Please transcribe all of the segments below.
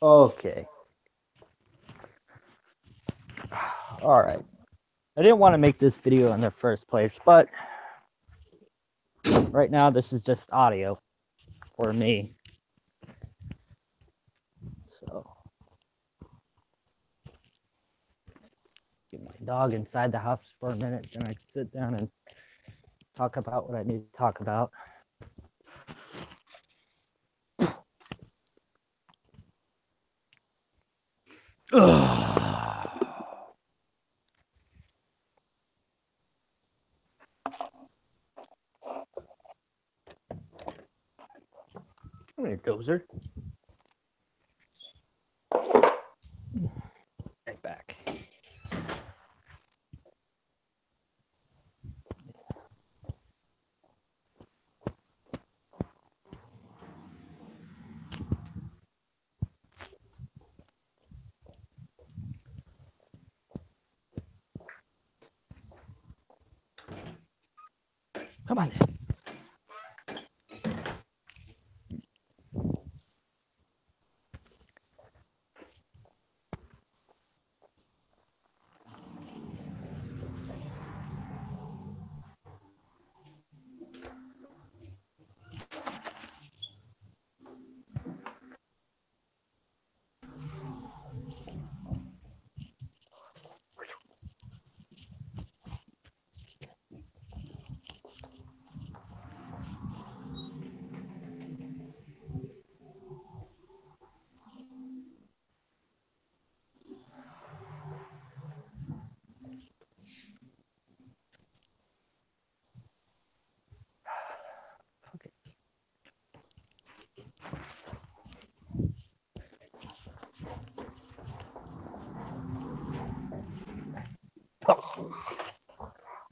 Okay. All right. I didn't want to make this video in the first place, but right now this is just audio for me. So get my dog inside the house for a minute, then I can sit down and talk about what I need to talk about. Ugh. Come here, Dozer. Right back. Come on.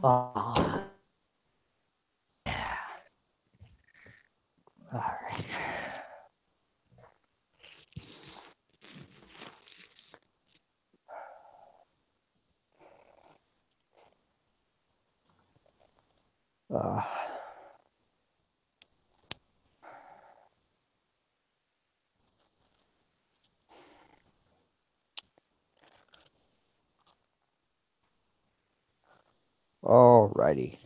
Oh, yeah. All right. All righty.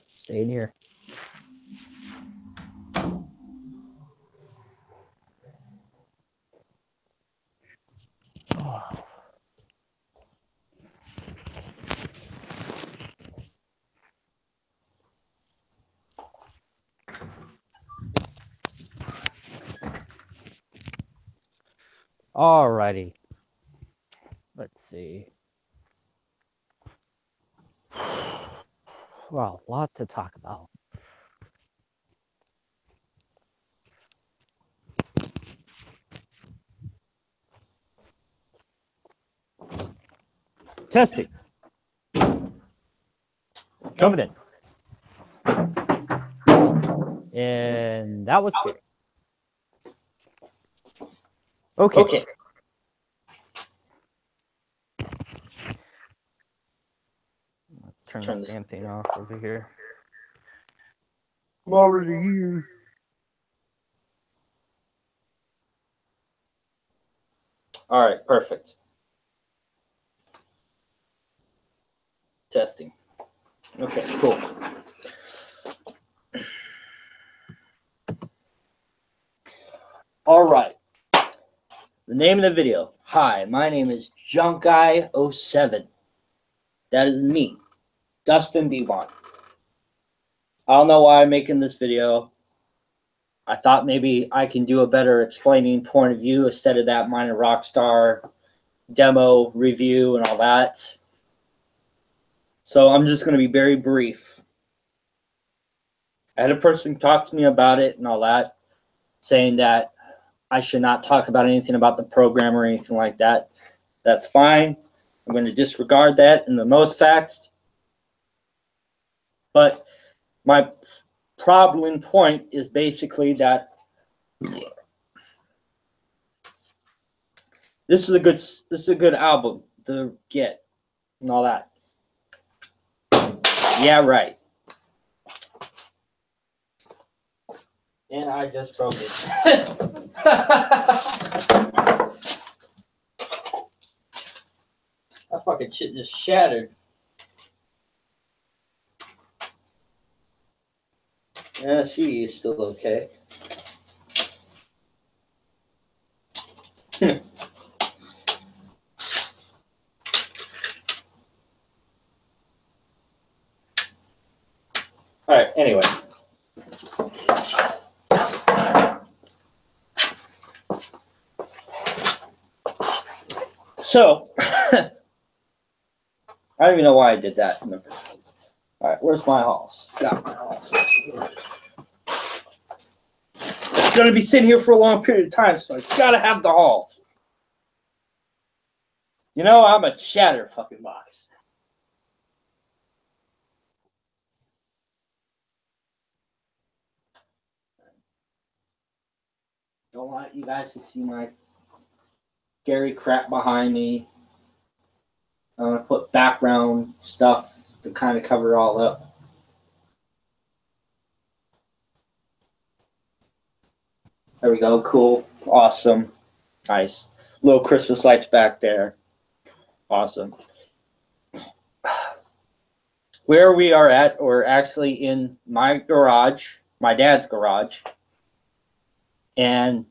Stay in here. Oh. All righty. Let's see. Well, a lot to talk about. Testing. Coming in. And that was good. Okay. Turn this damn thing off over here. I'm already here. All right, perfect. Testing. Okay, cool. All right. The name of the video. Hi, my name is junkguy07. That is me, Dustin Bebon. I don't know why I'm making this video. I thought maybe I can do a better explaining point of view instead of that minor rockstar demo review and all that. So I'm just going to be very brief. I had a person talk to me about it and all that, saying that I should not talk about anything about the program or anything like that. That's fine. I'm going to disregard that in the most facts. But my problem point is basically that This is a good album to get and all that. Yeah, right. And I just broke it. That fucking shit just shattered. Yeah, she is still okay. All right, anyway. So, I don't even know why I did that. All right, where's my house? Got my house. It's going to be sitting here for a long period of time, so I got to have the halls. You know, I'm a shatter fucking box. Don't want you guys to see my scary crap behind me. I'm going to put background stuff to kind of cover it all up. There we go. Cool. Awesome. Nice. Little Christmas lights back there. Awesome. Where we are at, we're actually in my garage, my dad's garage. And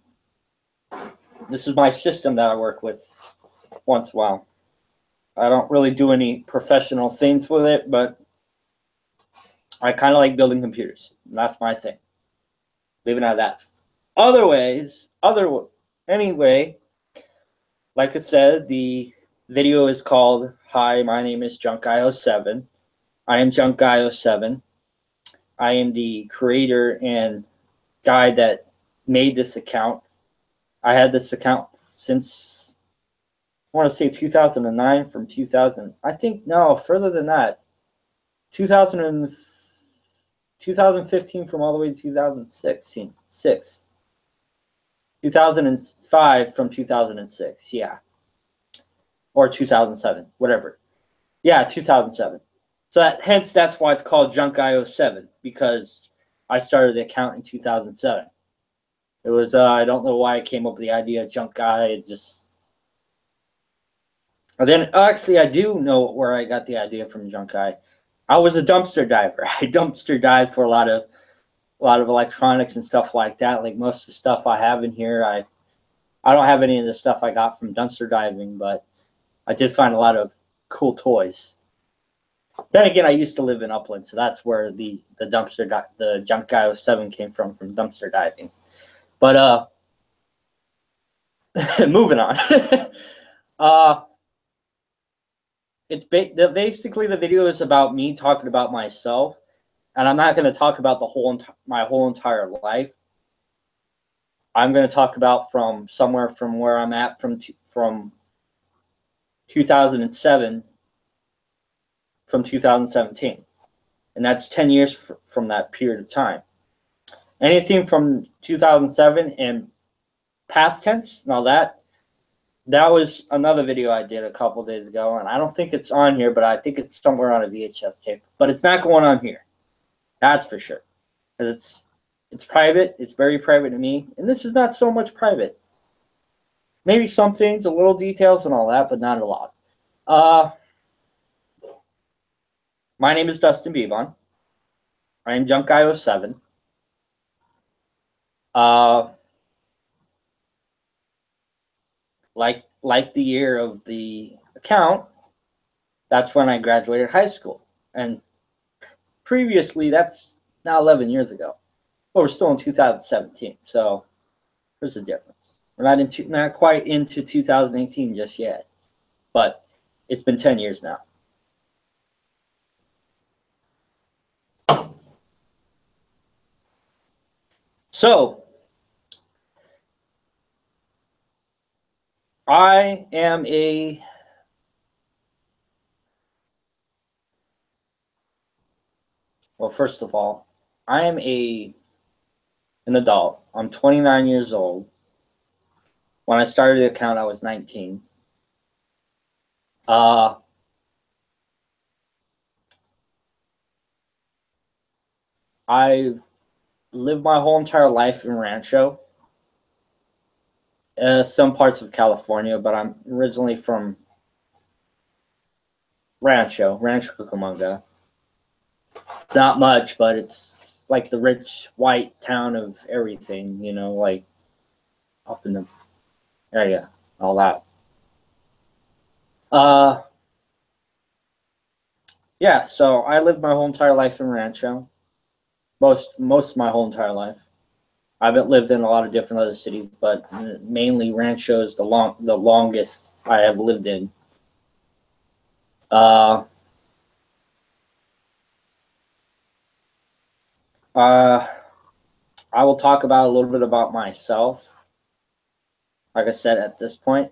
this is my system that I work with once in a while. I don't really do any professional things with it, but I kind of like building computers. That's my thing. Leaving it at that. Anyway, like I said, the video is called Hi, my name is junkguy07. I am junkguy07. I am the creator and guy that made this account. I had this account since, I want to say 2009 from 2000. I think, no, further than that. 2015 from all the way to 2016. 2005 from 2006, yeah. Or 2007, whatever. Yeah, 2007. So hence that's why it's called junkguy07, because I started the account in 2007. It was, I don't know why I came up with the idea of junk guy. It just, and then actually I do know where I got the idea from junk guy. I was a dumpster diver. I dumpster dived for a lot of electronics and stuff like that. Like most of the stuff I have in here, I don't have any of the stuff I got from dumpster diving, but I did find a lot of cool toys. Then again, I used to live in Upland, so that's where the junkguy07 came from dumpster diving. But moving on. It's basically the video is about me talking about myself, and I'm not going to talk about my whole entire life. I'm going to talk about from where I'm at from 2007 from 2017, and that's 10 years from that period of time. Anything from 2007 and past tense and all that was another video I did a couple days ago, and I don't think it's on here, but I think it's somewhere on a VHS tape. But it's not going on here, that's for sure, because it's private. It's very private to me, and this is not so much private. Maybe some things, a little details and all that, but not a lot. My name is Dustin Bevon. I am junkguy07. Like the year of the account, that's when I graduated high school. And previously, that's now 11 years ago. But we're still in 2017, so there's a difference. We're not quite into 2018 just yet, but it's been 10 years now. So, I am well, first of all, I am an adult. I'm 29 years old. When I started the account, I was 19. I lived my whole entire life in Rancho, some parts of California, but I'm originally from Rancho Cucamonga. It's not much, but it's like the rich white town of everything, you know, like up in the area, all that. Yeah, so I lived my whole entire life in Rancho. Most of my whole entire life. I haven't lived in a lot of different other cities, but mainly Rancho is the longest I have lived in. Uh, I will talk about a little bit about myself. Like I said, at this point,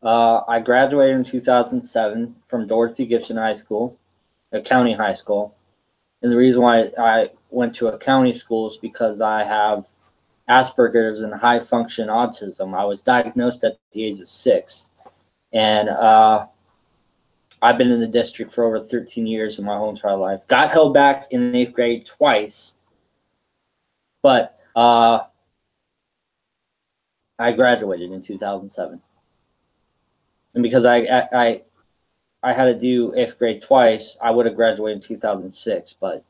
I graduated in 2007 from Dorothy Gibson High School, a county high school. And the reason why I went to a county school is because I have Asperger's and high function autism. I was diagnosed at the age of 6. And I've been in the district for over 13 years in my whole entire life. Got held back in 8th grade twice, but I graduated in 2007. And because I had to do 8th grade twice, I would have graduated in 2006, but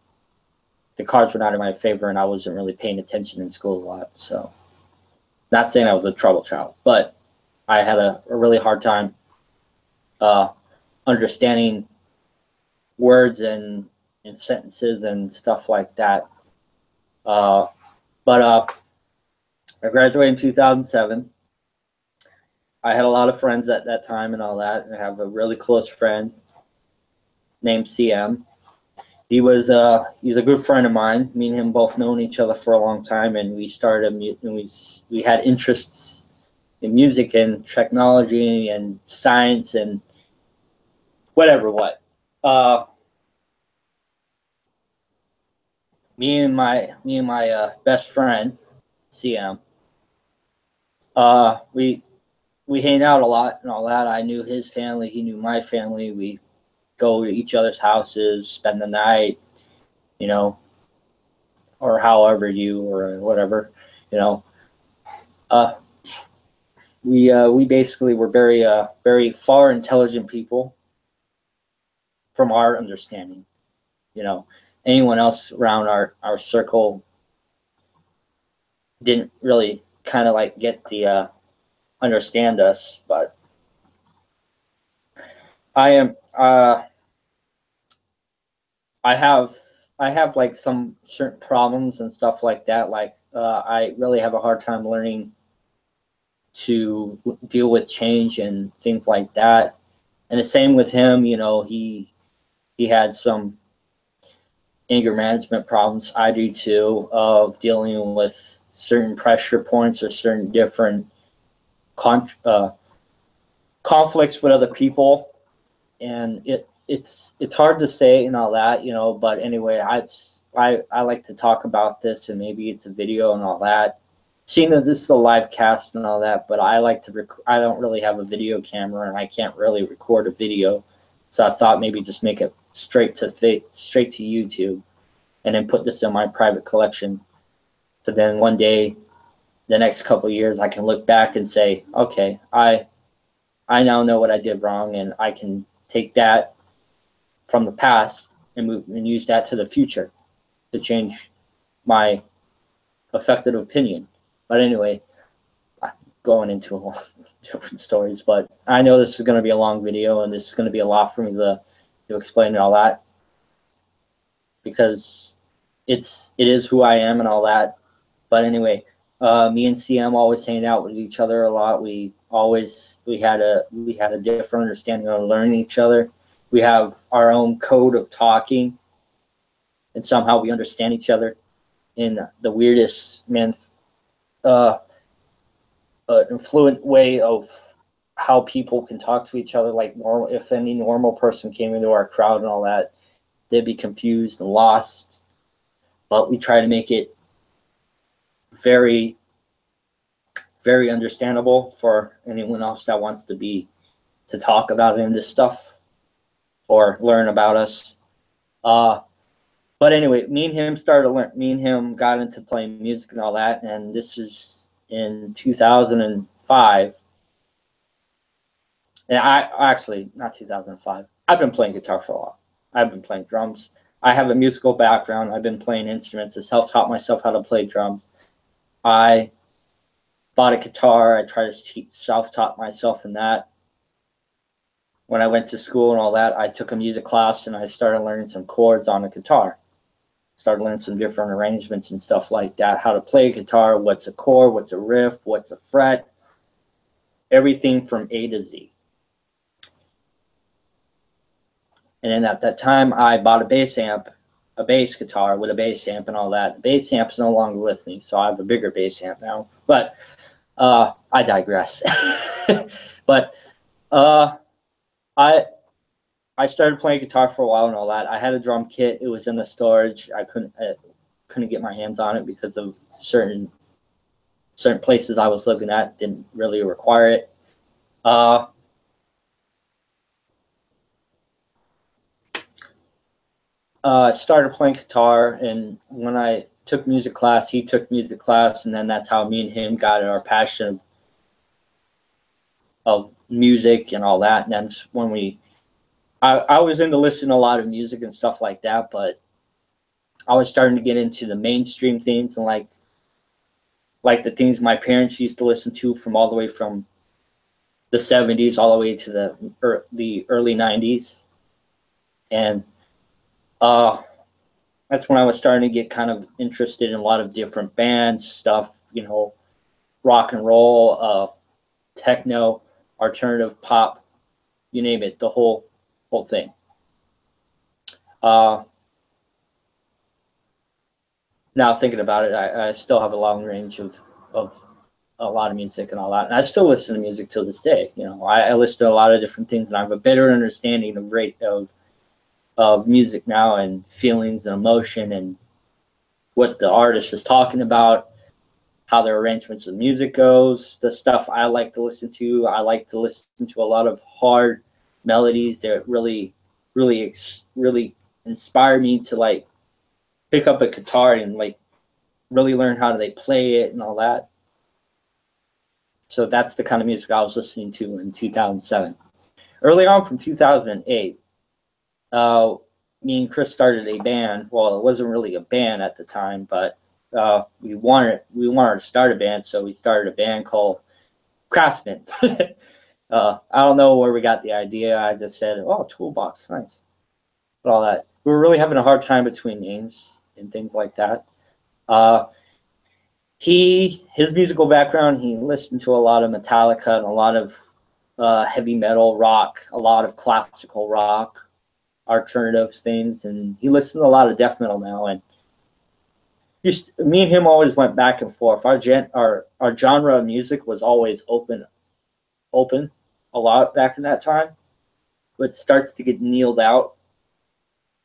the cards were not in my favor and I wasn't really paying attention in school a lot. So, not saying I was a trouble child, but I had a really hard time understanding words and sentences and stuff like that. But I graduated in 2007. I had a lot of friends at that time and all that. And I have a really close friend named CM. He's a good friend of mine. Me and him both known each other for a long time, and we started and we had interests in music and technology and science and whatever. Me and my best friend CM. We hang out a lot and all that. I knew his family, he knew my family. We go to each other's houses, spend the night, you know, or however you or whatever, you know. We basically were very far intelligent people from our understanding, you know. Anyone else around our circle didn't really kind of like get the understand us, but I am I have like some certain problems and stuff like that. Like I really have a hard time learning to deal with change and things like that. And the same with him, you know, he had some anger management problems. I do too, of dealing with certain pressure points or certain different conflicts with other people. And it's hard to say and all that, you know, but anyway, I like to talk about this, and maybe it's a video and all that. Seeing that this is a live cast and all that, but I like to I don't really have a video camera and I can't really record a video, so I thought maybe just make it straight to YouTube, and then put this in my private collection. So then one day, the next couple of years, I can look back and say, okay, I now know what I did wrong, and I can take that from the past and move and use that to the future to change my affected opinion. But anyway, I'm going into a lot of different stories, but I know this is going to be a long video, and this is going to be a lot for me to explain and all that, because it is who I am and all that. But anyway, me and CM always hanging out with each other a lot. We had a different understanding of learning each other. We have our own code of talking, and somehow we understand each other in the weirdest influent way of how people can talk to each other. Like normal, if any normal person came into our crowd and all that, they'd be confused and lost. But we try to make it very very understandable for anyone else that wants to talk about any of this stuff or learn about us. But anyway, me and him got into playing music and all that, and this is in 2005. And I actually, not 2005. I've been playing guitar for a while. I've been playing drums. I have a musical background. I've been playing instruments. I self-taught myself how to play drums. I bought a guitar. I tried to self-taught myself in that. When I went to school and all that, I took a music class and I started learning some chords on the guitar. Started learning some different arrangements and stuff like that, how to play a guitar, what's a chord, what's a riff, what's a fret, everything from A to Z. And then at that time, I bought a bass amp, a bass guitar with a bass amp and all that. The bass amp is no longer with me, so I have a bigger bass amp now. But I digress. But I started playing guitar for a while and all that. I had a drum kit. It was in the storage. I couldn't get my hands on it because of certain places I was living at didn't really require it. I started playing guitar, and when I took music class, he took music class, and then that's how me and him got our passion of music and all that. And that's when I was into listening to a lot of music and stuff like that, but I was starting to get into the mainstream things and like the things my parents used to listen to from all the way from the 70s all the way to the early 90s. And that's when I was starting to get kind of interested in a lot of different bands, stuff, you know, rock and roll, techno, alternative pop, you name it, the whole thing. Now thinking about it, I still have a long range of a lot of music and all that, and I still listen to music till this day. You know, I listen to a lot of different things, and I have a better understanding of music now, and feelings and emotion, and what the artist is talking about, how their arrangements of music goes, the stuff I like to listen to. I like to listen to a lot of hard melodies that really inspire me to like pick up a guitar and like really learn how they play it and all that. So that's the kind of music I was listening to in 2007. Early on from 2008, me and Chris started a band. Well, it wasn't really a band at the time, but we wanted to start a band, so we started a band called Craftsman. I don't know where we got the idea. I just said, "Oh, Toolbox, nice," but all that. We were really having a hard time between names and things like that. His musical background, he listened to a lot of Metallica and a lot of heavy metal rock, a lot of classical rock, alternative things, and he listened to a lot of death metal now. And me and him always went back and forth. Our genre of music was always open a lot back in that time, but it starts to get kneeled out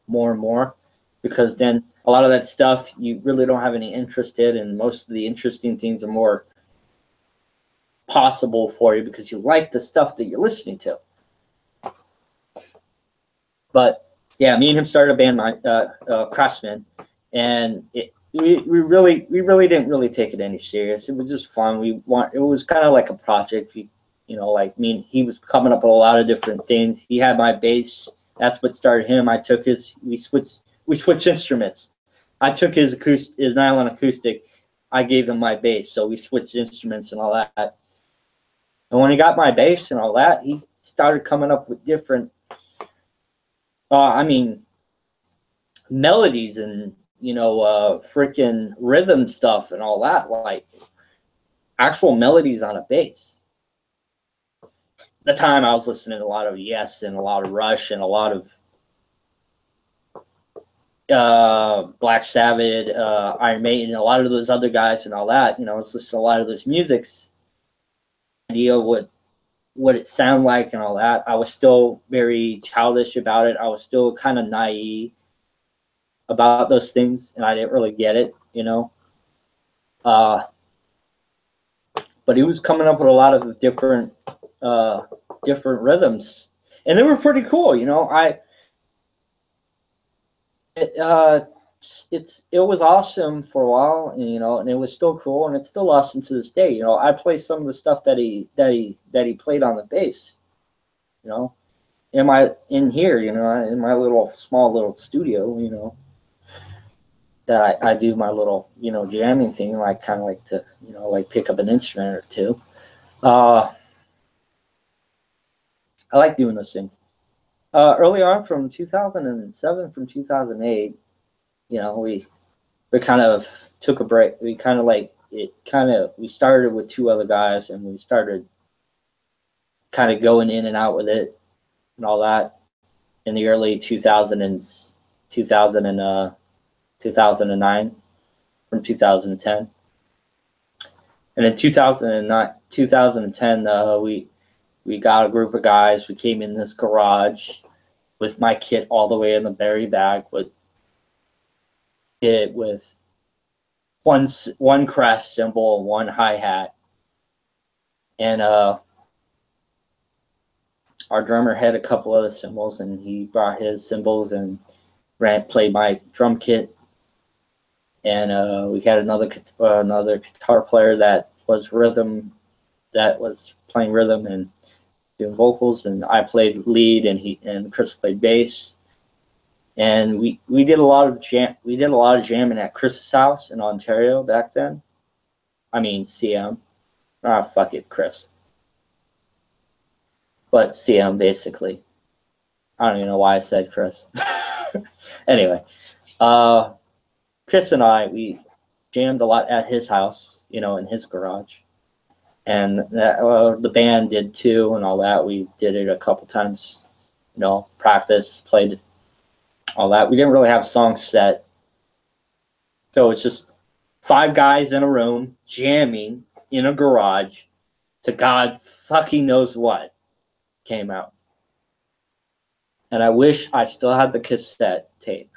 more and more, because then a lot of that stuff you really don't have any interest in, and most of the interesting things are more possible for you because you like the stuff that you're listening to. But yeah, me and him started a band, Craftsman, and we really didn't really take it any serious. It was just fun. It was kind of like a project. You know, like he was coming up with a lot of different things. He had my bass. That's what started him. I took we switched instruments. I took his nylon acoustic. I gave him my bass. So we switched instruments and all that. And when he got my bass and all that, he started coming up with different, melodies and, freaking rhythm stuff and all that, like actual melodies on a bass. At the time, I was listening to a lot of Yes and a lot of Rush and a lot of Black Sabbath, Iron Maiden, a lot of those other guys and all that. I was listening to a lot of those musics. Idea what it sounded like and all that. I was still very childish about it. I was still kind of naive about those things, and I didn't really get it, but he was coming up with a lot of different rhythms, and they were pretty cool. You know, it, it was awesome for a while, and, you know, and it was still cool, and it's still awesome to this day. You know, I play some of the stuff that he played on the bass. You know, in here, you know, in my small little studio, you know, that I do my little, you know, jamming thing. Like, kind of like to, you know, like pick up an instrument or two. I like doing those things. Early on, from 2007, from 2008, you know, we kind of took a break. We kind of we started with two other guys, and we started kind of going in and out with it and all that in the early 2009 from 2010. And in 2010, we got a group of guys. We came in this garage with my kit all the way in the berry bag with one crash cymbal and one hi-hat. And our drummer had a couple other cymbals, and he brought his cymbals and played my drum kit. And we had another guitar player that was playing rhythm and doing vocals, and I played lead, and Chris played bass. And we did a lot of jamming at Chris's house in Ontario back then. I mean, CM. Ah, fuck it, Chris. But CM, basically. I don't even know why I said Chris. Anyway, Chris and we jammed a lot at his house, you know, in his garage. And the band did too, and all that. We did it a couple times, you know, practice, played all that. We didn't really have songs set. So it's just 5 guys in a room jamming in a garage to God fucking knows what came out. And I wish I still had the cassette tape,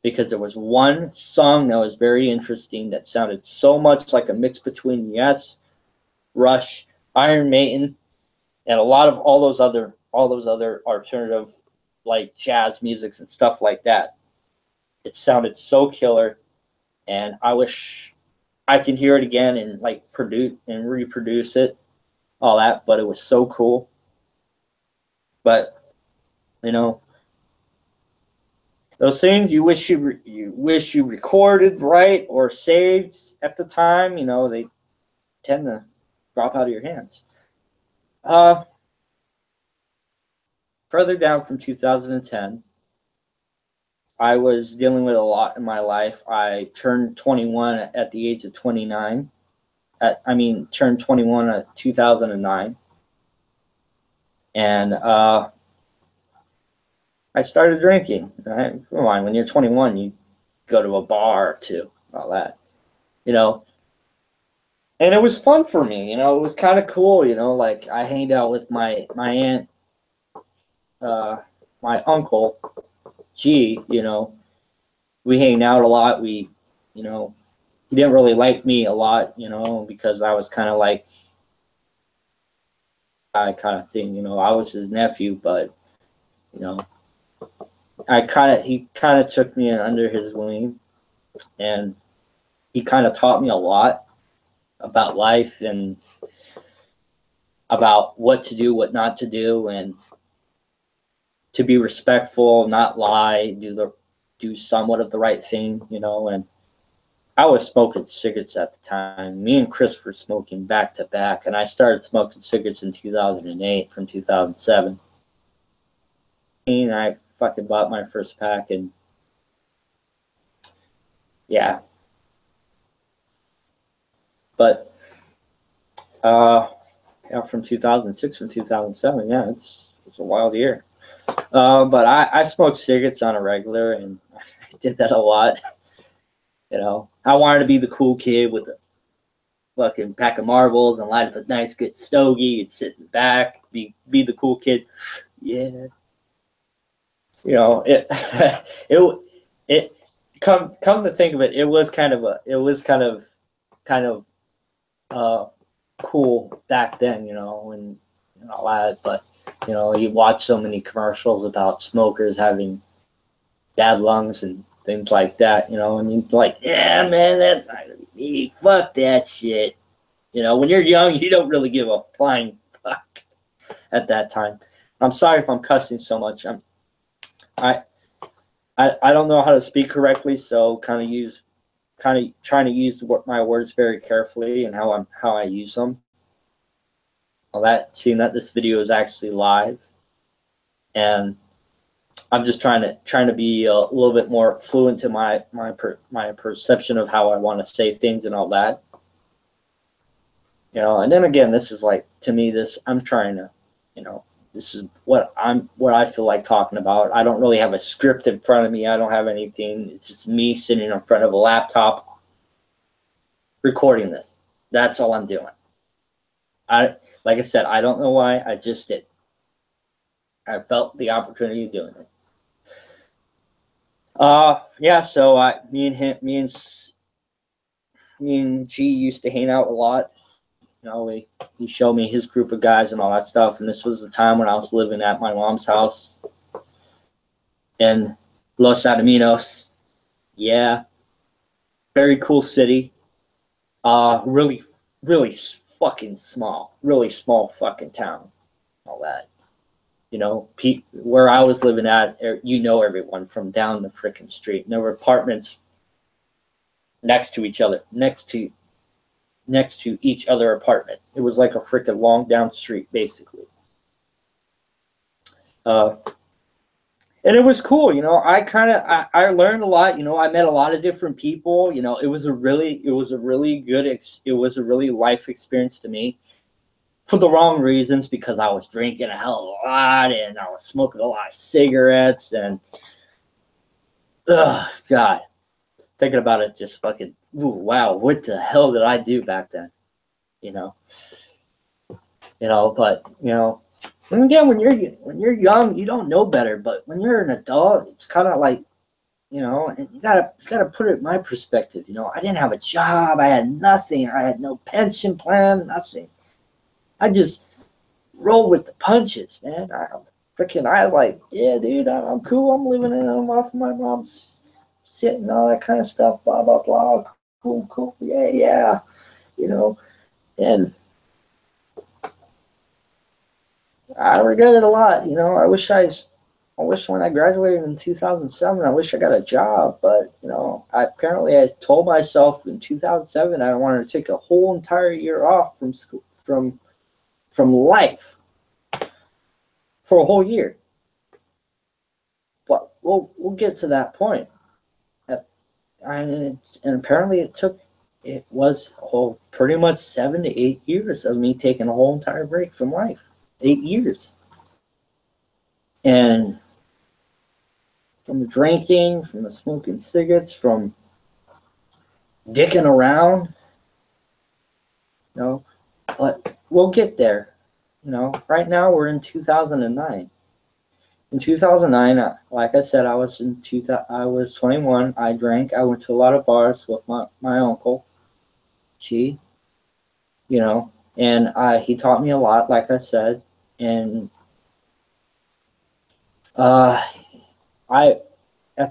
because there was one song that was very interesting that sounded so much like a mix between Yes, Rush, Iron Maiden, and a lot of all those other alternative, like, jazz music and stuff like that. It sounded so killer, and I wish I could hear it again and like reproduce it, all that. But it was so cool. But, you know, those things you wish you recorded right or saved at the time, you know, they tend to drop out of your hands. Further down from 2010, I was dealing with a lot in my life. I turned 21 at the age of 29. Turned 21 at 2009. And I started drinking. Right? Come on, when you're 21, you go to a bar or two, all that, you know. And it was fun for me, you know. It was kind of cool, you know. Like, I hanged out with my aunt, my uncle, G, you know. We hanged out a lot. You know, he didn't really like me a lot, you know, because I was kind of like, kind of thing, you know. I was his nephew, but, you know, he kind of took me under his wing, and he kind of taught me a lot about life and about what to do, what not to do, and to be respectful, not lie, do somewhat of the right thing, you know. And I was smoking cigarettes at the time. Me and Chris were smoking back to back, and I started smoking cigarettes in 2008 from 2007. And I fucking bought my first pack, and yeah. But from 2006, from 2007, yeah, it's a wild year. But I smoked cigarettes on a regular, and I did that a lot. You know, I wanted to be the cool kid with the fucking pack of marbles and light up a nice good stogie. You'd sit in the back, be the cool kid. Yeah. You know, it come to think of it, it was kind of cool back then, you know, and all that. But you know, you watch so many commercials about smokers having bad lungs and things like that, you know, and you're like, yeah, man, that's not gonna be me. Fuck that shit. You know, when you're young, you don't really give a flying fuck at that time. I'm sorry if I'm cussing so much. I I don't know how to speak correctly, so kind of trying to use my words very carefully and how I use them. All that, seeing that this video is actually live, and I'm just trying to be a little bit more fluent to my perception of how I want to say things and all that. You know, and then again, this is like, to me, this, I'm trying to, you know, this is what I feel like talking about. I don't really have a script in front of me. I don't have anything. It's just me sitting in front of a laptop recording this. That's all I'm doing. Like I said, I don't know why. I just did. I felt the opportunity of doing it. Yeah. So me and G used to hang out a lot. You know, he showed me his group of guys and all that stuff. And this was the time when I was living at my mom's house in Los Alamitos. Yeah, very cool city. Really, really fucking small. Really small fucking town. All that. You know, where I was living at, you know everyone from down the freaking street. And there were apartments next to each other, next to each other apartment. It was like a freaking long down street, basically. And it was cool, you know. I learned a lot, you know. I met a lot of different people, you know. It was a really life experience to me, for the wrong reasons, because I was drinking a hell of a lot and I was smoking a lot of cigarettes, and God, thinking about it just fucking, ooh, wow, what the hell did I do back then? You know, but you know, and again, when you're young, you don't know better. But when you're an adult, it's kind of like, you know, and you gotta put it in my perspective. You know, I didn't have a job, I had nothing, I had no pension plan, nothing. I just rolled with the punches, man. I like, yeah, dude, I'm cool. I'm living I'm off of my mom's shit and all that kind of stuff. Blah blah blah. Cool. Yeah. You know, and I regret it a lot. You know, I wish when I graduated in 2007, I wish I got a job. But you know, I told myself in 2007 I wanted to take a whole entire year off from school, from life, for a whole year. But we'll get to that point. And apparently it was pretty much 7 to 8 years of me taking a whole entire break from life. 8 years. And from the drinking, from the smoking cigarettes, from dicking around, you know, but we'll get there. You know, right now we're in 2009. In 2009, like I said, I was 21. I drank. I went to a lot of bars with my uncle, G. You know, and he taught me a lot, like I said, and at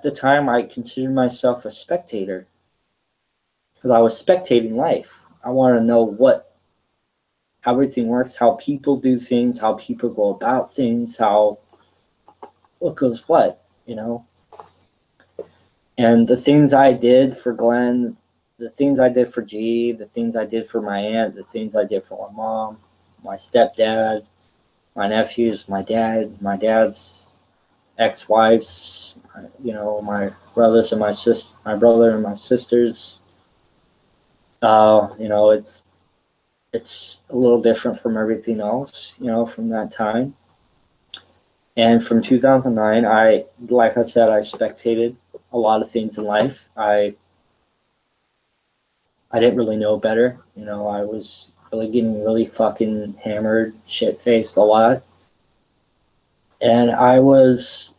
the time I considered myself a spectator, because I was spectating life. I wanted to know how everything works, how people do things, how people go about things, what goes what, you know. And the things I did for Glenn, the things I did for G, the things I did for my aunt, the things I did for my mom, my stepdad, my nephews, my dad's ex-wives, you know, my brothers and my brother and my sisters. You know, it's a little different from everything else, you know, from that time. And from 2009, like I said, I spectated a lot of things in life. I didn't really know better. You know, I was really getting really fucking hammered, shit-faced a lot. And I was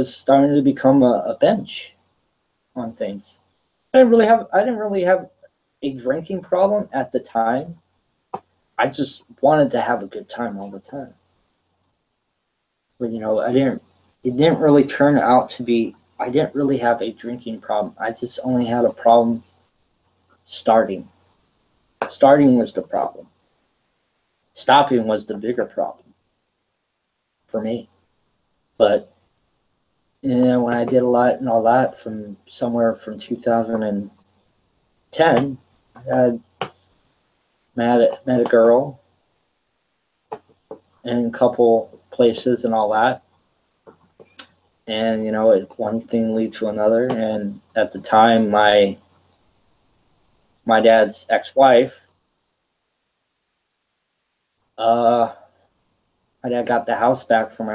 starting to become a bench on things. I didn't really have a drinking problem at the time. I just wanted to have a good time all the time. But you know, it didn't really turn out to be, I didn't really have a drinking problem. I just only had a problem starting. Starting was the problem. Stopping was the bigger problem for me. But you know, when I did a lot and all that from somewhere from 2010, I met a girl in a couple places and all that. And, you know, one thing leads to another. And at the time, my dad's ex-wife, my dad got the house back from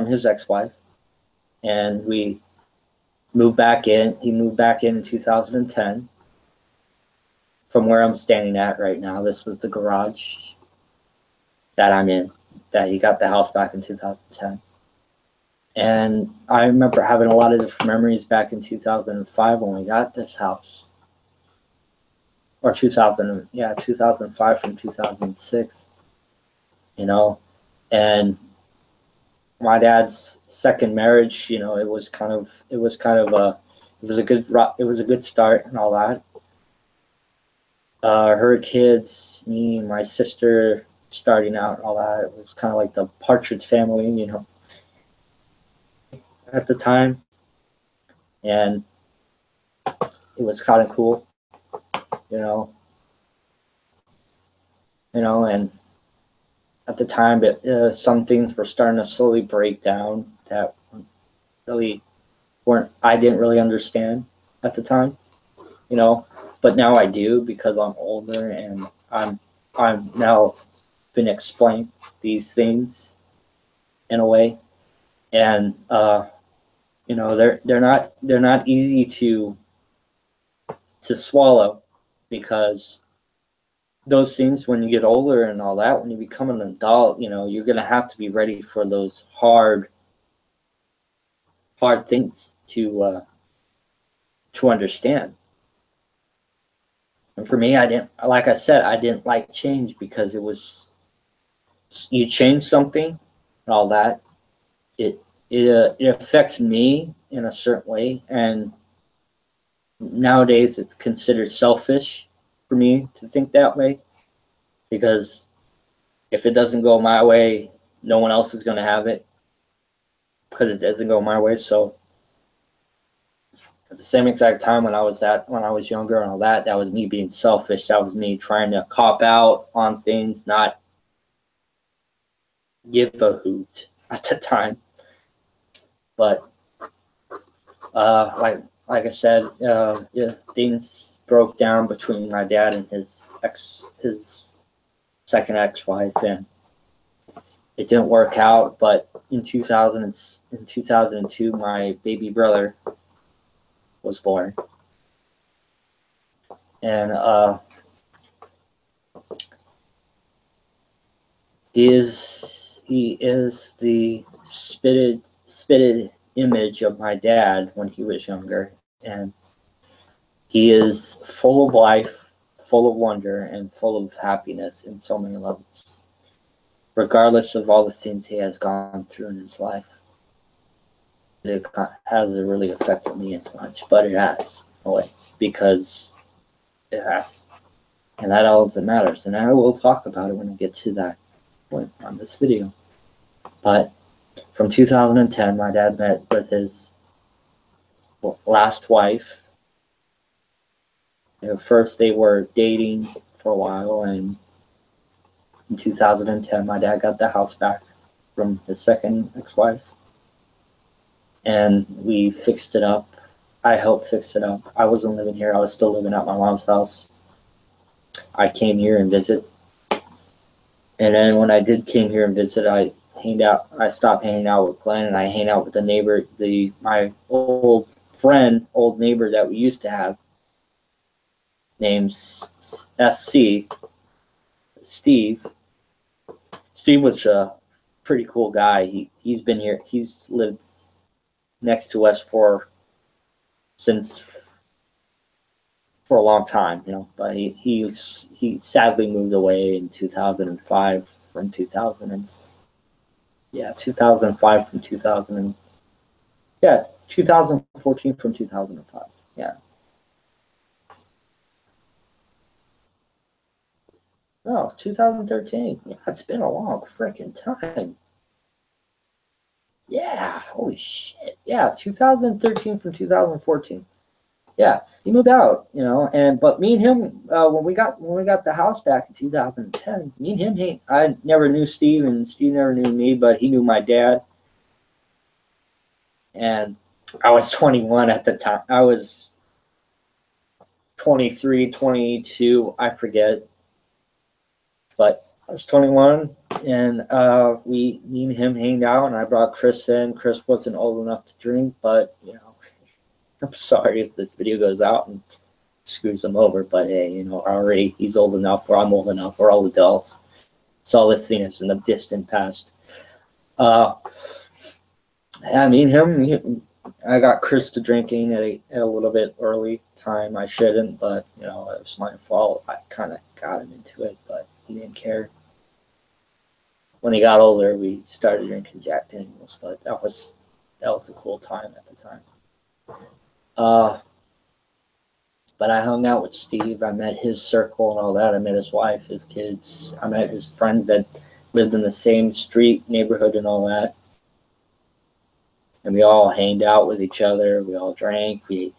his ex-wife. And we moved back in. He moved back in 2010 from where I'm standing at right now. This was the garage that I'm in, that he got the house back in 2010. And I remember having a lot of different memories back in 2005 when we got this house. Or 2005 from 2006, you know. And my dad's second marriage, you know, it was a good start and all that. Her kids, me, my sister starting out and all that. It was kind of like the Partridge Family, you know, at the time. And it was kind of cool, you know. And at the time, some things were starting to slowly break down that really I didn't really understand at the time, you know. But now I do, because I'm older and I'm now been explained these things in a way. And you know, they're not easy to swallow, because those things, when you get older and all that, when you become an adult, you know, you're gonna have to be ready for those hard things to understand. And for me, I didn't like change, because it was, you change something and all that, it affects me in a certain way. And nowadays it's considered selfish for me to think that way, because if it doesn't go my way, no one else is going to have it, because it doesn't go my way. So at the same exact time, when I was younger and all that, that was me being selfish. That was me trying to cop out on things, not give a hoot at the time. But like I said, things broke down between my dad and his second ex-wife, and it didn't work out. But in 2002, my baby brother was born, and he is the spitted image of my dad when he was younger, and he is full of life, full of wonder, and full of happiness in so many levels, regardless of all the things he has gone through in his life. It hasn't really affected me as much, but it has, in a way, because it has. And that all that matters. And I will talk about it when I get to that point on this video. But from 2010, my dad met with his last wife. First, they were dating for a while, and in 2010, my dad got the house back from his second ex-wife, and we fixed it up. I helped fix it up. I wasn't living here. I was still living at my mom's house. I came here and visit. And then when I did came here and visit, I stopped hanging out with Glenn, and I hang out with the neighbor, my old neighbor that we used to have, named SC, Steve. Steve was a pretty cool guy. He's been here. He's lived next to us for for a long time, but he sadly moved away in 2005 from 2005 from 2014 from 2005. Yeah. Oh, 2013. Yeah, it's been a long freaking time. Yeah, holy shit. Yeah, 2013 from 2014. Yeah, he moved out, but me and him, when we got the house back in 2010, me and him, I never knew Steve, and Steve never knew me, but he knew my dad. And I was 21 at the time. I was 23, 22, I forget. But I was 21, and me and him hanged out, and I brought Chris in. Chris wasn't old enough to drink, but, I'm sorry if this video goes out and screws him over, but hey, already he's old enough, or I'm old enough, we're all adults. So all this thing is in the distant past. I mean, I got Chris to drinking at a little bit early time. I shouldn't, but it was my fault. I kind of got him into it, but he didn't care. When he got older, we started drinking Jack Daniels, but that was a cool time at the time. But I hung out with Steve. I met his circle and all that. I met his wife, his kids. I met his friends that lived in the same street, neighborhood, and all that. And we all hanged out with each other. We all drank. It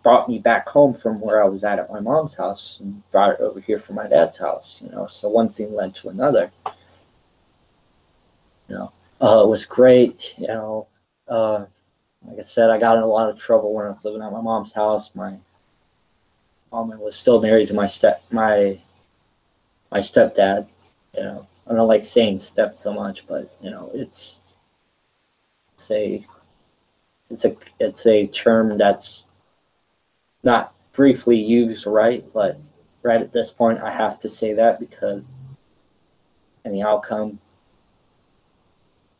brought me back home from where I was at my mom's house, and brought it over here from my dad's house. So one thing led to another. It was great. Like I said, I got in a lot of trouble when I was living at my mom's house. My mom was still married to my stepdad. I don't like saying step so much, but it's a term that's not briefly used right, but right at this point I have to say that because in the outcome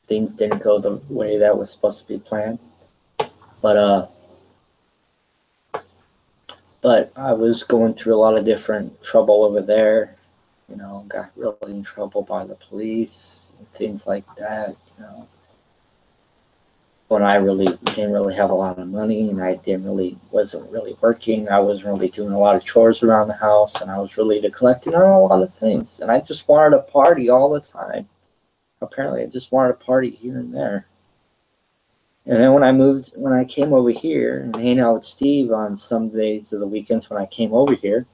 things didn't go the way that was supposed to be planned. But I was going through a lot of different trouble over there. Got really in trouble by the police and things like that. When I didn't really have a lot of money, and I wasn't really working. I wasn't really doing a lot of chores around the house, and I was really neglecting on a lot of things. And I just wanted to party all the time. Apparently, I just wanted to party here and there. And then when I came over here and hang out with Steve on some days of the weekends when I came over here,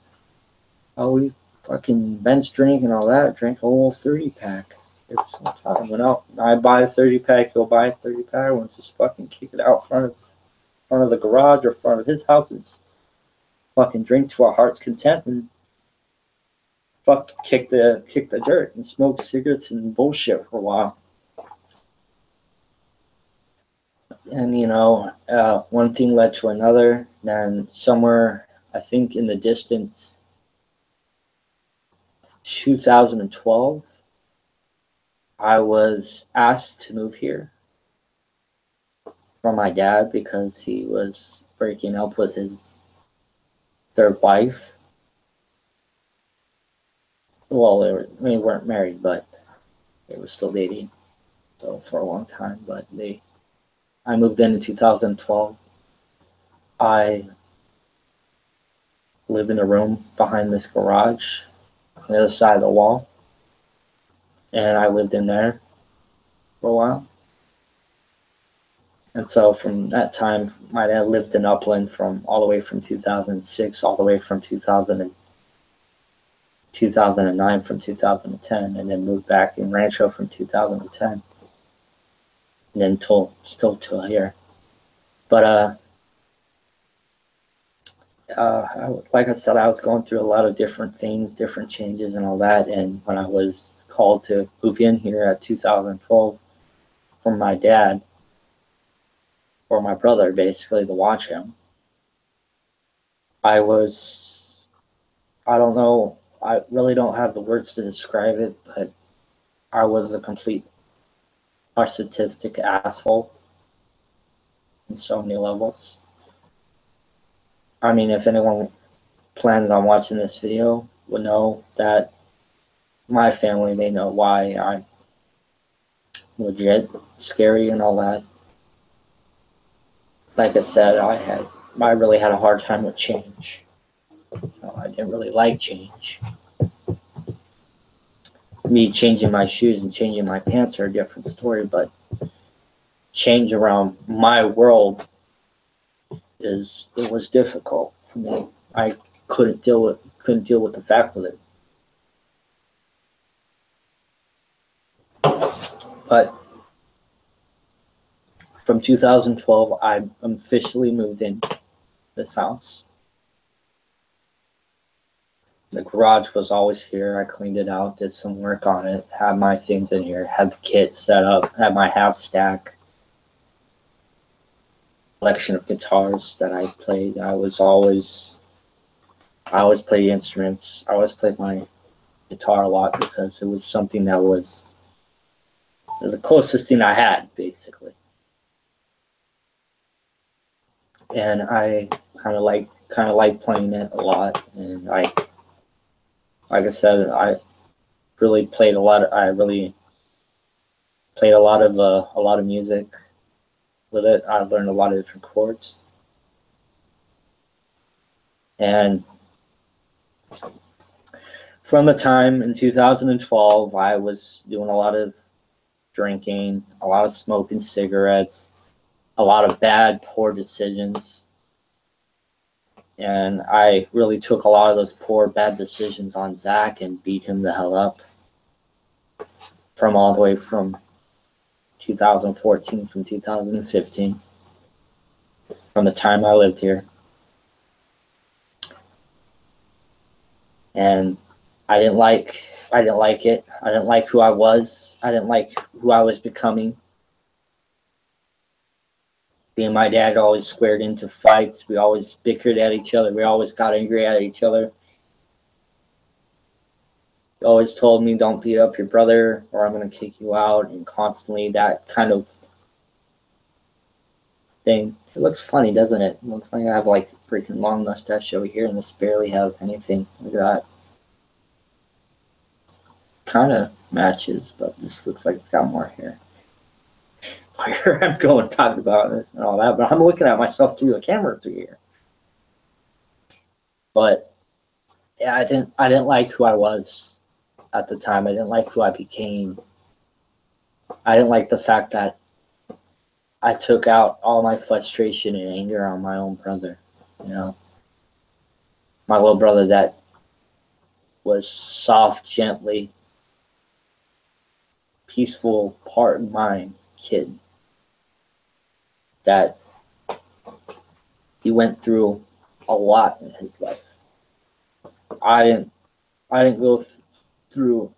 we fucking bench drink and all that. Drank a whole 30-pack every single time. Went out, I buy a 30-pack, he'll buy a 30-pack, and just fucking kick it out front of the garage or front of his house and fucking drink to our heart's content and fucking kick the dirt and smoke cigarettes and bullshit for a while. And one thing led to another. Then somewhere, I think in the distance, 2012, I was asked to move here from my dad because he was breaking up with his third wife. Well, we weren't married, but they were still dating, so for a long time. But I moved in 2012. I lived in a room behind this garage on the other side of the wall. And I lived in there for a while. And so from that time, my dad lived in Upland all the way from 2006, all the way from 2009, from 2010, and then moved back in Rancho from 2010. And then still till here. But like I said, I was going through a lot of different things, different changes and all that. And when I was called to move in here at 2012 from my dad, or my brother, basically, to watch him, I don't know, I really don't have the words to describe it, but I was a complete narcissistic asshole in so many levels. I mean, if anyone plans on watching this video, would know that my family, they know why I'm legit scary and all that. Like I said, I really had a hard time with change. So I didn't really like change. Me changing my shoes and changing my pants are a different story, but change around my world it was difficult for me. I couldn't deal with the fact with it. But from 2012, I officially moved in this house. The garage was always here. I cleaned it out, did some work on it, had my things in here, had the kit set up, had my half stack, collection of guitars that I played. I always played instruments. I always played my guitar a lot because it was something that was the closest thing I had, basically. And I kind of like playing it a lot. And like I said, I really played a lot. I really played a lot of music with it. I learned a lot of different chords. And from the time in 2012, I was doing a lot of drinking, a lot of smoking cigarettes, a lot of bad, poor decisions. And I really took a lot of those poor, bad decisions on Zach and beat him the hell up. From all the way from 2014, from 2015, from the time I lived here. And I didn't like it. I didn't like who I was. I didn't like who I was becoming. Me and my dad always squared into fights. We always bickered at each other. We always got angry at each other. He always told me, don't beat up your brother or I'm going to kick you out. And constantly that kind of thing. It looks funny, doesn't it? It looks like I have like a freaking long mustache over here and this barely has anything. Look at that. Kind of matches, but this looks like it's got more hair. Where I'm going talking about this and all that, but I'm looking at myself through the camera through here. But yeah, I didn't like who I was at the time. I didn't like who I became. I didn't like the fact that I took out all my frustration and anger on my own brother. You know, my little brother that was soft, gently, peaceful, part of mine kid. That he went through a lot in his life. I didn't go through.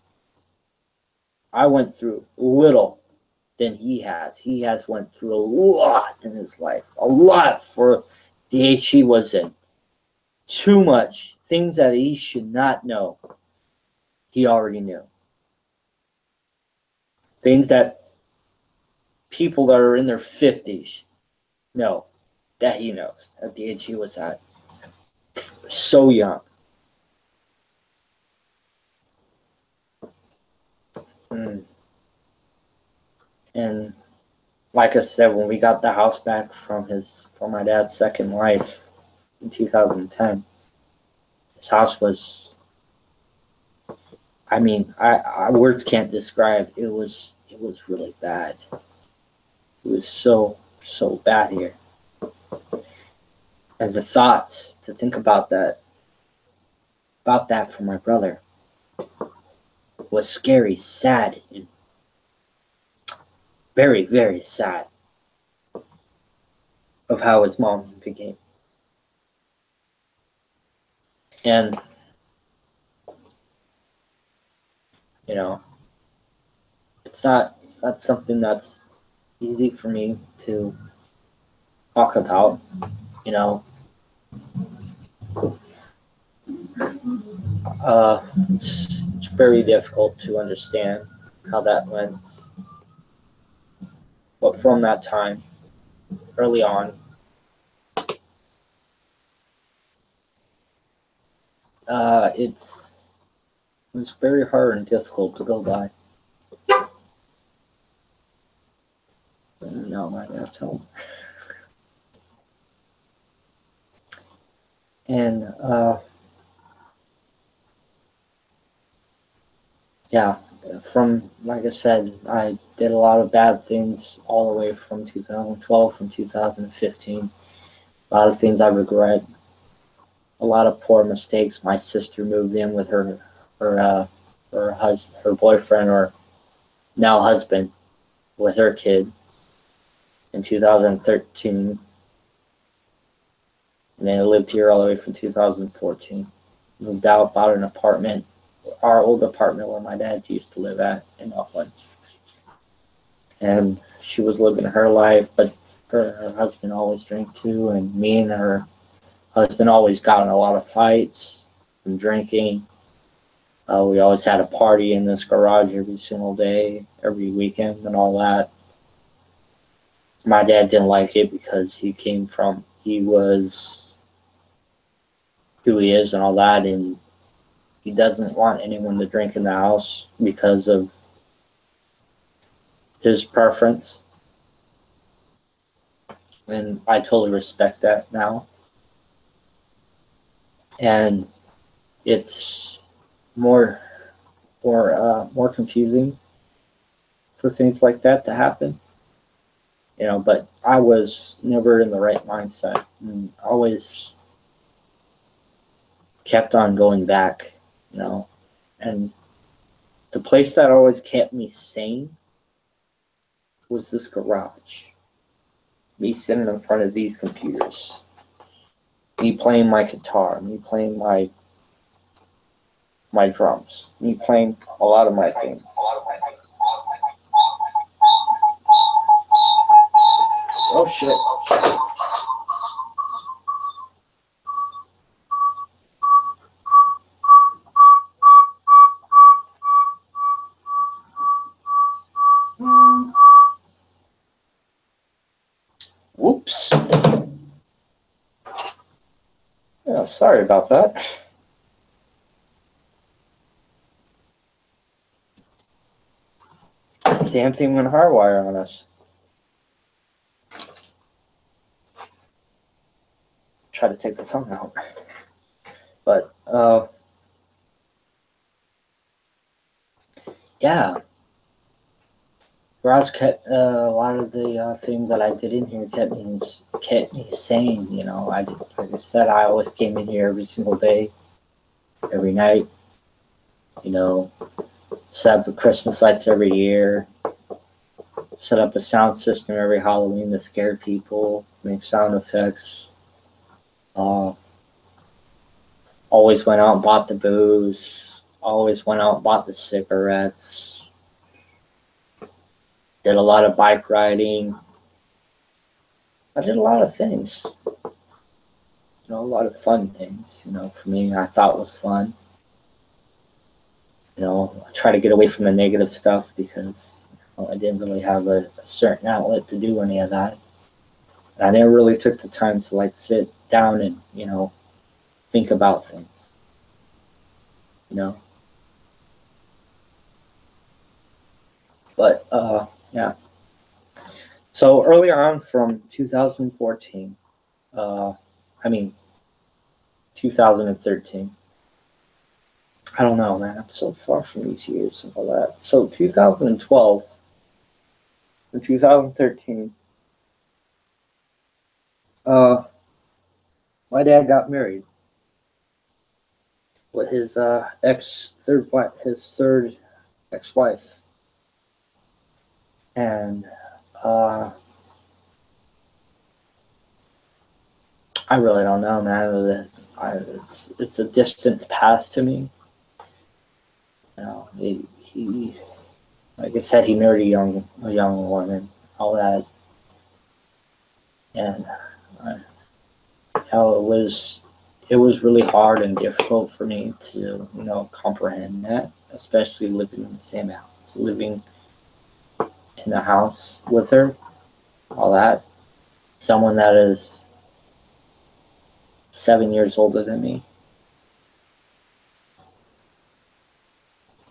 I went through little than he has. He has went through a lot in his life. A lot for the age he was in. Too much. Things that he should not know. He already knew. Things that people that are in their 50s know that he knows at the age he was at. So young. And like I said, when we got the house back from my dad's second wife in 2010, his house was, I mean, I words can't describe. It was really bad. It was so bad here. And the thoughts to think about that for my brother was scary, sad, and very, very sad of how his mom became. And, you know, it's not something that's easy for me to talk about, you know. It's very difficult to understand how that went. But from that time, early on, It was very hard and difficult to go by. No, my dad's home. And yeah, from, like I said, I did a lot of bad things all the way from 2012, from 2015. A lot of things I regret. A lot of poor mistakes. My sister moved in with her boyfriend, or now husband, with her kid in 2013. And they lived here all the way from 2014. Moved out, bought an apartment, our old apartment where my dad used to live at in Upland. And she was living her life, but her husband always drank too, and me and her husband always got in a lot of fights from drinking. We always had a party in this garage every single day, every weekend, and all that. My dad didn't like it because he was who he is and all that, and he doesn't want anyone to drink in the house because of his preference. And I totally respect that now. And it's more confusing for things like that to happen. But I was never in the right mindset, and always kept on going back, and the place that always kept me sane was this garage. Me sitting in front of these computers, me playing my guitar, me playing my drums, me playing a lot of my things. Oh shit. Whoops. Yeah, sorry about that. Damn thing went hardwire on us. Try to take the tongue out. But, yeah. Garage kept a lot of the things that I did in here kept me sane. Like I said, I always came in here every single day, every night. Set up the Christmas lights every year. Set up a sound system every Halloween to scare people. Make sound effects. Always went out and bought the booze. Always went out and bought the cigarettes. Did a lot of bike riding. I did a lot of things. A lot of fun things. For me, I thought was fun. I try to get away from the negative stuff because I didn't really have a certain outlet to do any of that. And I never really took the time to sit down and, think about things. But, yeah. So earlier on from 2014, 2013. I don't know, man. I'm so far from these years and all that. So 2012 and 2013, my dad got married with his third ex-wife, and I really don't know, man. It's a distant past to me. He like I said, he married a young woman, all that, and it was really hard and difficult for me to comprehend that, especially living in the same house, living in the house with her, all that. Someone that is 7 years older than me.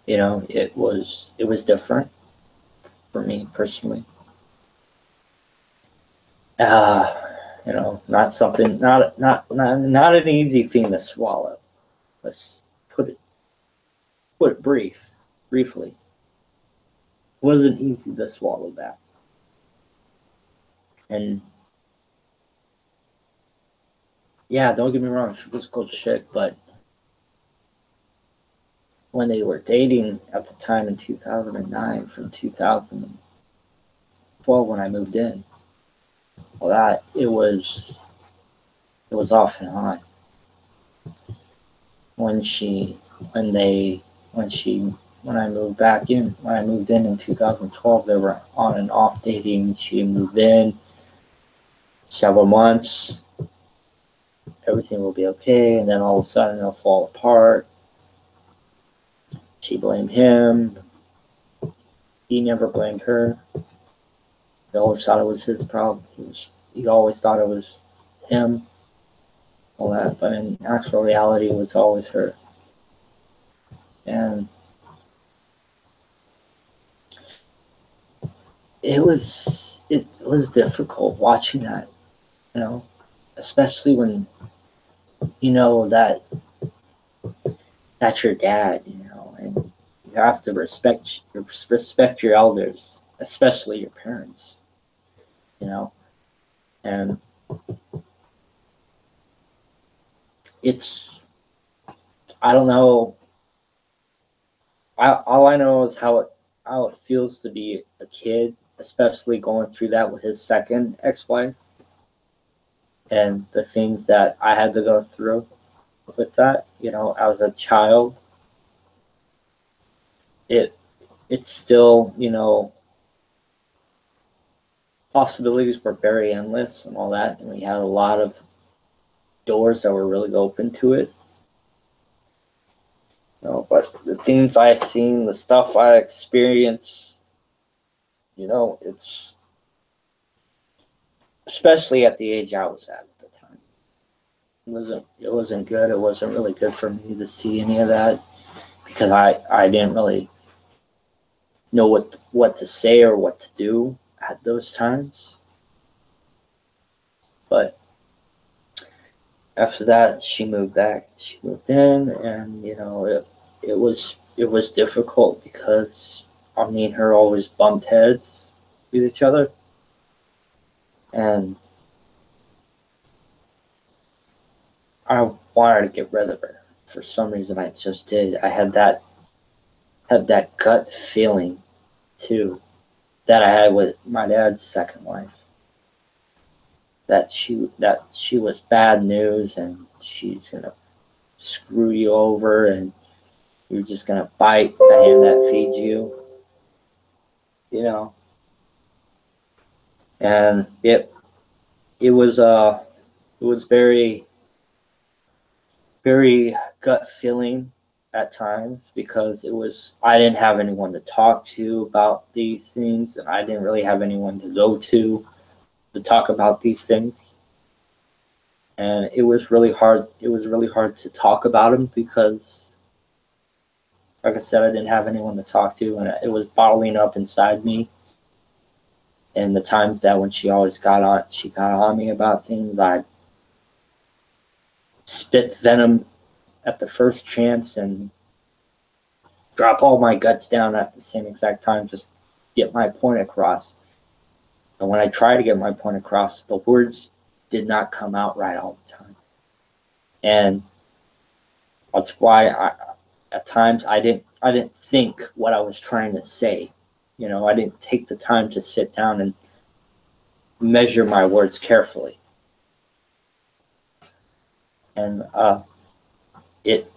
You know, it was different for me personally. You know, not something, not an easy thing to swallow. Let's put it briefly. It wasn't easy to swallow that. And yeah, don't get me wrong, she was a cool chick, but when they were dating at the time in 2009 from 2012 when I moved in, well, that it was off and on. When she when they when she when I moved in 2012, they were on and off dating. She moved in several months, everything will be okay, and then all of a sudden it'll fall apart. She blamed him. He never blamed her. He always thought it was his problem. He always thought it was him, all that, but in actual reality, it was always her. And it was difficult watching that, you know, especially when you know that that's your dad, you know, and you have to respect your elders, especially your parents, you know, and it's I don't know. All I know is how it feels to be a kid, especially going through that with his second ex-wife, and the things that I had to go through with that. You know, as a child, it's still, you know, possibilities were very endless and all that, and we had a lot of doors that were really open to it. You know, but the things I seen, the stuff I experienced, you know, it's especially at the age I was at the time. It wasn't good. It wasn't really good for me to see any of that because I didn't really know what to say or what to do at those times. But after that, she moved back. She moved in, and you know, it was difficult because me and her always bumped heads with each other, and I wanted to get rid of her. For some reason, I just did. I had that gut feeling too that I had with my dad's second wife. That she was bad news, and she's gonna screw you over, and you're just gonna bite the hand that feeds you, you know. And it was very very gut feeling at times because I didn't have anyone to talk to about these things, and I didn't really have anyone to go to talk about these things. And it was really hard. It was really hard to talk about them because, like I said, I didn't have anyone to talk to, and it was bottling up inside me. And the times that when she got on me about things, I spit venom at the first chance and drop all my guts down at the same exact time, just get my point across. And when I try to get my point across, the words did not come out right all the time. And that's why at times I didn't think what I was trying to say. You know, I didn't take the time to sit down and measure my words carefully. And it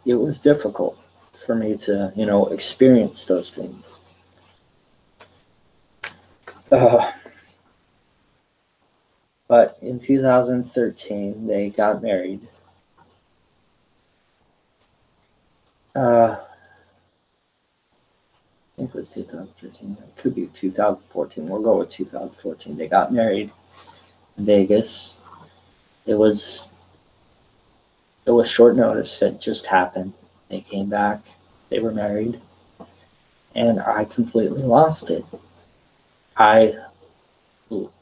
was difficult for me to, you know, experience those things. But in 2013, they got married. I think it was 2013. It could be 2014. We'll go with 2014. They got married in Vegas. It was short notice. It just happened. They came back. They were married. And I completely lost it. I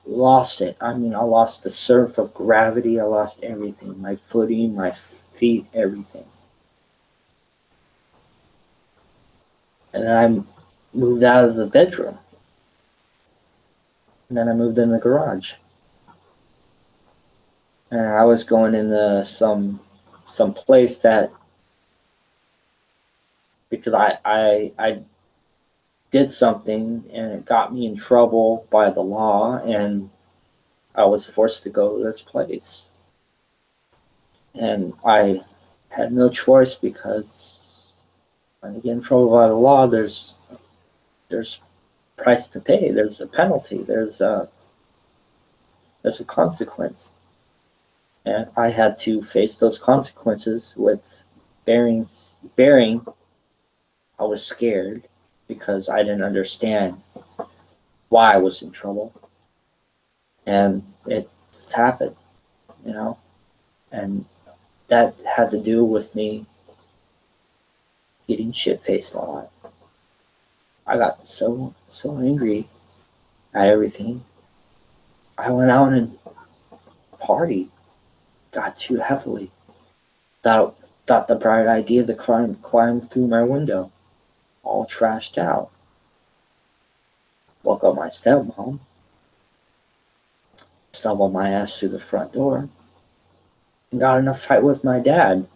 lost it. I mean, I lost the surf of gravity. I lost everything. My footing, my feet, everything. And then I moved out of the bedroom. And then I moved in the garage. And I was going into some place that, because I did something and it got me in trouble by the law, and I was forced to go to this place. And I had no choice, because when you get in trouble by the law, there's price to pay. There's a penalty. There's a consequence. And I had to face those consequences with bearing. I was scared because I didn't understand why I was in trouble. And it just happened, you know? And that had to do with me getting shit-faced a lot. I got so angry at everything. I went out and partied, got too heavily. Thought the bright idea to climb through my window, all trashed out. Woke up my stepmom, stumbled my ass through the front door, and got in a fight with my dad.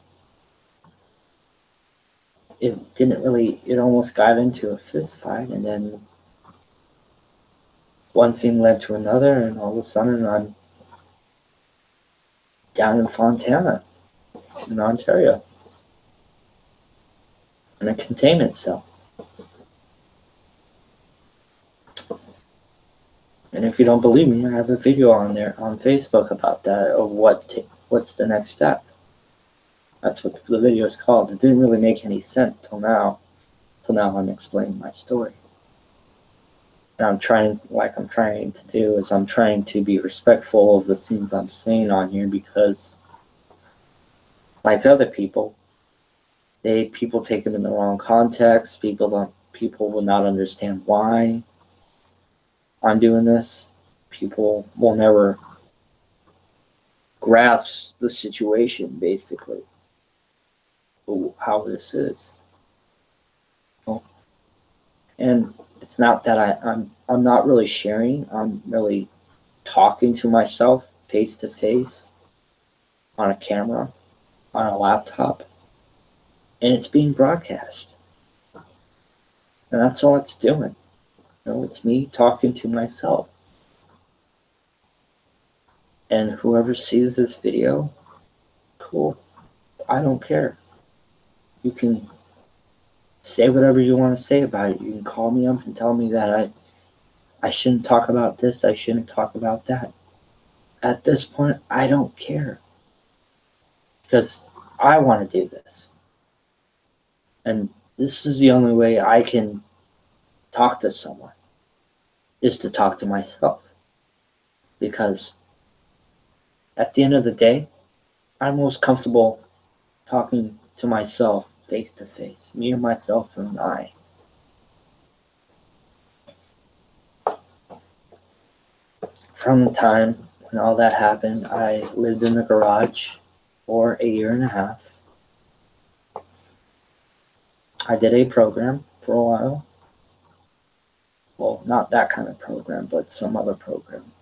It almost got into a fist fight, and then one thing led to another, and all of a sudden I'm down in Fontana, in Ontario, in a containment cell. And if you don't believe me, I have a video on there on Facebook about that, of what's the next step. That's what the video is called. It didn't really make any sense till now. I'm explaining my story. And I'm trying to do is I'm trying to be respectful of the things I'm saying on here, because like other people, people take them in the wrong context. People will not understand why I'm doing this. People will never grasp the situation, basically, how this is. And it's not that I'm not really sharing. I'm really talking to myself face to face on a camera, on a laptop, and it's being broadcast. And that's all it's doing. It's me talking to myself. And whoever sees this video, cool. I don't care. You can say whatever you want to say about it. You can call me up and tell me that I shouldn't talk about this, I shouldn't talk about that. At this point, I don't care. Because I want to do this. And this is the only way I can talk to someone, is to talk to myself. Because at the end of the day, I'm most comfortable talking to myself face to face. Me and myself and I. From the time when all that happened, I lived in the garage for 1.5 years. I did a program for a while. Well, not that kind of program, but some other program.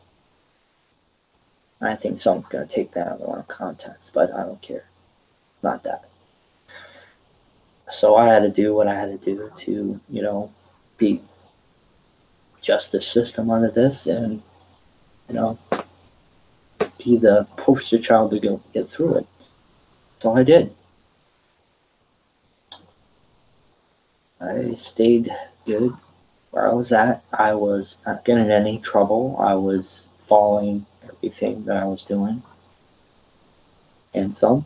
I think someone's going to take that out of the wrong context, but I don't care. Not that. So I had to do what I had to do to, beat justice system under this, and, be the poster child to get through it. So I did. I stayed good where I was at. I was not getting in any trouble. I was following everything that I was doing, and some.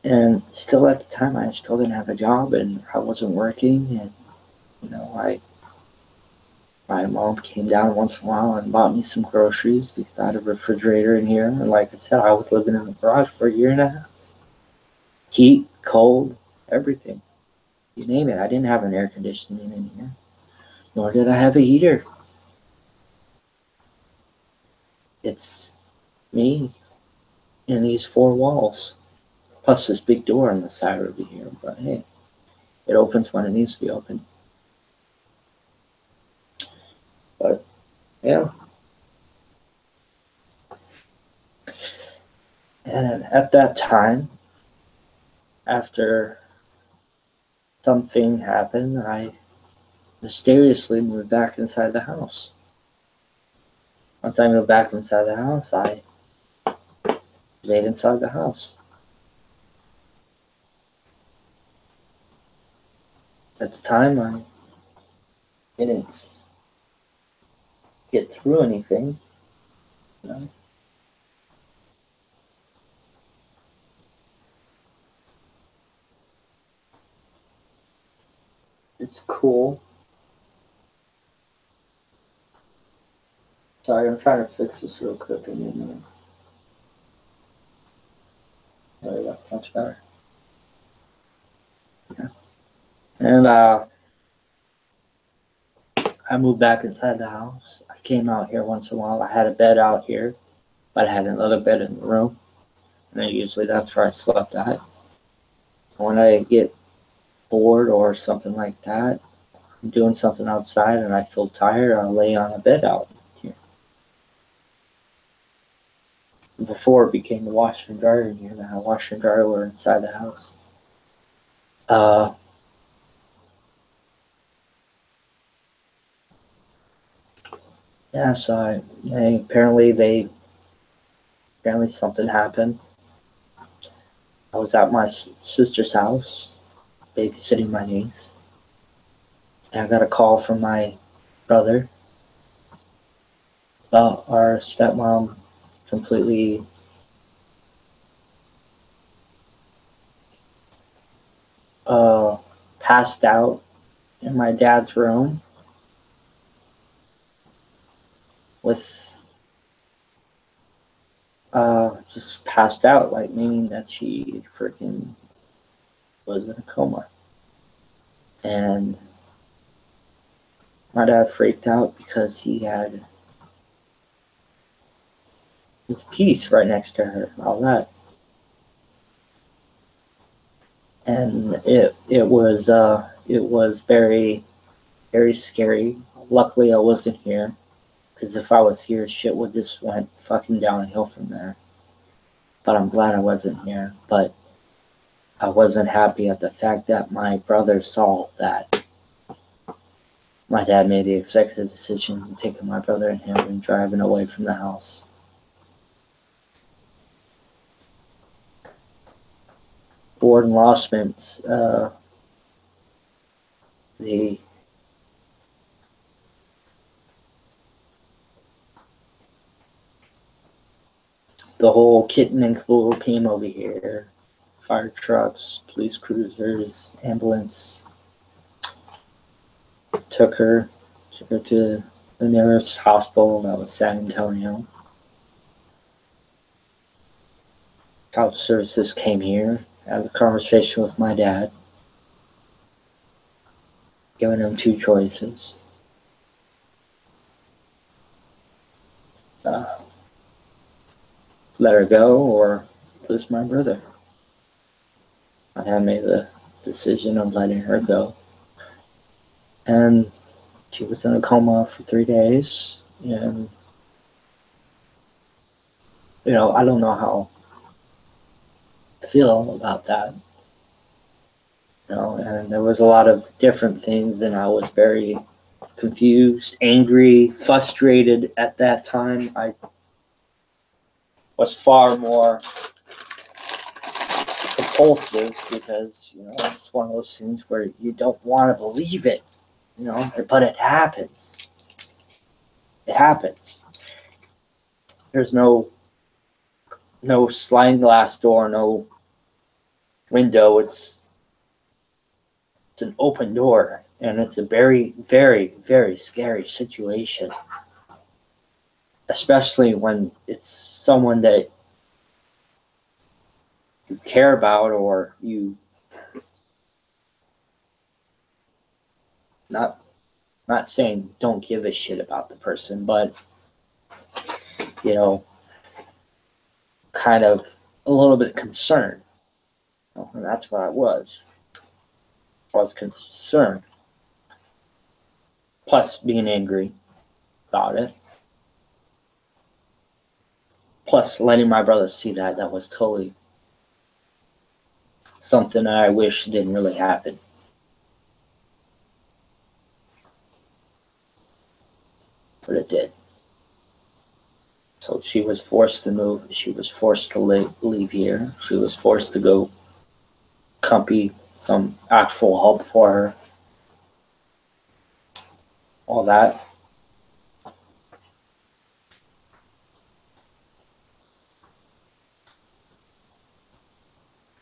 And still at the time, I still didn't have a job, and I wasn't working. And my mom came down once in a while and bought me some groceries, because I had a refrigerator in here. And like I said, I was living in the garage for 1.5 years. Heat, cold, everything. You name it. I didn't have an air conditioning in here, nor did I have a heater. It's me and these four walls, plus this big door on the side over here. But hey, it opens when it needs to be open. But yeah. And at that time, after something happened, I mysteriously moved back inside the house. Once I moved back inside the house, I stayed inside the house. At the time, I didn't get through anything. You know? It's cool. Sorry, I'm trying to fix this real quick. And there we go, much better. Yeah. And I moved back inside the house. I came out here once in a while. I had a bed out here, but I had another bed in the room. And usually that's where I slept at. When I get bored or something like that, I'm doing something outside and I feel tired, I'll lay on a bed out here. Before it became a washer and dryer in here, the washer and dryer were inside the house. Yeah, so apparently something happened. I was at my sister's house, babysitting my niece, and I got a call from my brother about our stepmom completely passed out in my dad's room with just passed out, like meaning that she freaking was in a coma. And my dad freaked out because he had his piece right next to her, all that. And it was very, very scary. Luckily I wasn't here, because if I was here, shit would just went fucking downhill from there. But I'm glad I wasn't here. But I wasn't happy at the fact that my brother saw that my dad made the executive decision of taking my brother and him and driving away from the house. Board and lostments, the whole kitten and caboodle came over here. Fire trucks, police cruisers, ambulance. Took her to the nearest hospital, that was San Antonio. Child services came here, had a conversation with my dad, giving him two choices. Let her go or lose my brother. My dad made the decision of letting her go. And she was in a coma for 3 days. And, I don't know how I feel about that. And there was a lot of different things, and I was very confused, angry, frustrated at that time. I was far more compulsive because, it's one of those things where you don't want to believe it, but it happens. It happens. There's no sliding glass door, no window. It's an open door, and it's a very, very, very scary situation, especially when it's someone that you care about or you not saying don't give a shit about the person, but you know, kind of a little bit concerned. And that's what I was. I was concerned. Plus being angry about it. Plus letting my brother see that was totally something that I wish didn't really happen. But it did. So she was forced to move. She was forced to leave here. She was forced to go company some actual help for her. All that.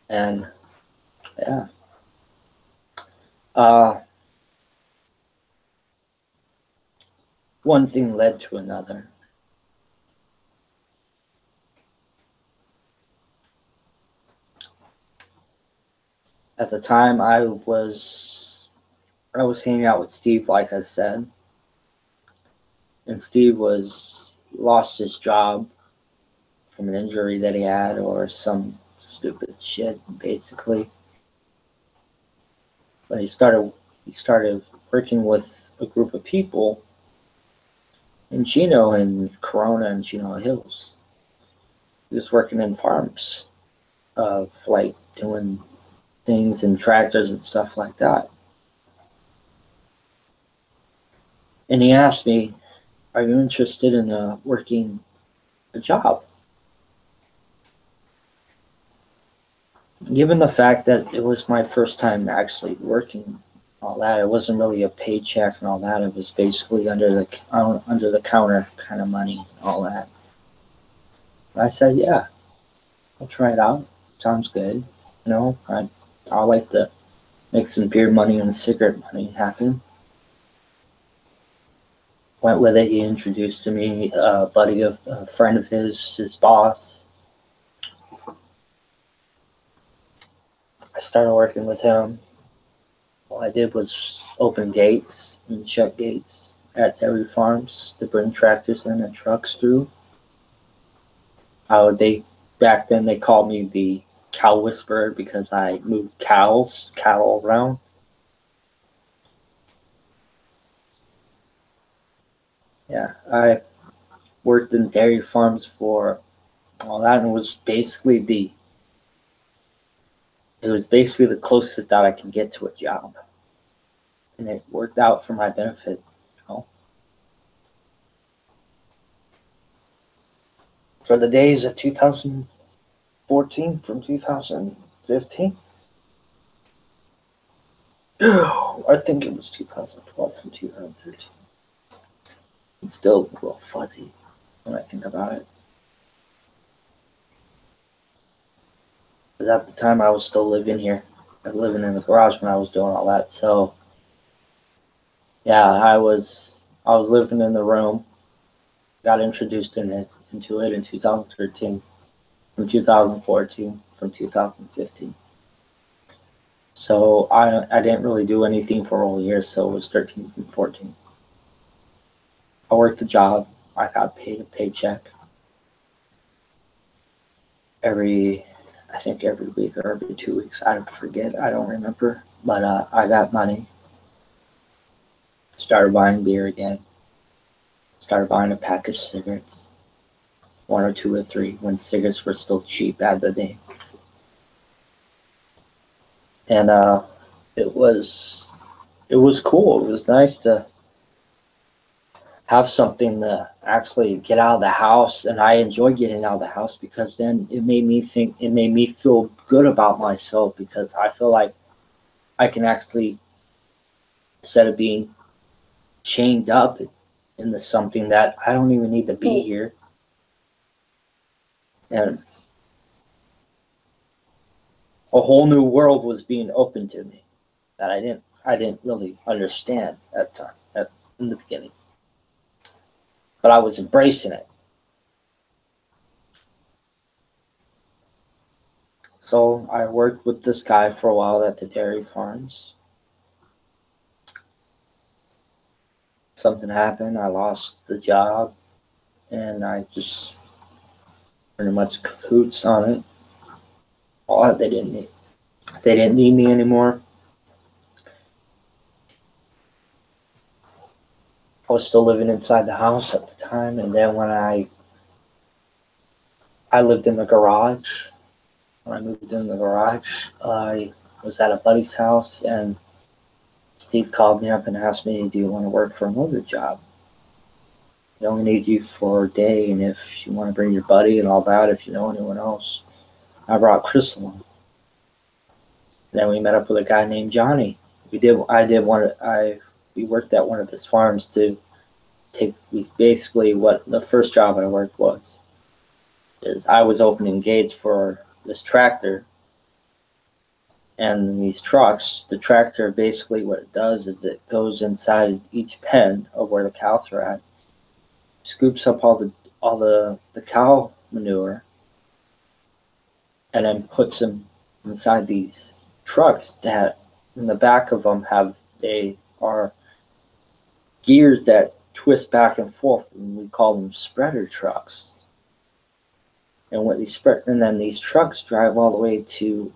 And yeah. One thing led to another. At the time I was hanging out with Steve, like I said. And Steve lost his job from an injury that he had or some stupid shit, basically. But he started working with a group of people in Chino and Corona and Chino Hills. He was working in farms of like doing things and tractors and stuff like that. And he asked me, "Are you interested in working a job?" Given the fact that it was my first time actually working, all that, it wasn't really a paycheck and all that. It was basically under the counter kind of money, all that. I said, "Yeah, I'll try it out. Sounds good. You know, I like to make some beer money and cigarette money happen." Went with it. He introduced to me a friend of his boss. I started working with him. All I did was open gates and shut gates at dairy farms to bring tractors in and trucks through. Back then they called me the cow whisperer because I moved cattle around. Yeah, I worked in dairy farms for all that, and it was basically the closest that I can get to a job, and it worked out for my benefit. You know? For the days of 2014 from 2015. I think it was 2012 from 2013. It's still a little fuzzy when I think about it. Because at the time I was still living here. I was living in the garage when I was doing all that. So yeah, I was living in the room. Got introduced into it in 2013, from 2014, from 2015. So I didn't really do anything for a whole year, so it was 13 from 14. I worked a job. I got paid a paycheck I think every week or every 2 weeks. I forget. I don't remember. But I got money. Started buying beer again. Started buying a pack of cigarettes. 1 or 2 or 3 when cigarettes were still cheap at the day. And it was cool. It was nice to have something to actually get out of the house, and I enjoy getting out of the house because then it made me feel good about myself, because I feel like I can actually, instead of being chained up into something that I don't even need to be here, and a whole new world was being opened to me that I didn't really understand in the beginning, but I was embracing it. So I worked with this guy for a while at the dairy farms. something happened. I lost the job, and I just pretty much cahoots on it. Oh, they didn't need me anymore. I was still living inside the house at the time, and then when I lived in the garage. When I moved in the garage, I was at a buddy's house, and Steve called me up and asked me, "Do you want to work for another job? They only need you for a day, and if you want to bring your buddy and all that, if you know anyone else." I brought Chris along. Then we met up with a guy named Johnny. We worked at one of his farms to basically what the first job I worked was. Is I was opening gates for this tractor and these trucks. The tractor, basically what it does is it goes inside each pen of where the cows are at, scoops up all the cow manure, and then puts them inside these trucks that in the back of them are gears that twist back and forth, and we call them spreader trucks. And then these trucks drive all the way to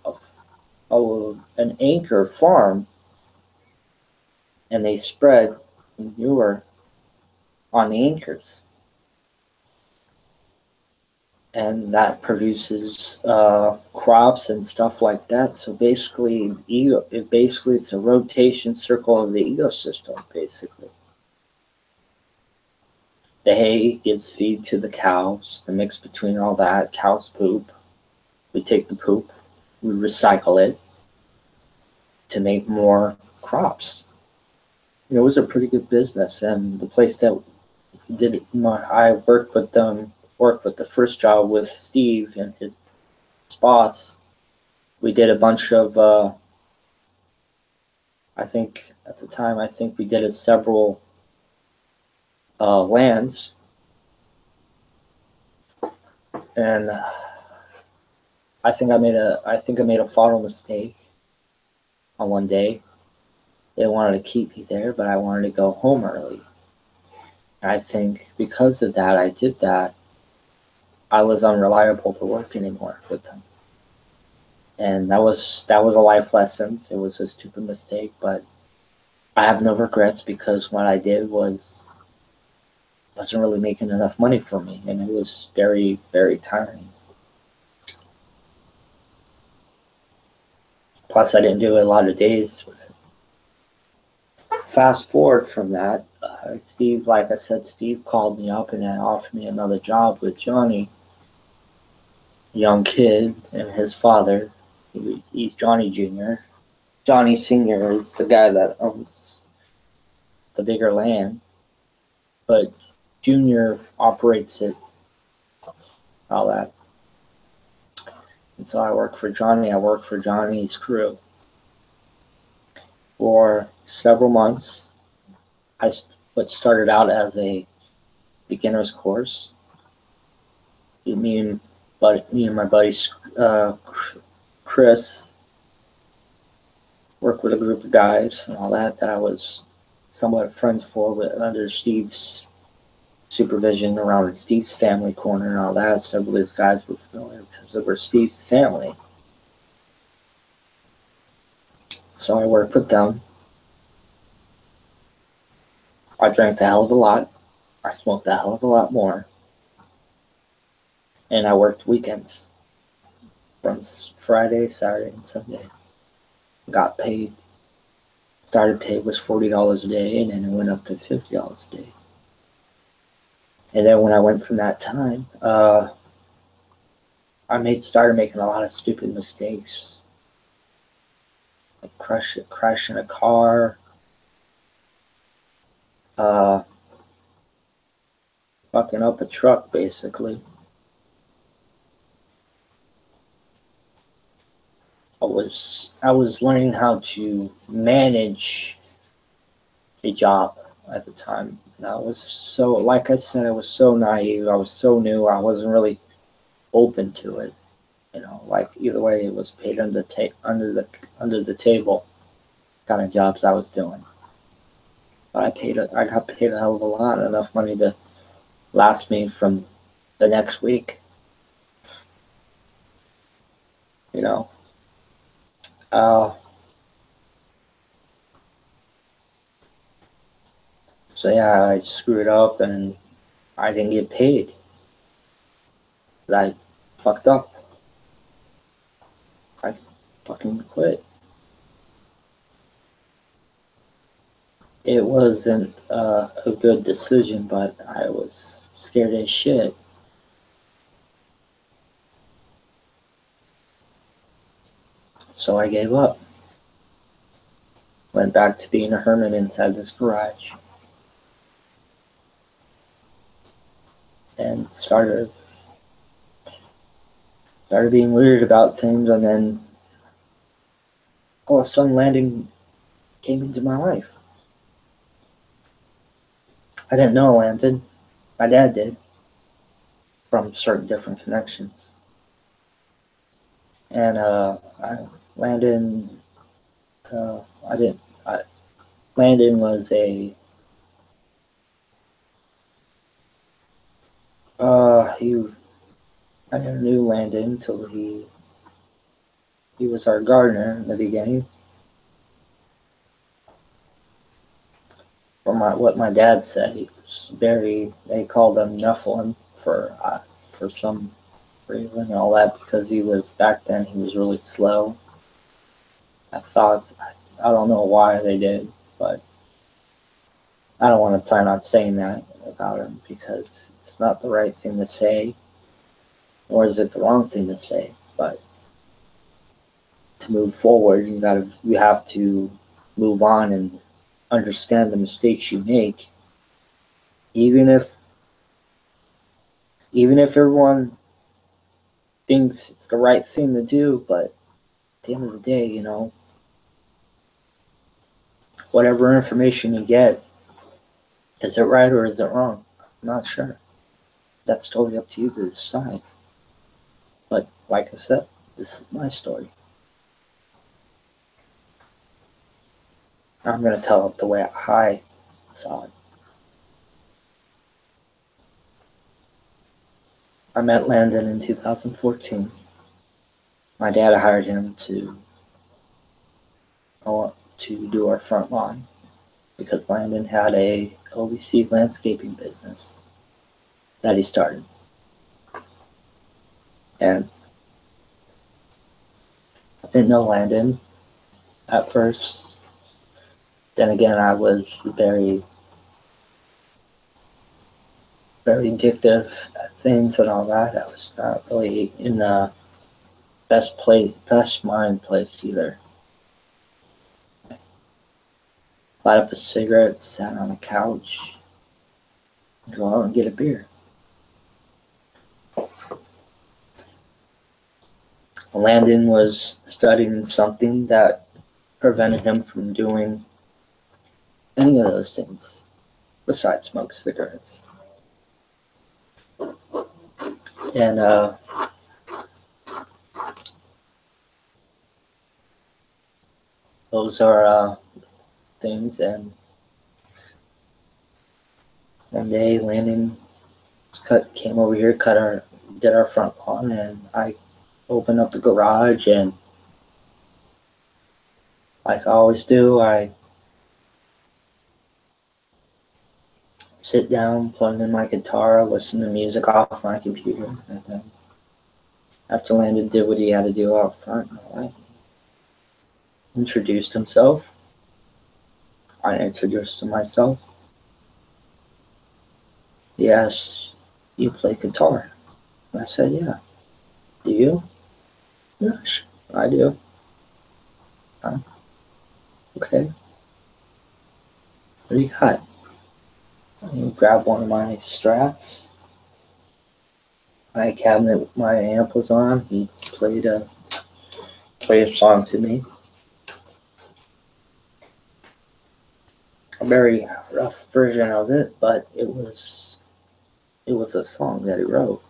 an anchor farm, and they spread manure on the anchors, and that produces crops and stuff like that. So basically, it's a rotation circle of the ecosystem. Basically, the hay gives feed to the cows. The mix between all that, cows poop. We take the poop, we recycle it to make more crops. It was a pretty good business, and the place that did it, I worked with the first job with Steve and his boss. We did a bunch of, I think at the time, we did several lands, and I think I made a fatal mistake on one day. They wanted to keep me there, but I wanted to go home early. And I think because of that, I was unreliable to work anymore with them. And that was a life lesson. It was a stupid mistake, but I have no regrets, because what I did wasn't really making enough money for me, and it was very, very tiring. Plus, I didn't do a lot of days with it. Fast forward from that, Steve called me up and offered me another job with Johnny, young kid, and his father. He's Johnny Jr. Johnny Sr. is the guy that owns the bigger land, but Junior operates it, all that. And so I work for Johnny. I work for Johnny's crew for several months. What started out as a beginner's course. Me and my buddy Chris worked with a group of guys and all that I was somewhat friends under Steve's supervision around Steve's family corner and all that. Several of these guys were familiar because they were Steve's family. So I worked with them. I drank a hell of a lot. I smoked a hell of a lot more. And I worked weekends from Friday, Saturday, and Sunday. Got paid. Started paid was $40 a day, and then it went up to $50 a day. And then when I went from that time, I started making a lot of stupid mistakes. Like crashing a car, fucking up a truck, basically. I was learning how to manage a job at the time. And I was so, like I said, I was so naive. I was so new. I wasn't really open to it. Like either way, it was paid under the table kind of jobs I was doing. But I got paid a hell of a lot, enough money to last me from the next week. You know. Uh, so yeah, I screwed up and I didn't get paid. I fucked up. I fucking quit. It wasn't a good decision, but I was scared as shit. So I gave up. Went back to being a hermit inside this garage. And started being weird about things, and then all of a sudden Landon came into my life. I didn't know Landon. My dad did. From certain different connections. And Landon, I didn't. Landon was a. I never knew Landon until he was our gardener in the beginning. From what my dad said, he was very. They called him Nephilim for some reason and all that, because he was back then. He was really slow. I don't know why they did, but I don't want to plan on saying that about him, because it's not the right thing to say, nor is it the wrong thing to say. But to move forward, you have to move on and understand the mistakes you make, even if everyone thinks it's the right thing to do. But at the end of the day, whatever information you get, is it right or is it wrong? I'm not sure. That's totally up to you to decide. But like I said, this is my story. I'm going to tell it the way I saw it. I met Landon in 2014. My dad hired him to do our front lawn, because Landon had a OVC landscaping business that he started. And I didn't know Landon at first. Then again, I was very, very addictive at things and all that. I was not really in the best mind place either. Light up a cigarette, sat on the couch, go out and get a beer. Landon was studying something that prevented him from doing any of those things besides smoke cigarettes. And those are things. And one day Landon came over here, did our front lawn, and I opened up the garage, and like I always do, I sit down, plug in my guitar, listen to music off my computer, and then after Landon did what he had to do out front, I introduced himself. I introduced myself. He asked, "You play guitar?" I said, "Yeah." "Do you?" "Yes, I do." "Okay. What do you got?" He grabbed one of my Strats. My cabinet, my amp was on. He played a song to me. A very rough version of it, but it was a song that he wrote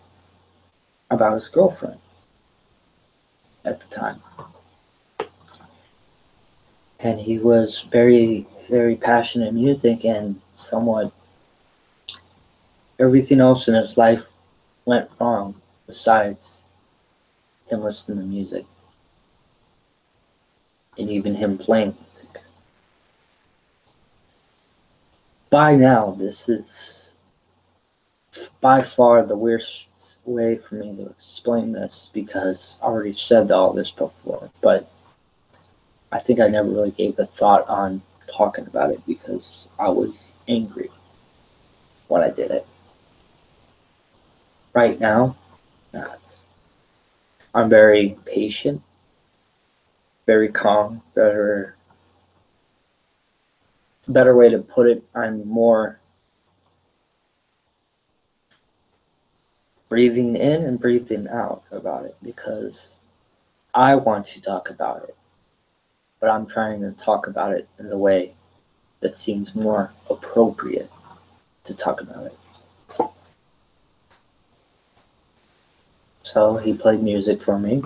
about his girlfriend at the time. And he was very very passionate music, and somewhat everything else in his life went wrong besides him listening to music and even him playing music. By now, this is by far the worst way for me to explain this because I already said all this before, but I think I never really gave the thought on talking about it because I was angry when I did it. Right now, not. I'm very patient, very calm, better way to put it, I'm more breathing in and breathing out about it because I want to talk about it, but I'm trying to talk about it in the way that seems more appropriate to talk about it. So he played music for me.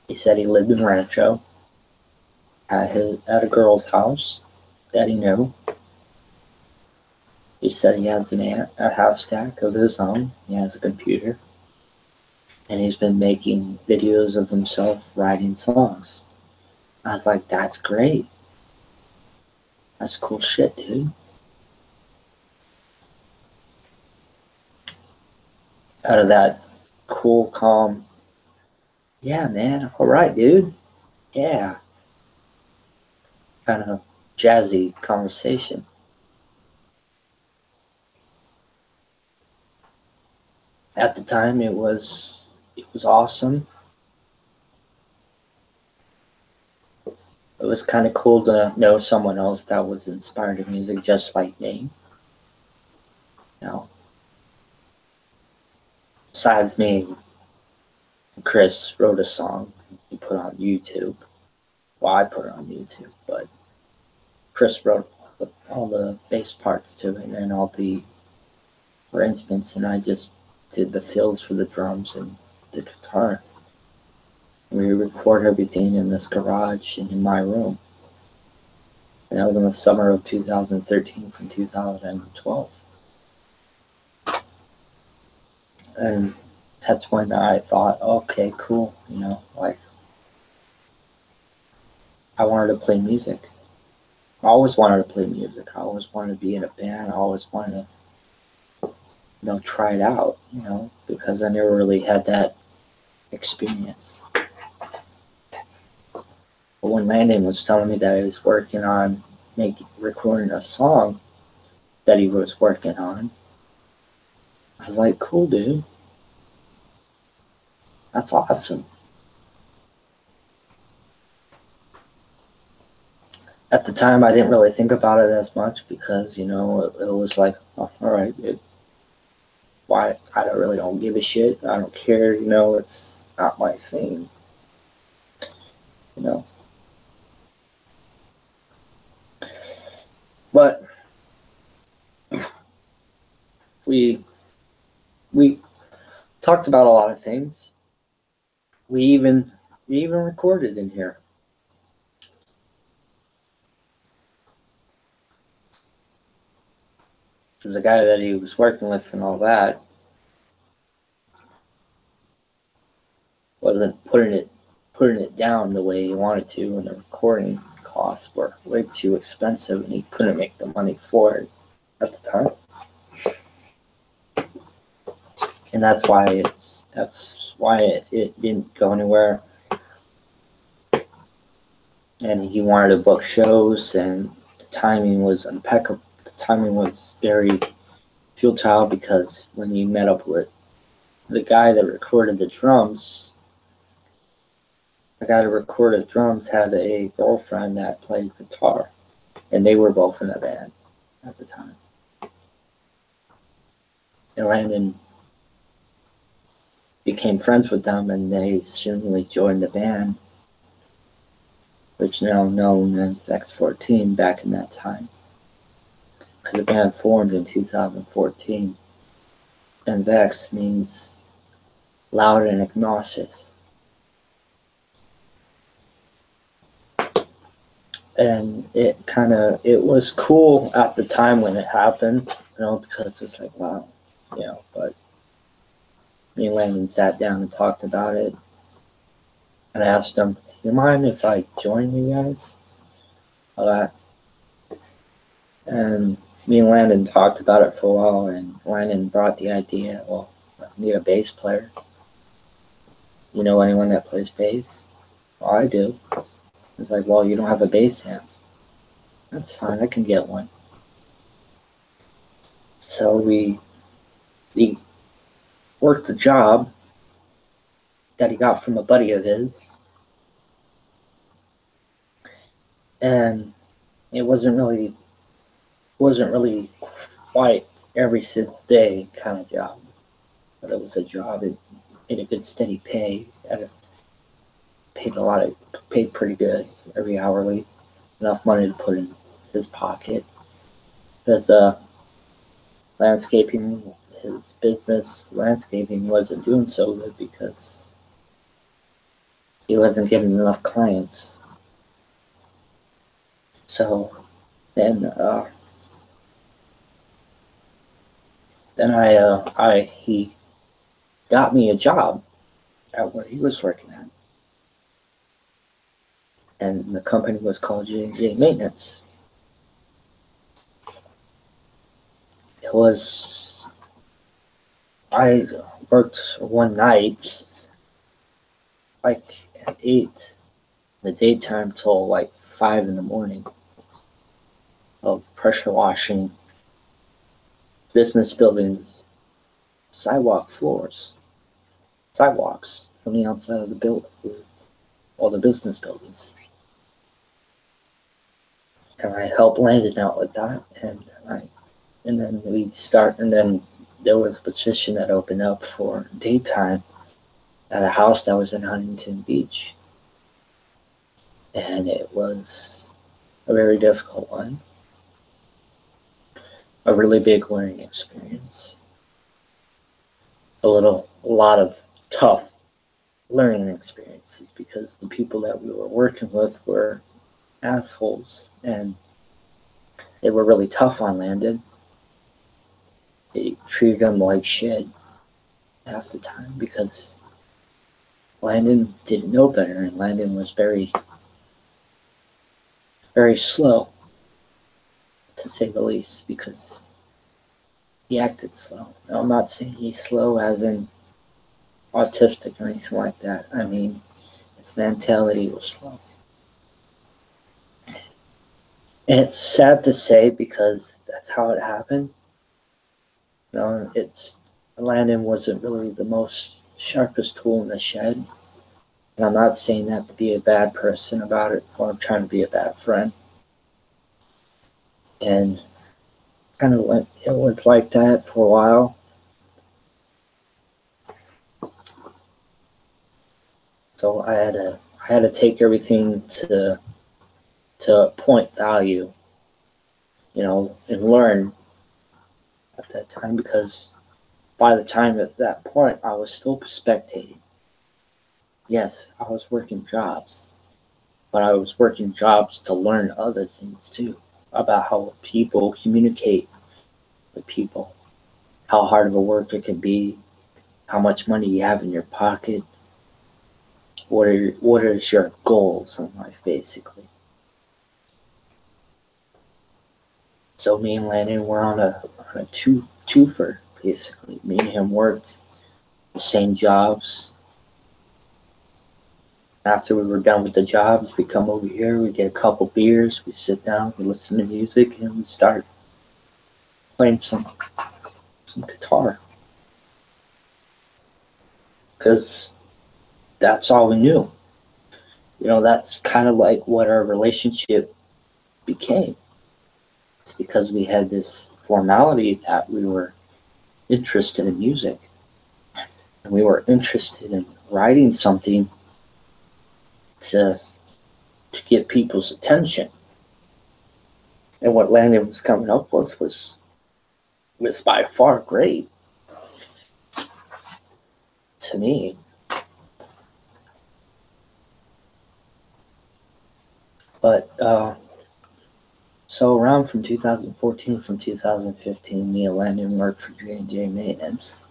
He said he lived in Rancho at a girl's house that he knew. He said he has a half stack of his own. He has a computer. And he's been making videos of himself writing songs. I was like, that's great. That's cool shit, dude. Out of that cool, calm, yeah, man, all right, dude. Yeah. Kind of jazzy conversation. At the time, it was awesome. It was kind of cool to know someone else that was inspired in music just like me. You know, besides me, Chris wrote a song he put on YouTube. Well, I put it on YouTube, but Chris wrote all the bass parts to it and all the arrangements, and I just did the fills for the drums and the guitar. We record everything in this garage and in my room. And that was in the summer of 2013 from 2012. And that's when I thought, okay, cool, you know, like, I wanted to play music. I always wanted to play music. I always wanted to be in a band. I always wanted to, you know, try it out, you know, because I never really had that experience. But when Landon was telling me that he was working on recording a song that he was working on, I was like, cool, dude. That's awesome. At the time, I didn't really think about it as much because, you know, it was like, oh, all right, why? I really don't give a shit. I don't care, you know, it's not my thing, you know. But we talked about a lot of things. We even recorded in here. The guy that he was working with and all that wasn't putting it down the way he wanted to, and the recording costs were way too expensive, and he couldn't make the money for it at the time. And that's why it didn't go anywhere. And he wanted to book shows, and the timing was impeccable. The timing was very futile because when he met up with the guy that recorded the drums, the guy that recorded the drums had a girlfriend that played guitar, and they were both in a band at the time. And Landon became friends with them, and they soon joined the band, which is now known as X14 back in that time. Because the band formed in 2014, and Vex means loud and obnoxious. And it was cool at the time when it happened, because it's like, wow, but me and Landon sat down and talked about it, and I asked him, you mind if I join you guys? All that. And me and Landon talked about it for a while, and Landon brought the idea, well, I need a bass player. You know anyone that plays bass? Well, I do. It's like, well, you don't have a bass amp. That's fine, I can get one. So we worked a job that he got from a buddy of his, and it wasn't really quite every single day kind of job, but it was a job. It made a good steady pay. Paid pretty good every hourly, enough money to put in his pocket. Because his business landscaping wasn't doing so good because he wasn't getting enough clients. So then he got me a job at where he was working at, and the company was called J&J Maintenance. I worked one night, like at 8 in the daytime till like 5 in the morning, of pressure washing business buildings, sidewalks from the outside of the building, all the business buildings. And I helped Landon out with that, and then there was a position that opened up for daytime at a house that was in Huntington Beach. And it was a very difficult one, a really big learning experience, a lot of tough learning experiences, because the people that we were working with were assholes, and they were really tough on Landon. They treated him like shit half the time because Landon didn't know better, and Landon was very, very slow, to say the least, because he acted slow. Now, I'm not saying he's slow as in autistic or anything like that. I mean, his mentality was slow. And it's sad to say because that's how it happened. Landon wasn't really the most sharpest tool in the shed. And I'm not saying that to be a bad person about it, or I'm trying to be a bad friend. And it was like that for a while. So I had to take everything to point value, and learn at that time, because by the time at that point I was still spectating. Yes, I was working jobs, but I was working jobs to learn other things too, about how people communicate with people, how hard of a work it can be, how much money you have in your pocket, what is your goals in life, basically. So me and Landon were on a twofer, basically. Me and him worked the same jobs. After we were done with the jobs, we come over here, we get a couple beers, we sit down, we listen to music, and we start playing some guitar. Because that's all we knew. That's kind of like what our relationship became. It's because we had this formality that we were interested in music. And we were interested in writing something to get people's attention. And what Landon was coming up with was by far great to me. But So around from 2014, from 2015, me and Landon worked for J&J Maintenance.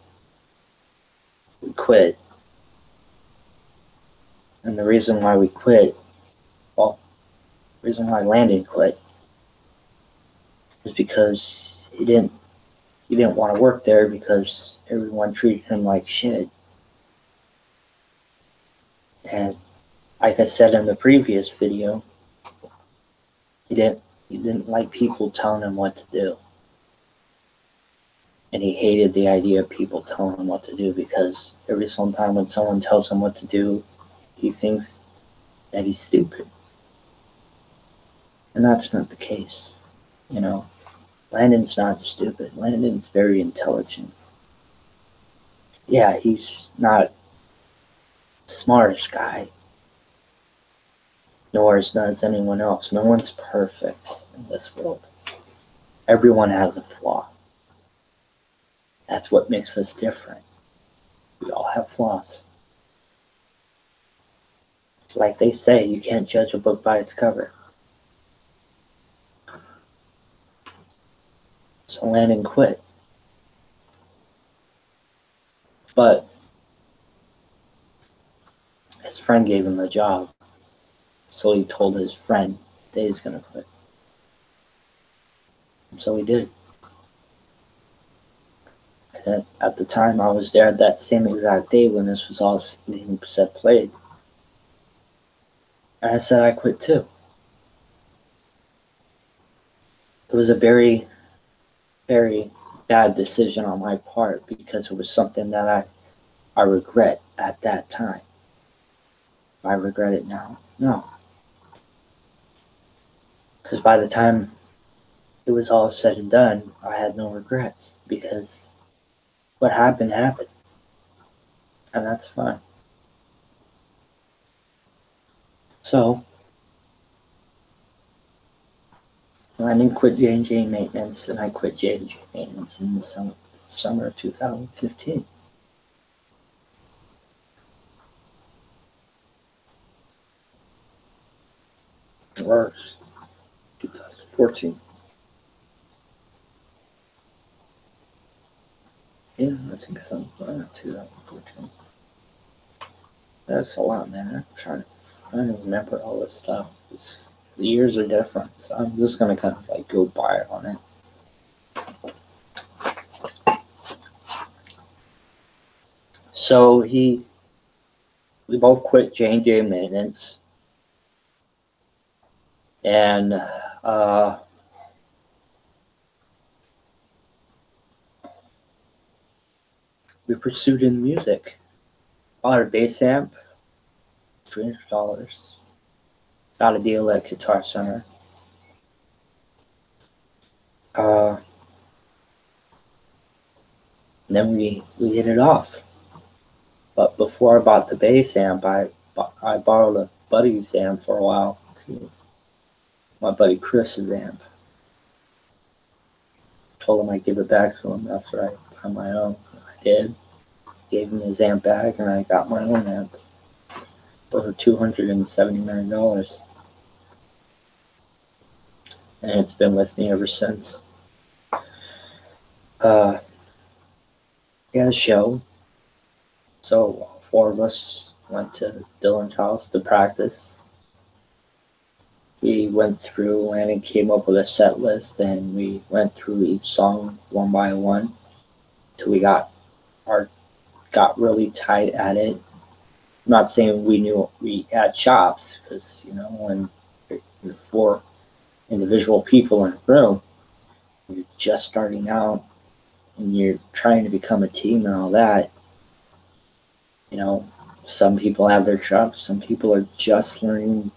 We quit. And the reason why we quit, well, the reason why Landon quit was because he didn't want to work there because everyone treated him like shit. And like I said in the previous video, he didn't like people telling him what to do. And he hated the idea of people telling him what to do, because every single time when someone tells him what to do, he thinks that he's stupid. And that's not the case. You know, Landon's not stupid. Landon's very intelligent. Yeah, he's not the smartest guy, nor is anyone else. No one's perfect in this world. Everyone has a flaw. That's what makes us different. We all have flaws. Like they say, you can't judge a book by its cover. So Landon quit. But his friend gave him a job. So he told his friend that he's going to quit. And so he did. And at the time, I was there that same exact day when this was all being played. And I said I quit too. It was a very, very bad decision on my part, because it was something that I regret at that time. I regret it now? No. Because by the time it was all said and done, I had no regrets, because what happened happened. And that's fine. So, Landon quit J&J Maintenance, and I quit J&J Maintenance in the summer of 2015. Worse, 2014. Yeah, I think so. 2014. That's a lot, man. I'm trying to remember all this stuff. The years are different, so I'm just gonna kind of like go by it on it. So we both quit J&J Maintenance, and we pursued in music. Bought a bass amp, $300. Got a deal at Guitar Center. Then we hit it off. But before I bought the bass amp, I borrowed a buddy's amp for a while. My buddy Chris's amp. Told him I'd give it back to him after I found my own. I did. Gave him his amp back, and I got my own amp for $279. And it's been with me ever since. We had a show. So 4 of us went to Dylan's house to practice. We went through and it came up with a set list, and we went through each song one by one till we got really tight at it. I'm not saying we knew we had chops, because you know, when you're 4 individual people in a room, you're just starting out and you're trying to become a team and all that. You know, some people have their chops, some people are just learning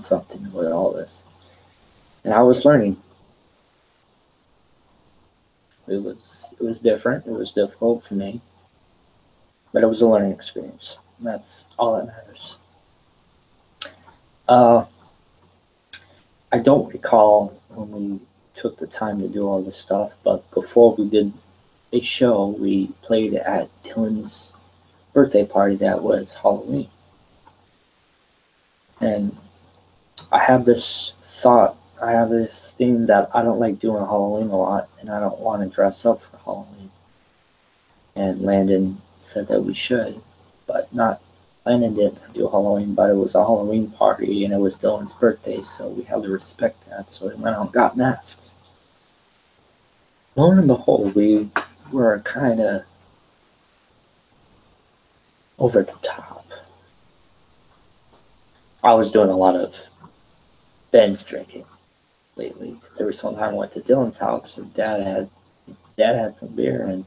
something with all this. And I was learning. It was different. It was difficult for me, but it was a learning experience. And that's all that matters. I don't recall when we took the time to do all this stuff, but before we did a show, we played at Dylan's birthday party that was Halloween. And I have this thought I have this thing that I don't like doing Halloween a lot, and I don't want to dress up for Halloween. And Landon said that we should, but not. Landon didn't do Halloween, but it was a Halloween party, and it was Dylan's birthday, so we had to respect that. So we went out and got masks. Lo and behold, we were kind of over the top. I was doing a lot of binge drinking lately. There was some time I went to Dylan's house. His dad had some beer, and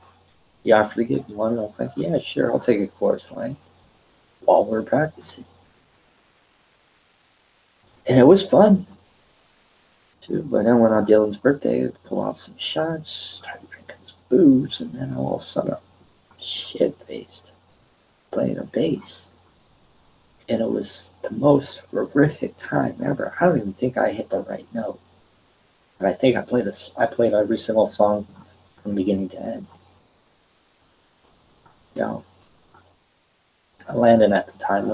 he offered to give me one. And I was like, yeah, sure, I'll take a course line while we're practicing. And it was fun, too. But then when on Dylan's birthday, I pulled out some shots, started drinking some booze, and then all of a sudden, I'm shit-faced playing a bass. And it was the most horrific time ever. I don't even think I hit the right note. But I think I played every single song from beginning to end. You know, Landon at the time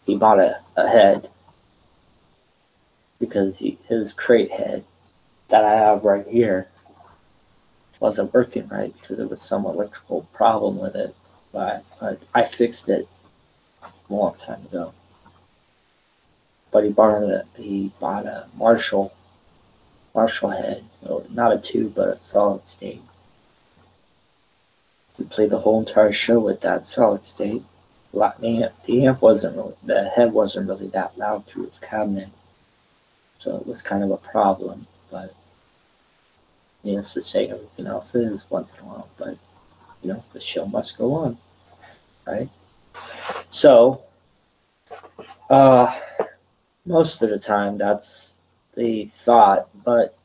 he bought a head because his crate head that I have right here wasn't working right because there was some electrical problem with it. But I fixed it a long time ago. But he bought a Marshall head, not a tube, but a solid state. We played the whole entire show with that solid state. The head wasn't really that loud through his cabinet, so it was kind of a problem. But needless to say, everything else is once in a while. But the show must go on, right? So, most of the time that's the thought, but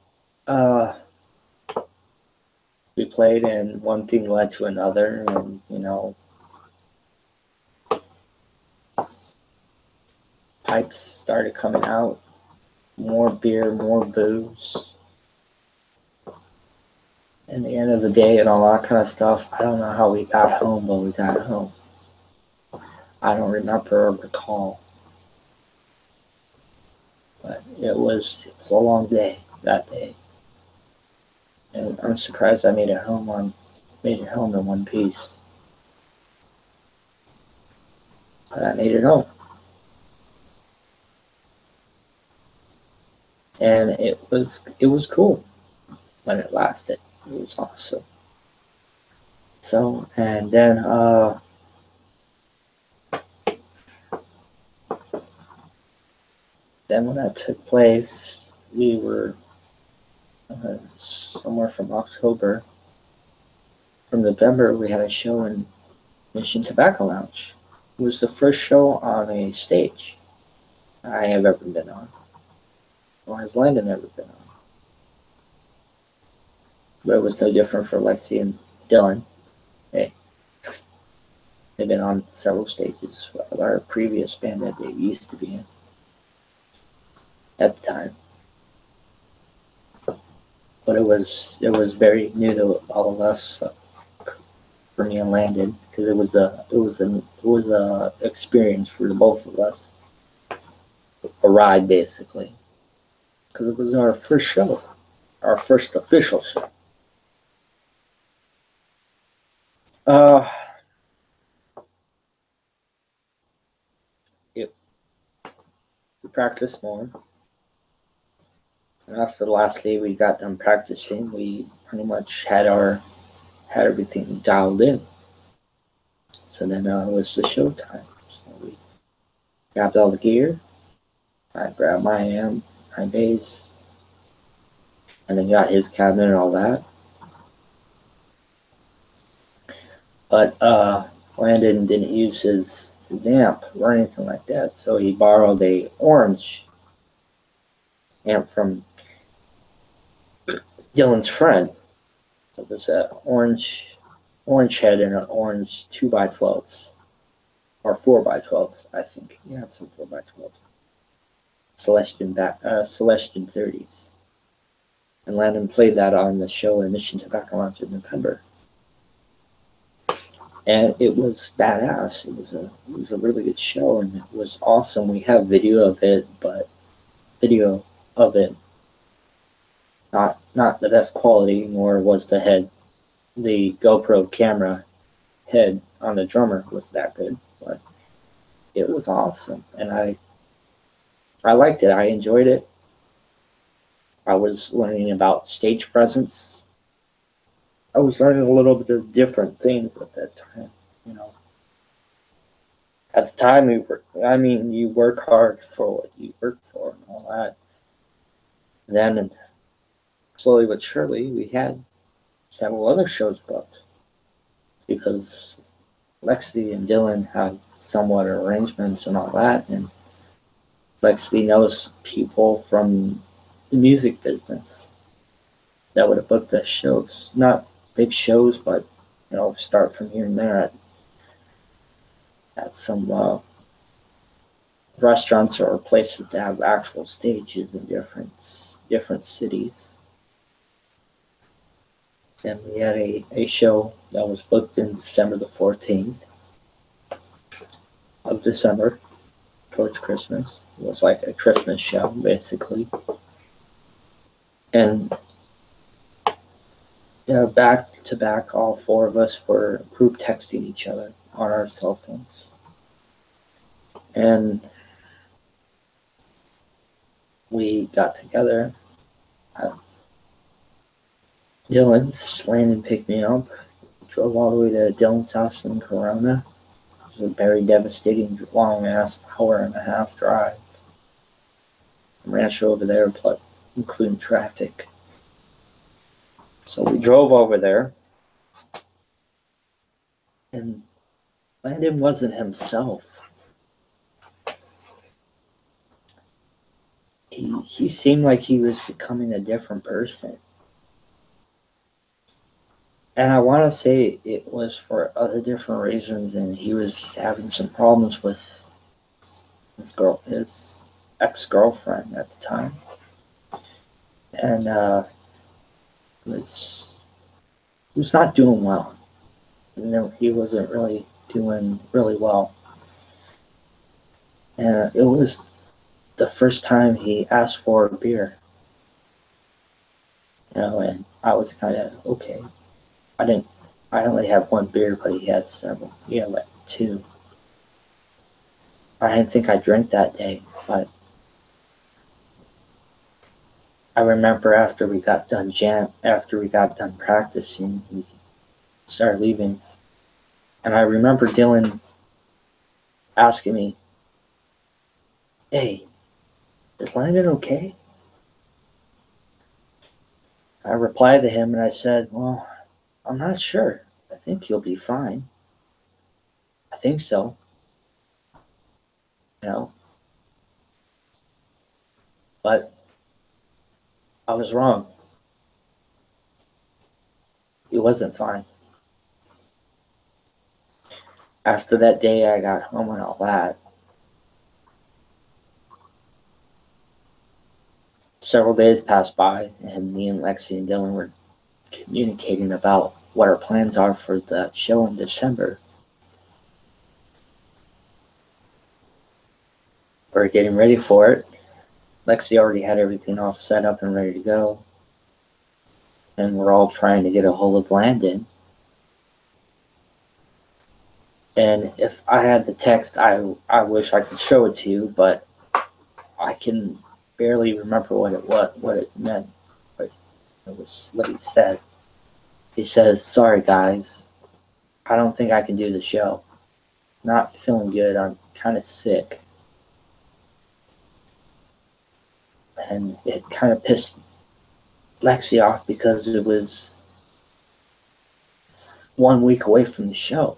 we played and one thing led to another, and pipes started coming out, more beer, more booze. And the end of the day and all that kind of stuff, I don't know how we got home, but we got home. I don't remember or recall. But it was a long day that day. And I'm surprised I made it home in one piece. But I made it home. And it was cool when it lasted. It was awesome. So, and then when that took place, we were somewhere from October. From November, we had a show in Mission Tobacco Lounge. It was the first show on a stage I have ever been on. Or has Landon ever been on? But it was no different for Lexi and Dylan. Hey, they've been on several stages with our previous band that they used to be in at the time. But it was very new to all of us, for me and Landon, because it was a experience for the both of us, a ride basically, because it was our first show, our first official show. We practiced more. And after the last day we got done practicing, we pretty much had everything dialed in. So then it was the show time. So we grabbed all the gear. I grabbed my amp, my bass, and then got his cabinet and all that. But Landon didn't use his amp or anything like that, so he borrowed a orange amp from Dylan's friend. So it was an orange head and an orange 2x12s or 4x12s, I think. Yeah, it's some 4x12. Celestion 30s. And Landon played that on the show in Mission Tobacco Lounge in November. And it was badass. It was a really good show, and it was awesome. We have video of it, but video of it. Not the best quality, nor was the GoPro camera head on the drummer was that good, but it was awesome, and I liked it. I enjoyed it. I was learning about stage presence. I was learning a little bit of different things at that time, you know. At the time, you work hard for what you work for and all that. And then, slowly but surely, we had several other shows booked because Lexi and Dylan had somewhat arrangements and all that, and Lexi knows people from the music business that would have booked us shows. Not big shows, but start from here and there at some restaurants or places that have actual stages in different cities. And we had a show that was booked in December the 14th of December, towards Christmas. It was like a Christmas show, basically. And back to back, all four of us were group texting each other on our cell phones. And we got together. Landon picked me up, drove all the way to Dylan's house in Corona. It was a very devastating, long-ass hour-and-a-half drive. Ranch over there, including traffic. So we drove over there, and Landon wasn't himself. He seemed like he was becoming a different person. And I want to say it was for other different reasons, and he was having some problems with his ex-girlfriend at the time. And he was not doing well. He wasn't really doing really well. And it was the first time he asked for a beer. And I was kind of, okay. I only had one beer, but he had several. He had like 2. I didn't think I drank that day, but I remember after we got done practicing, we started leaving, and I remember Dylan asking me, "Hey, is Landon okay?" I replied to him and I said, "Well, I'm not sure. I think he'll be fine. I think so. But I was wrong. He wasn't fine." After that day, I got home and all that. Several days passed by, and me and Lexi and Dylan were communicating about what our plans are for the show in December. We're getting ready for it. Lexi already had everything all set up and ready to go. And we're all trying to get a hold of Landon. And if I had the text, I wish I could show it to you, but I can barely remember what it meant. But it was what he said. He says, "Sorry guys, I don't think I can do the show. Not feeling good. I'm kind of sick." And it kind of pissed Lexi off because it was 1 week away from the show.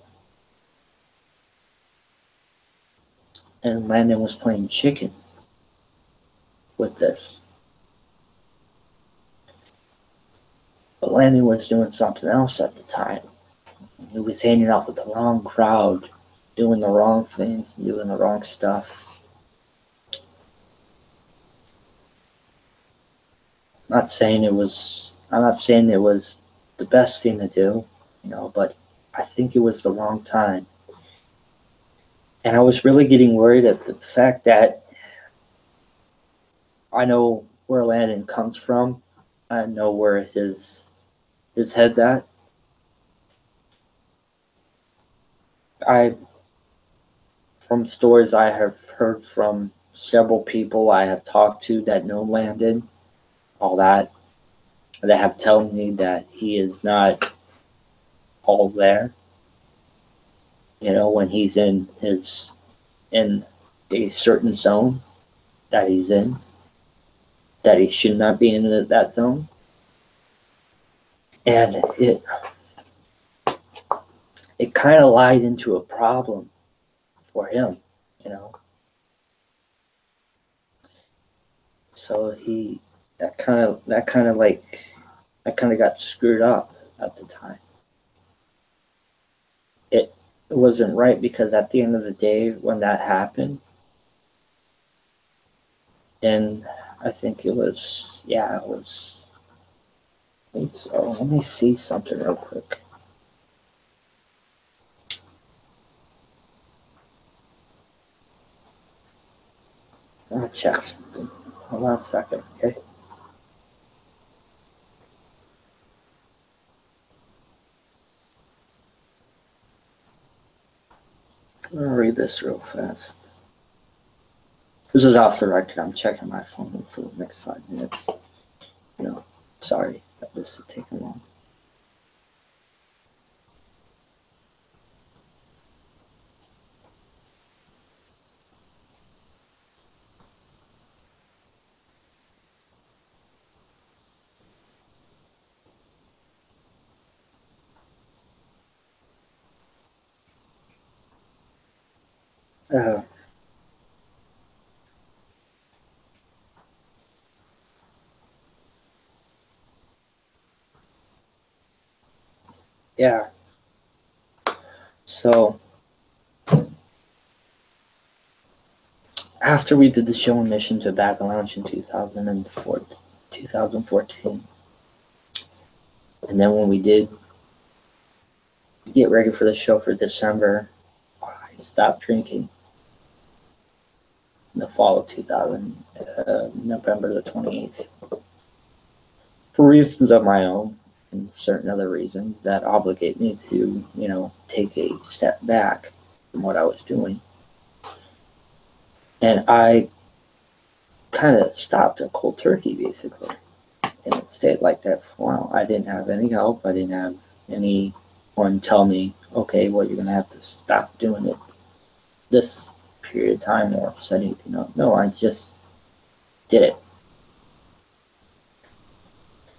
And Landon was playing chicken with this. But Landon was doing something else at the time. He was hanging out with the wrong crowd, doing the wrong things, doing the wrong stuff. I'm not saying it was the best thing to do, but I think it was the wrong time. And I was really getting worried at the fact that I know where Landon comes from. I know where his head's at. From stories I have heard from several people I have talked to that know Landon, all that, they have told me that he is not all there. You know, when he's in a certain zone that he's in, that he should not be in that zone. And it kind of lied into a problem for him, you know. So that kind of got screwed up at the time. It wasn't right because at the end of the day, when that happened, and I think it was, I think so. Let me see something real quick. I'll check something. Hold on a second, okay? I'm gonna read this real fast. This is off the record. I'm checking my phone for the next 5 minutes. You know, sorry that this is taking long. Yeah. So after we did the show and mission to Back Lounge in 2014, and then when we did get ready for the show for December, I stopped drinking in the fall of November the 28th. For reasons of my own and certain other reasons that obligate me to, you know, take a step back from what I was doing. And I kind of stopped a cold turkey, basically. And it stayed like that for a while. I didn't have any help. I didn't have anyone tell me, okay, well, you're going to have to stop doing it this period of time or set anything up. No, I just did it.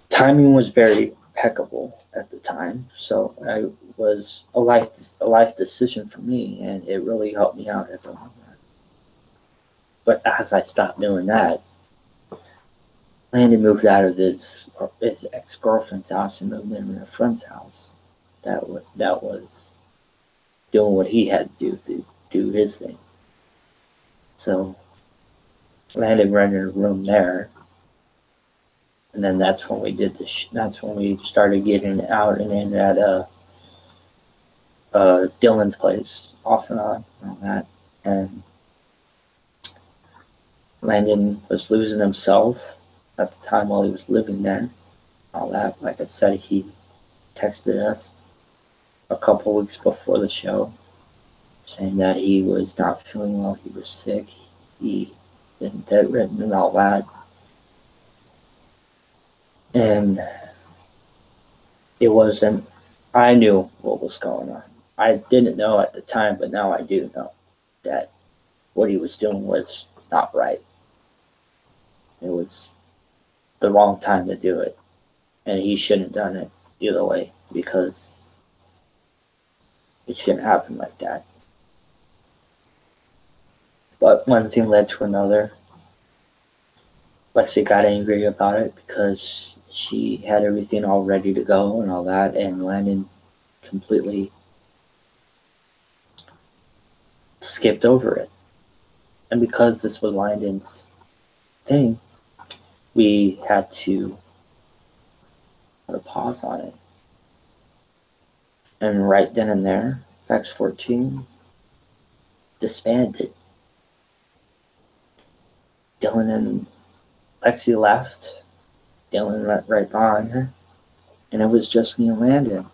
Timing was very impeccable at the time, so it was a life decision for me, and it really helped me out at the long run. But as I stopped doing that, Landon moved out of his ex-girlfriend's house and moved in a friend's house that was doing what he had to do his thing. So Landon rented a room there, and then that's when we did that's when we started getting out and in at Dylan's place off and on and all that. And Landon was losing himself at the time while he was living there. All that. Like I said, he texted us a couple weeks before the show saying that he was not feeling well, he was sick, he been bedridden and all that. And it wasn't, I knew what was going on. I didn't know at the time, but now I do know that what he was doing was not right. It was the wrong time to do it. And he shouldn't have done it either way, because it shouldn't happen like that. But one thing led to another. Lexi got angry about it because she had everything all ready to go and all that, and Landon completely skipped over it. And because this was Landon's thing, we had to put a pause on it. And right then and there, X14 disbanded. Dylan and Lexi left, Dylan went right behind her, and it was just me and Landon.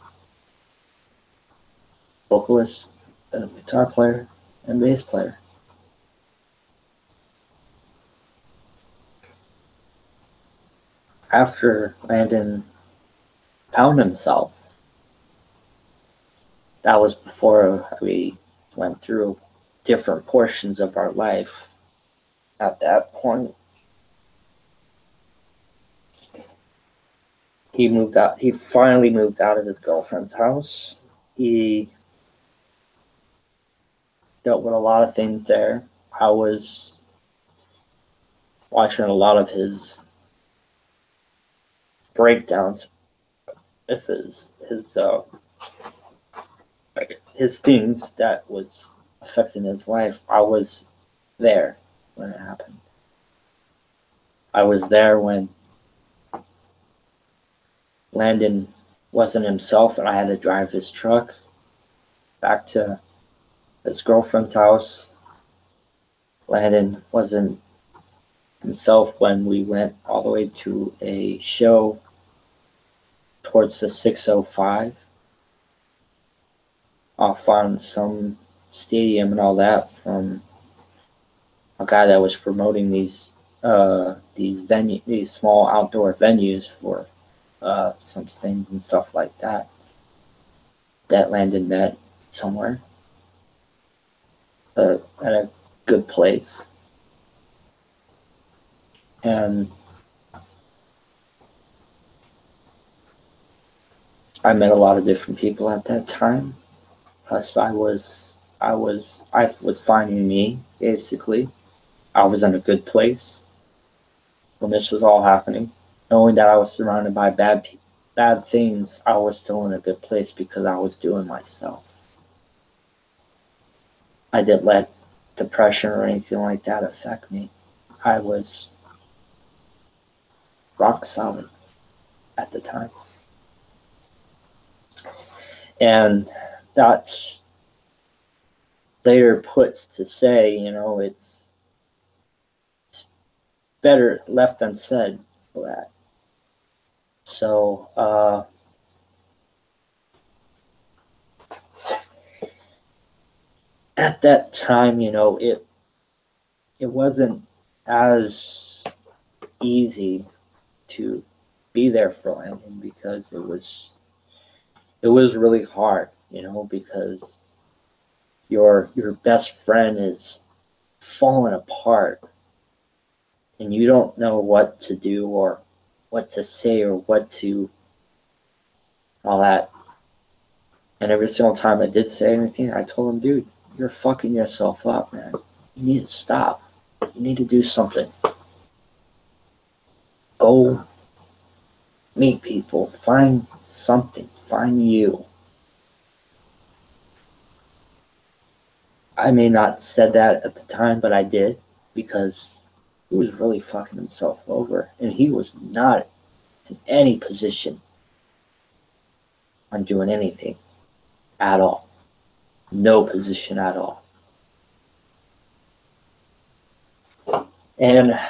Vocalist, guitar player, and bass player. After Landon found himself, that was before we went through different portions of our life. At that point, he moved out. He finally moved out of his girlfriend's house. He dealt with a lot of things there. I was watching a lot of his breakdowns, if his things that was affecting his life. I was there when it happened. I was there when Landon wasn't himself and I had to drive his truck back to his girlfriend's house. Landon wasn't himself when we went all the way to a show towards the 605 off on some stadium and all that, from a guy that was promoting these small outdoor venues for some things and stuff like that. That Landon met somewhere at a good place, and I met a lot of different people at that time. Plus, I was finding me, basically. I was in a good place when this was all happening. Knowing that I was surrounded by bad things, I was still in a good place because I was doing myself. I didn't let depression or anything like that affect me. I was rock solid at the time. And that's later puts to say, it's better left unsaid for that. So, at that time, it wasn't as easy to be there for Landon because it was really hard, because your best friend is falling apart and you don't know what to do or what to say or all that. And every single time I did say anything, I told him, dude, you're fucking yourself up, man. You need to stop. You need to do something. Go meet people. Find something. Find you. I may not have said that at the time, but I did, because he was really fucking himself over, and he was not in any position on doing anything at all. No position at all. And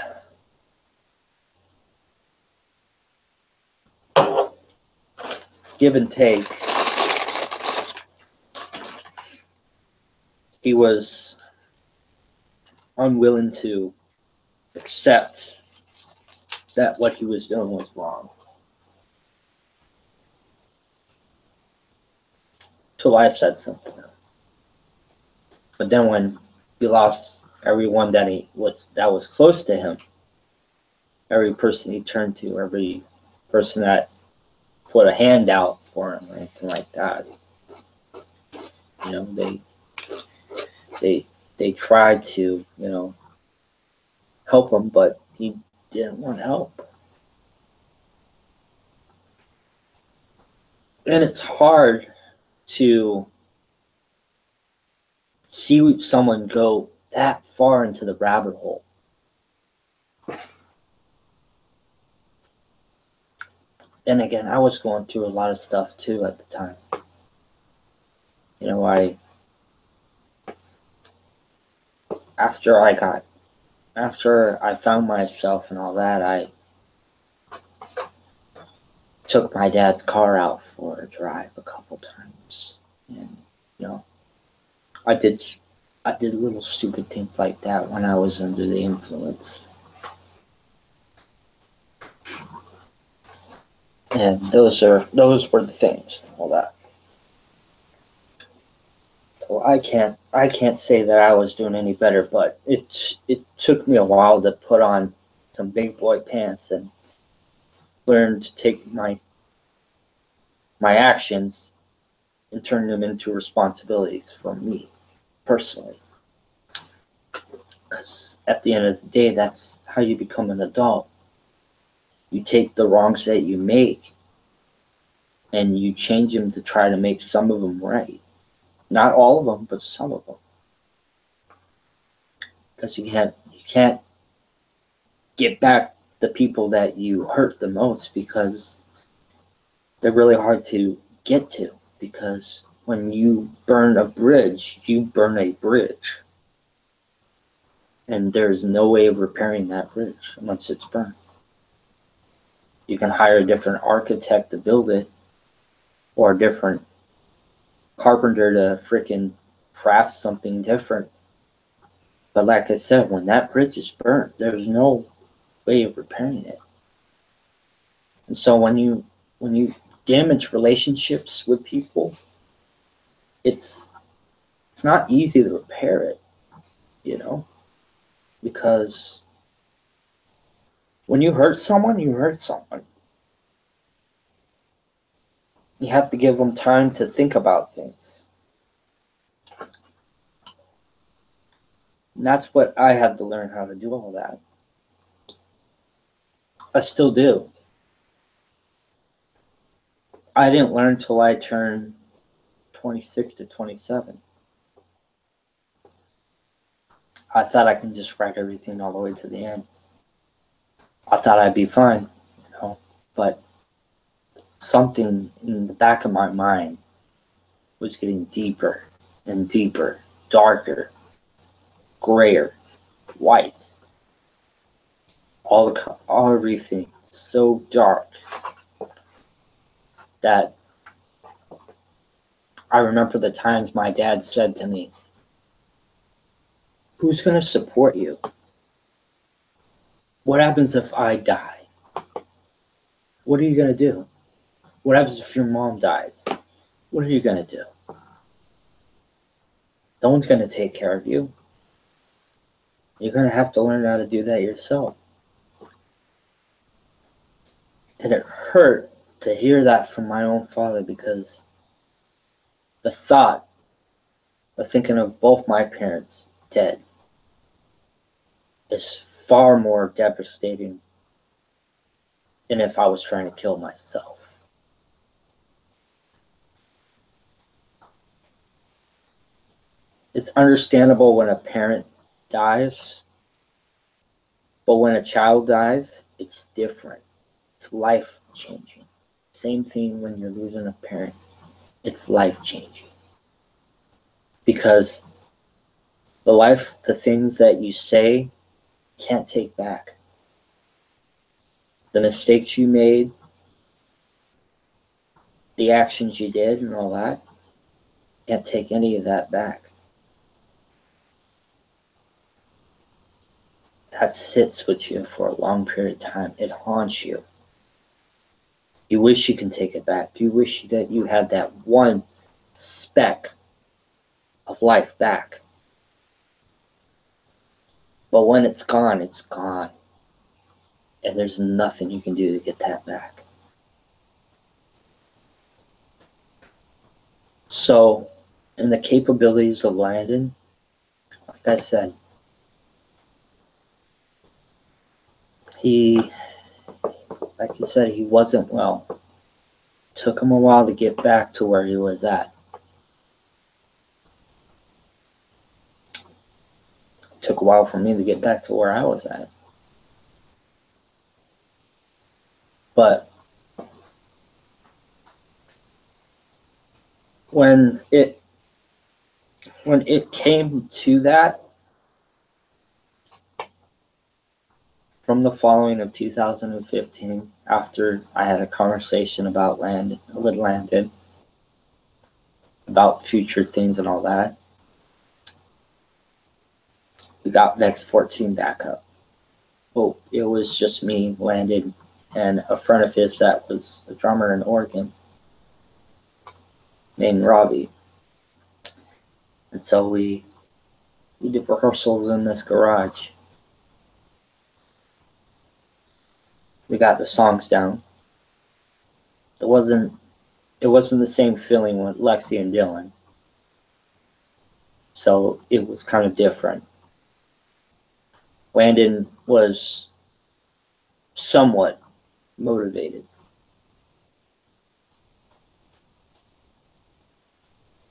give and take, he was unwilling to accept that what he was doing was wrong. Till I said something. But then when he lost everyone that was close to him, every person he turned to, every person that put a hand out for him or anything like that, they tried to, help him, but he didn't want help. And it's hard to see someone go that far into the rabbit hole. Then again, I was going through a lot of stuff too at the time. After I after I found myself and all that, I took my dad's car out for a drive a couple times, and I did little stupid things like that when I was under the influence, and those were the things, all that. So I can't say that I was doing any better, but it took me a while to put on some big boy pants and learn to take my actions and turn them into responsibilities for me personally. Because at the end of the day, that's how you become an adult. You take the wrongs that you make and you change them to try to make some of them right. Not all of them, but some of them. Because you can't get back the people that you hurt the most, because they're really hard to get to. Because when you burn a bridge, you burn a bridge. And there's no way of repairing that bridge once it's burned. You can hire a different architect to build it, or a different carpenter to freaking craft something different. But like I said, when that bridge is burnt, there's no way of repairing it. And so when you damage relationships with people, it's not easy to repair it, because when you hurt someone, you hurt someone. You have to give them time to think about things. And that's what I had to learn, how to do all that. I still do. I didn't learn till I turned 26 to 27. I thought I can just write everything all the way to the end. I thought I'd be fine, but something in the back of my mind was getting deeper and deeper, darker, grayer, white. Everything so dark that I remember the times my dad said to me, "Who's going to support you? What happens if I die? What are you going to do? What happens if your mom dies? What are you going to do? No one's going to take care of you. You're going to have to learn how to do that yourself." And it hurt to hear that from my own father, because the thought of thinking of both my parents dead is far more devastating than if I was trying to kill myself. It's understandable when a parent dies, but when a child dies, it's different. It's life-changing. Same thing when you're losing a parent. It's life-changing. Because the things that you say, can't take back. The mistakes you made, the actions you did and all that, can't take any of that back. That sits with you for a long period of time. It haunts you. You wish you can take it back. You wish that you had that one speck of life back. But when it's gone, it's gone. And there's nothing you can do to get that back. So, in the capabilities of Landon, like I said, like you said, he wasn't well. It took him a while to get back to where he was at. It took a while for me to get back to where I was at. But when it came to that, from the following of 2015, after I had a conversation with Landon about future things and all that, we got Vex 14 back up. Well, it was just me, Landon, and a friend of his that was a drummer in Oregon named Robbie. And so we did rehearsals in this garage. We got the songs down. It wasn't the same feeling with Lexi and Dylan. So it was kind of different. Landon was somewhat motivated.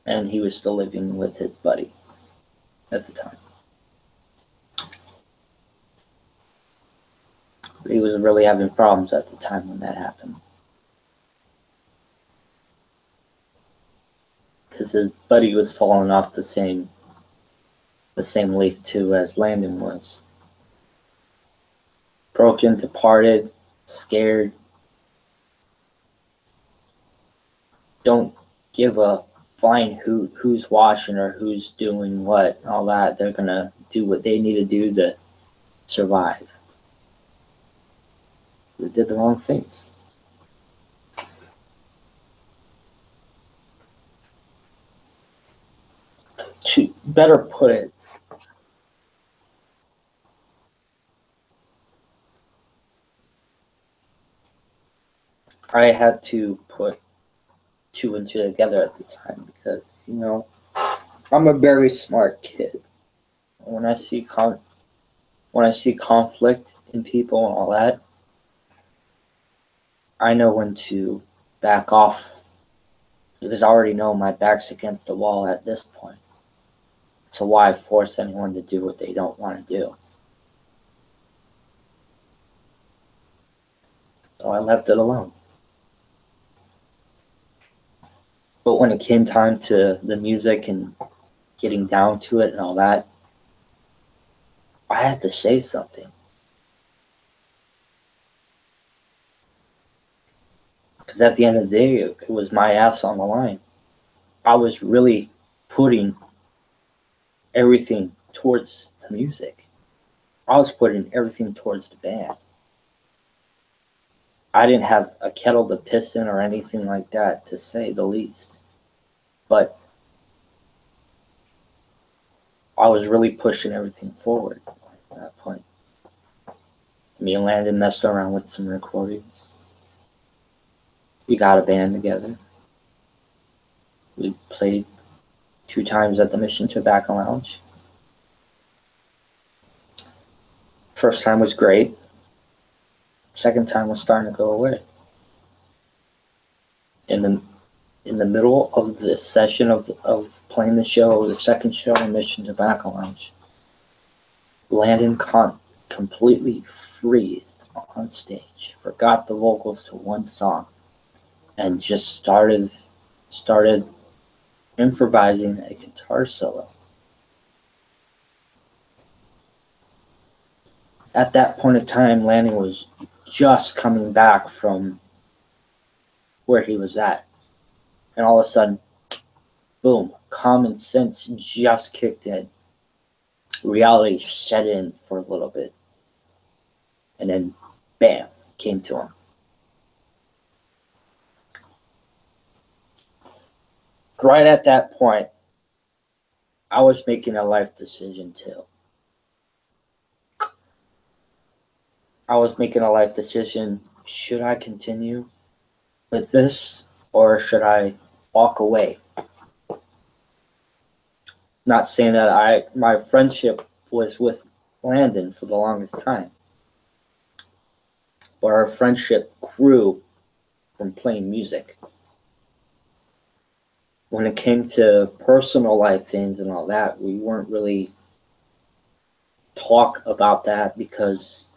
And he was still living with his buddy at the time. He was really having problems at the time when that happened. Because his buddy was falling off the same leaf too as Landon was. Broken, departed, scared. Don't give a flying hoot who's watching or who's doing what, all that. They're gonna do what they need to do to survive. They did the wrong things. To better put it, I had to put two and two together at the time because, you know, I'm a very smart kid. When I see conflict in people and all that, I know when to back off because I already know my back's against the wall at this point. So why force anyone to do what they don't want to do? So I left it alone. But when it came time to the music and getting down to it and all that, I had to say something. Because at the end of the day, it was my ass on the line. I was really putting everything towards the music. I was putting everything towards the band. I didn't have a kettle to piss in or anything like that, to say the least. But I was really pushing everything forward at that point. Me and Landon messed around with some recordings. We got a band together. We played 2 times at the Mission Tobacco Lounge. First time was great. Second time was starting to go away. In the middle of the session of playing the show, the second show in Mission Tobacco Lounge, Landon completely freezed on stage, forgot the vocals to one song, and just started improvising a guitar solo. At that point in time, Landon was just coming back from where he was at. And all of a sudden, boom, common sense just kicked in. Reality set in for a little bit. And then, bam, came to him. Right at that point, I was making a life decision too. I was making a life decision. Should I continue with this or should I walk away? Not saying that my friendship was with Landon for the longest time, but our friendship grew from playing music. When it came to personal life things and all that, we weren't really talk about that because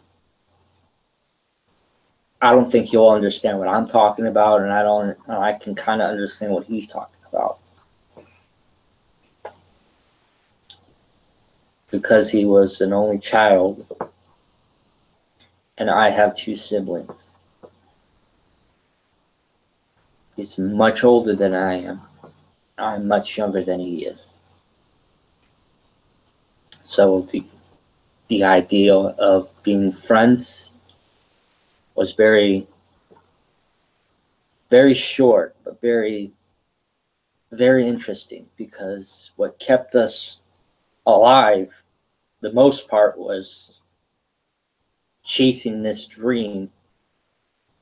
I don't think you'll understand what I'm talking about, and I can kind of understand what he's talking about. Because he was an only child, and I have 2 siblings. He's much older than I am. I'm much younger than he is. So the idea of being friends was very, very short, but very, very interesting, because what kept us alive the most part was chasing this dream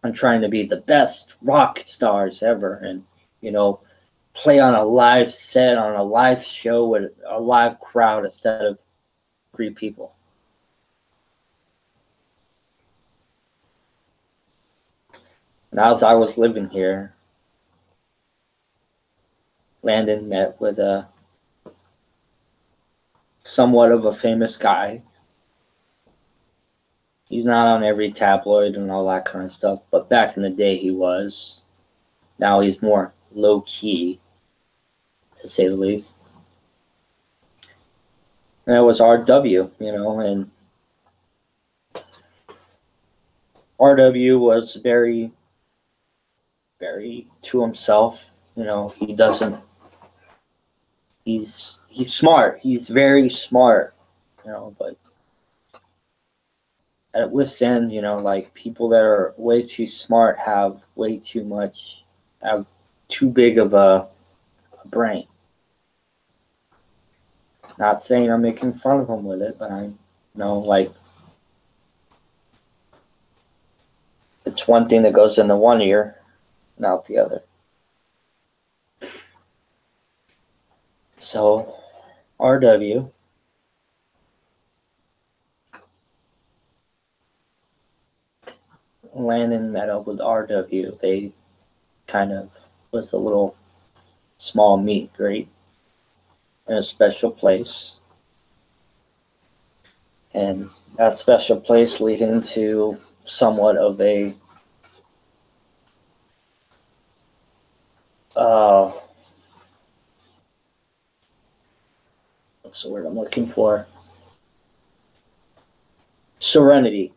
and trying to be the best rock stars ever, and play on a live set, on a live show with a live crowd instead of 3 people. And as I was living here, Landon met with a somewhat of a famous guy. He's not on every tabloid and all that kind of stuff, but back in the day he was. Now he's more low-key, to say the least. And it was RW, and RW was very, very to himself. He's smart. He's very smart, but at wit's end, like people that are way too smart have too big of a brain. Not saying I'm making fun of him with it, but it's one thing that goes into one ear and out the other. So, RW Landon met up with RW. They kind of was a little small meet and greet in a special place. And that special place leading to somewhat of a what's the word I'm looking for? Serenity,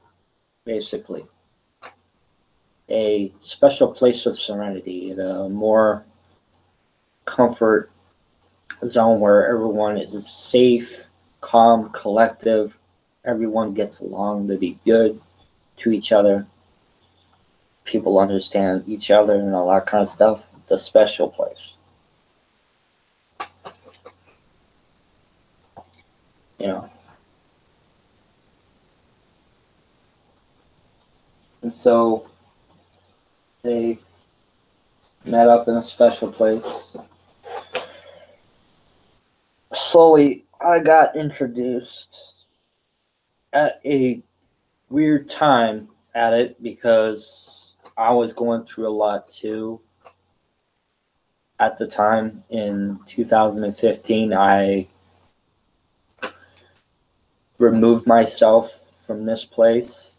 basically. A special place of serenity, a more comfort zone where everyone is safe, calm, collective. Everyone gets along to be good to each other. People understand each other and all that kind of stuff. The special place. And so they met up in a special place. Slowly, I got introduced at a weird time at it because I was going through a lot too. At the time in 2015, I removed myself from this place.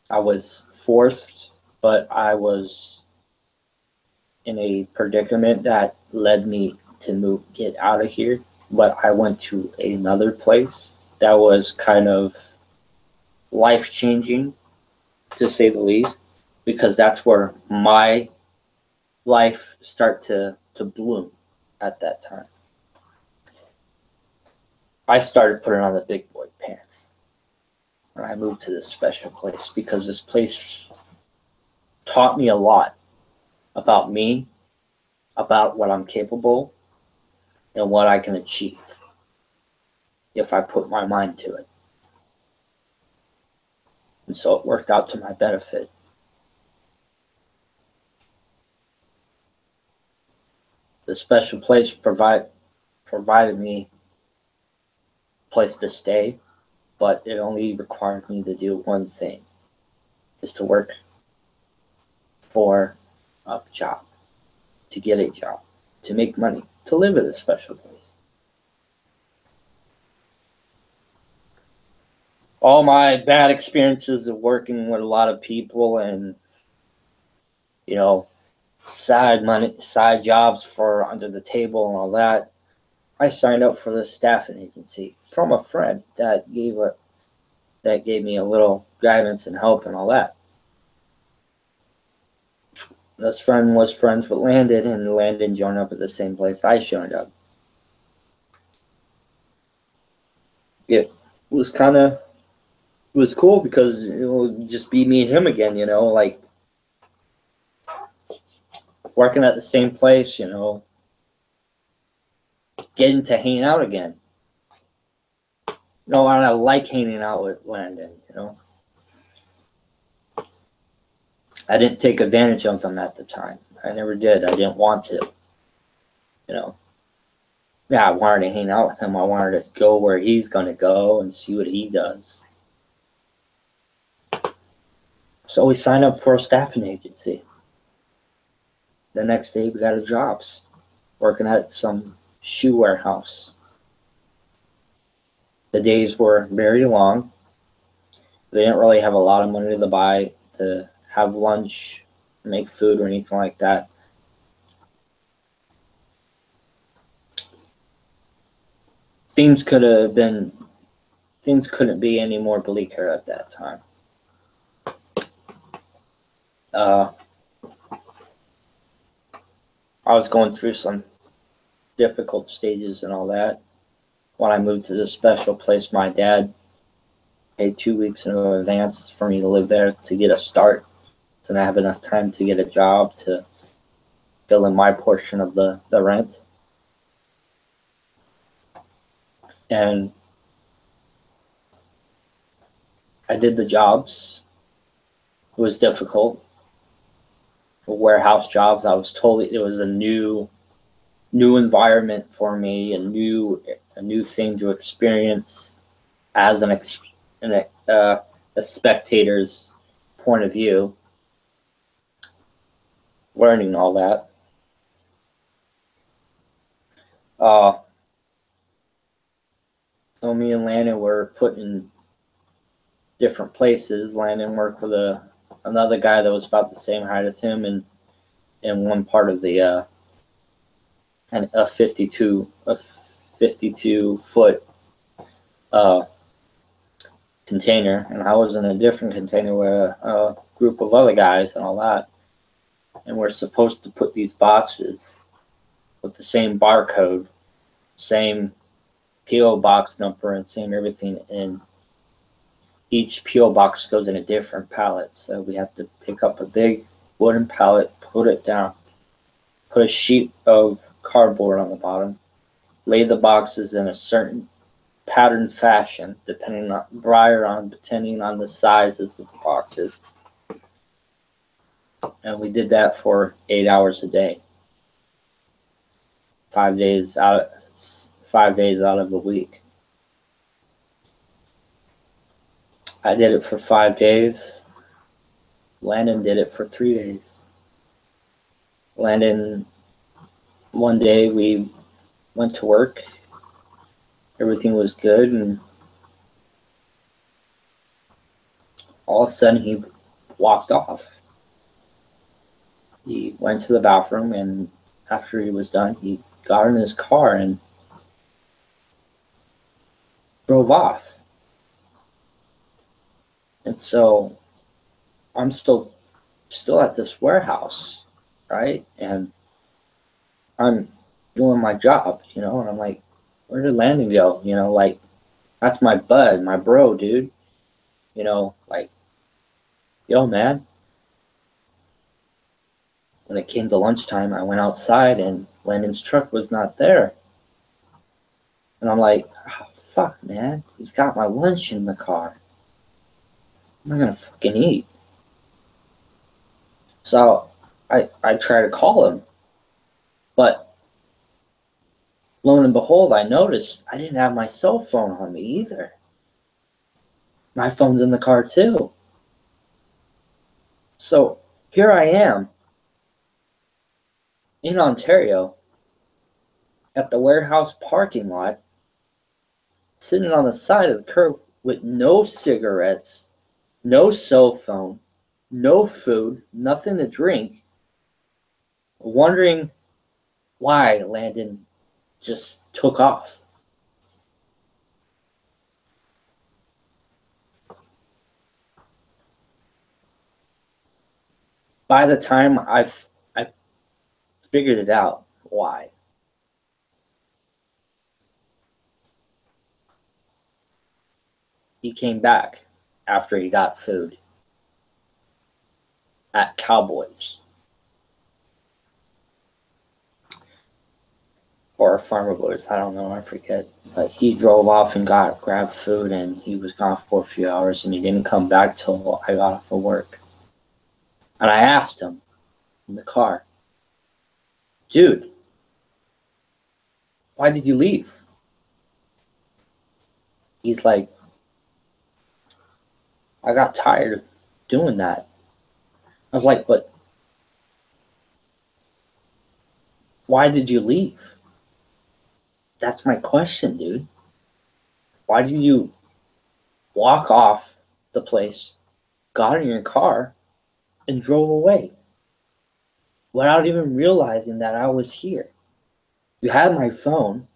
I was forced, but I was in a predicament that led me to get out of here. But I went to another place that was kind of life-changing, to say the least, because that's where my life started to bloom at that time. I started putting on the big boy pants when I moved to this special place, because this place taught me a lot about me, about what I'm capable, and what I can achieve if I put my mind to it. And so it worked out to my benefit. The special place provided me a place to stay, but it only required me to do one thing, is to work for a job, to get a job, to make money, to live at a special place. All my bad experiences of working with a lot of people and, side jobs for under the table and all that, I signed up for the staffing agency from a friend that gave that gave me a little guidance and help and all that. This friend was friends with Landon, and Landon joined up at the same place I showed up. It was cool because it would just be me and him again, you know, like working at the same place, you know, getting to hang out again. No, and I like hanging out with Landon, you know. I didn't take advantage of him at the time. I never did. I didn't want to, you know. Yeah, I wanted to hang out with him. I wanted to go where he's going to go and see what he does. So we signed up for a staffing agency. The next day we got a jobs working at some shoe warehouse. The days were very long. They didn't really have a lot of money to have lunch, make food or anything like that. Things couldn't be any more bleaker at that time. I was going through some difficult stages and all that. When I moved to this special place, my dad paid 2 weeks in advance for me to live there to get a start, so I have enough time to get a job to fill in my portion of the rent. And I did the jobs. It was difficult. For warehouse jobs, it was a new environment for me, a new thing to experience as a spectator's point of view, learning all that. So me and Landon were put in different places. Landon worked with another guy that was about the same height as him in one part of the a 52 foot container, and I was in a different container with a group of other guys and all that. And we're supposed to put these boxes with the same barcode, same PO box number, and same everything. And each PO box goes in a different pallet, so we have to pick up a big wooden pallet, put it down, put a sheet of cardboard on the bottom, lay the boxes in a certain pattern fashion, depending on the sizes of the boxes. And we did that for 8 hours a day, 5 days out of a week. I did it for 5 days. Landon did it for 3 days. Landon, one day we went to work. Everything was good, and all of a sudden he walked off. He went to the bathroom, and after he was done, he got in his car and drove off. And so I'm still at this warehouse, right? And I'm doing my job, you know, and I'm like, where did Landon go? You know, like, that's my bud, my bro, dude. You know, like, yo, man. When it came to lunchtime, I went outside and Landon's truck was not there. And I'm like, oh, fuck, man. He's got my lunch in the car. I'm not gonna fucking eat. So I try to call him. But lo and behold, I noticed I didn't have my cell phone on me either. My phone's in the car too. So here I am in Ontario at the warehouse parking lot, sitting on the side of the curb with no cigarettes, no cell phone, no food, nothing to drink, wondering why Landon just took off. by the time I figured it out why. He came back after he got food at Cowboys or Farmer Boys. I don't know. I forget. But he drove off and grabbed food, and he was gone for a few hours, and he didn't come back till I got off of work. And I asked him in the car, dude, why did you leave? He's like, I got tired of doing that. I was like, but why did you leave? That's my question, dude. Why did you walk off the place, got in your car, and drove away without even realizing that I was here? You had my phone.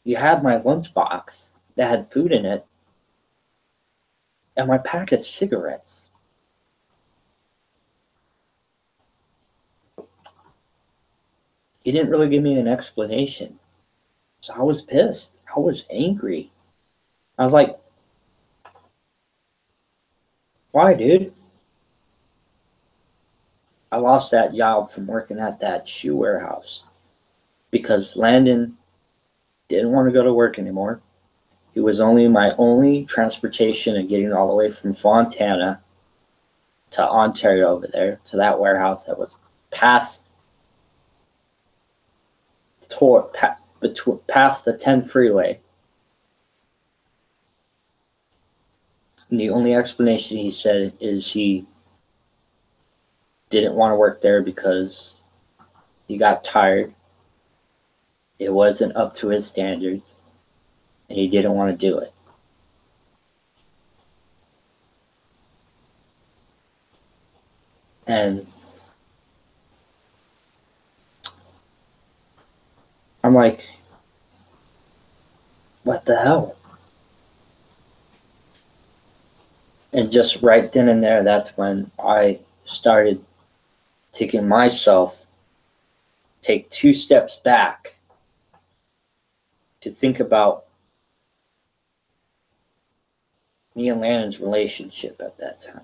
You had my lunchbox that had food in it and my pack of cigarettes. He didn't really give me an explanation. So I was pissed. I was angry. I was like, why, dude? I lost that job from working at that shoe warehouse because Landon didn't want to go to work anymore. He was only my only transportation and getting all the way from Fontana to Ontario over there to that warehouse that was past the 10 freeway. And the only explanation he said is he didn't want to work there because he got tired. It wasn't up to his standards, and he didn't want to do it. And I'm like, what the hell? And just right then and there, that's when I started taking myself, take 2 steps back to think about me and Landon's relationship at that time.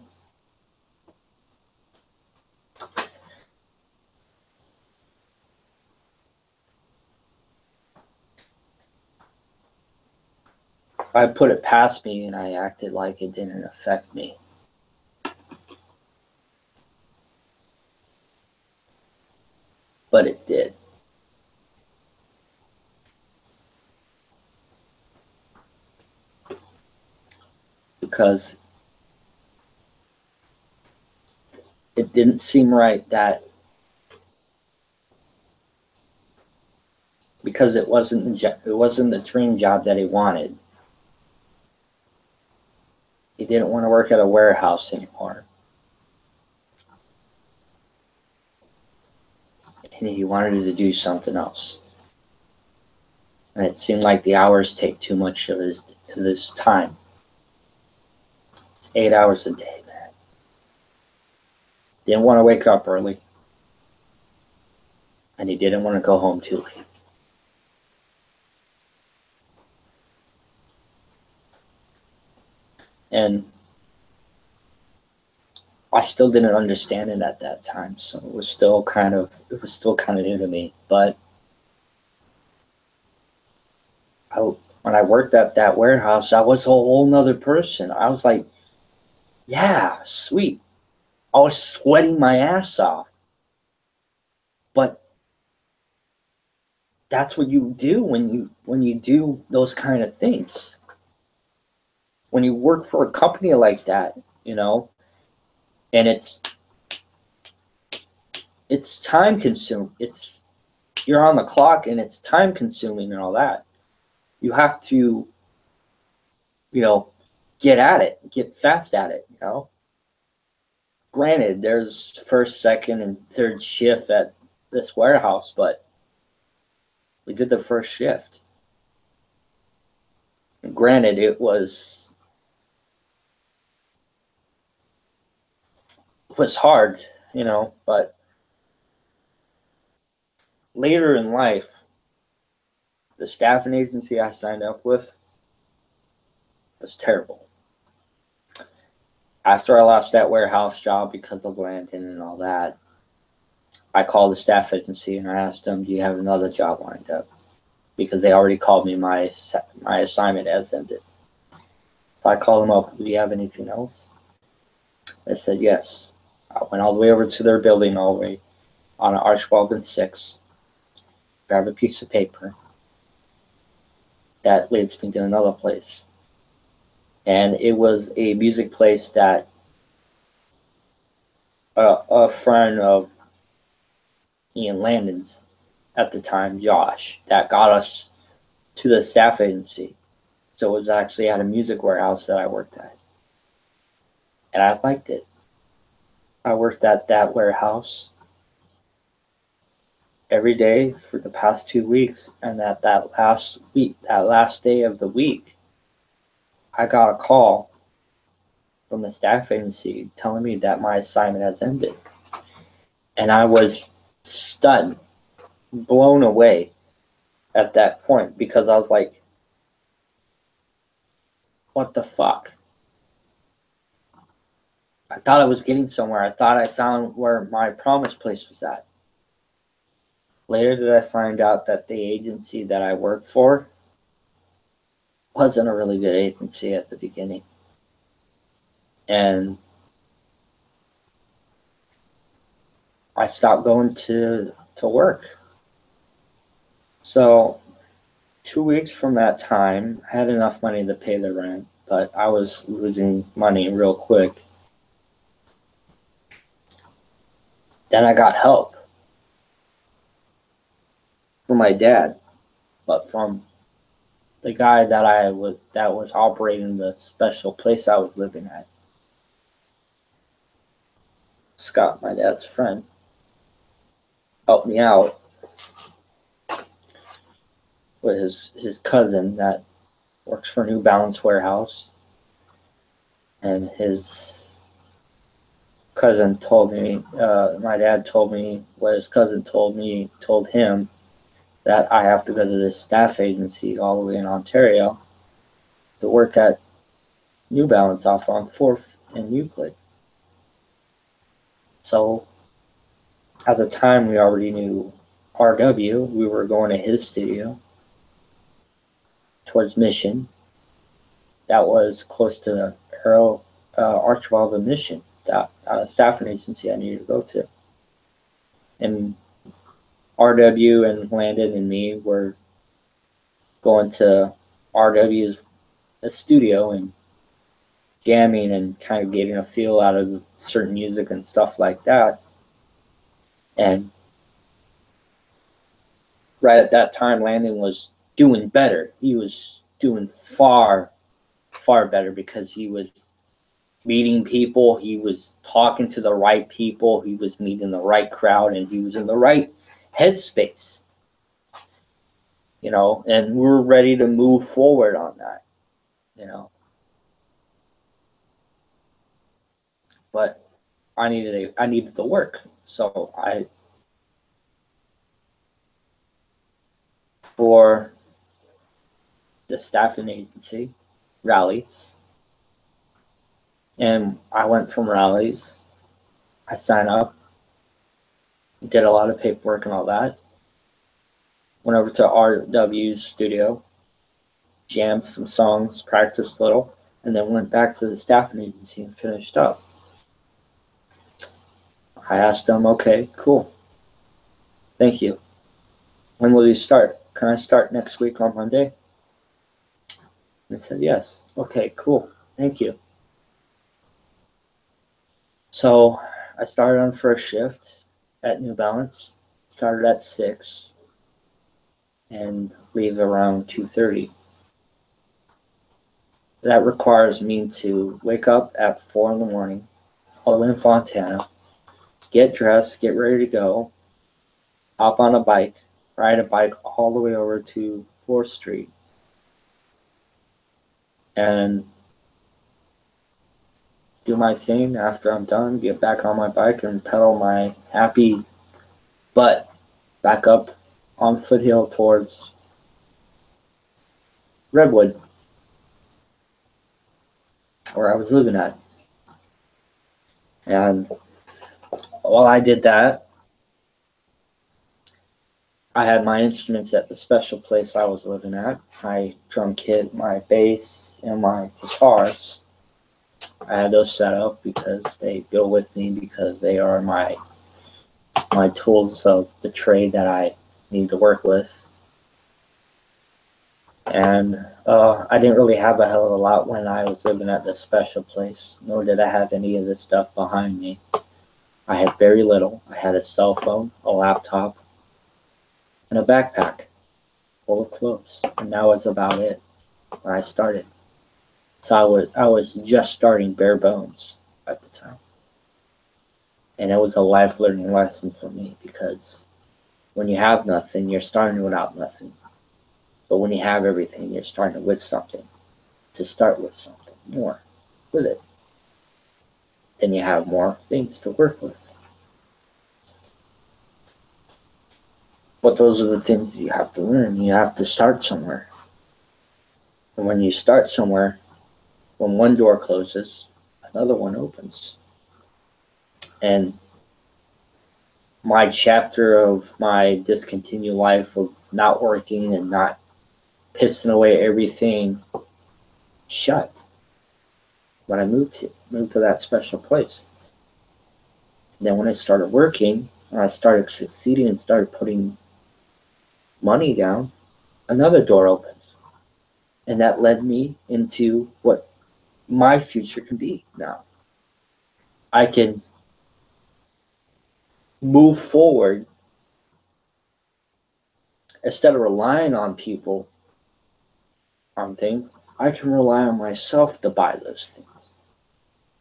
I put it past me and I acted like it didn't affect me. But it did. Because it didn't seem right that because it wasn't the dream job that he wanted. He didn't want to work at a warehouse anymore. And he wanted to do something else. And it seemed like the hours take too much of his time. It's 8 hours a day, man. Didn't want to wake up early. And he didn't want to go home too late. And I still didn't understand it at that time, so it was still kind of new to me. But when I worked at that warehouse, I was a whole nother person. I was like, yeah, sweet. I was sweating my ass off. But that's what you do when you do those kind of things. When you work for a company like that, you know, and it's time consuming. You're on the clock and it's time consuming and all that. You have to, you know, get at it, get fast at it, you know. Granted, there's first, second, and third shift at this warehouse, but we did the first shift. And granted, it was hard you know, but later in life, the staffing agency I signed up with was terrible. After I lost that warehouse job because of Landon and all that, I called the staff agency and I asked them, do you have another job lined up? Because they already called me my assignment has ended. So I called them up, do you have anything else? They said yes. I went all the way over to their building, all the way on an Archibald and 6, grab a piece of paper. That leads me to another place. And it was a music place that a friend of Ian Landon's at the time, Josh, that got us to the staff agency. So it was actually at a music warehouse that I worked at. And I liked it. I worked at that warehouse every day for the past 2 weeks. And at that last day of the week, I got a call from the staff agency telling me that my assignment has ended. And I was stunned, blown away at that point, because I was like, what the fuck? I thought I was getting somewhere. I thought I found where my promised place was at. Later did I find out that the agency that I worked for wasn't a really good agency at the beginning. And I stopped going to work. So 2 weeks from that time, I had enough money to pay the rent, but I was losing money real quick. Then I got help from my dad, but from the guy that was operating the special place I was living at. Scott, my dad's friend, helped me out with his cousin that works for New Balance warehouse. And his cousin told me, my dad told me what his cousin told him, that I have to go to this staff agency all the way in Ontario to work at New Balance off on 4th and Euclid. So at the time, we already knew RW. We were going to his studio towards Mission. That was close to Archibald and Mission, that staffing agency I needed to go to. And RW and Landon and me were going to RW's studio and jamming and kind of getting a feel out of certain music and stuff like that. And right at that time, Landon was doing better. He was doing far, far better, because he was meeting people, he was talking to the right people, he was meeting the right crowd, and he was in the right headspace. You know, and we were ready to move forward on that, you know. But I needed the work. So for the staffing agency, Rallies. And I went from Rallies. I signed up, did a lot of paperwork and all that. Went over to RW's studio, jammed some songs, practiced a little, and then went back to the staffing agency and finished up. I asked them, okay, cool. Thank you. When will you start? Can I start next week on Monday? They said, yes. Okay, cool. Thank you. So I started on first shift at New Balance, started at 6 and leave around 2:30. That requires me to wake up at 4 in the morning, all the way in Fontana, get dressed, get ready to go, hop on a bike, ride a bike all the way over to 4th Street, and do my thing after I'm done, get back on my bike and pedal my happy butt back up on Foothill towards Redwood, where I was living at. And while I did that, I had my instruments at the special place I was living at. My drum kit, my bass, and my guitars. I had those set up because they go with me, because they are my tools of the trade that I need to work with. And I didn't really have a hell of a lot when I was living at this special place, nor did I have any of this stuff behind me. I had very little. I had a cell phone, a laptop, and a backpack full of clothes, and that was about it when I started. So I was just starting bare bones at the time, and it was a life learning lesson for me, because when you have nothing, you're starting without nothing. But when you have everything, you're starting with something. To start with something more with it, then you have more things to work with. But those are the things you have to learn. You have to start somewhere. And when you start somewhere, when one door closes, another one opens. And my chapter of my discontinued life of not working and not pissing away everything shut when I moved to that special place. And then when I started working, and I started succeeding and started putting money down, another door opens. And that led me into what my future can be now. I can move forward instead of relying on people, on things. I can rely on myself to buy those things.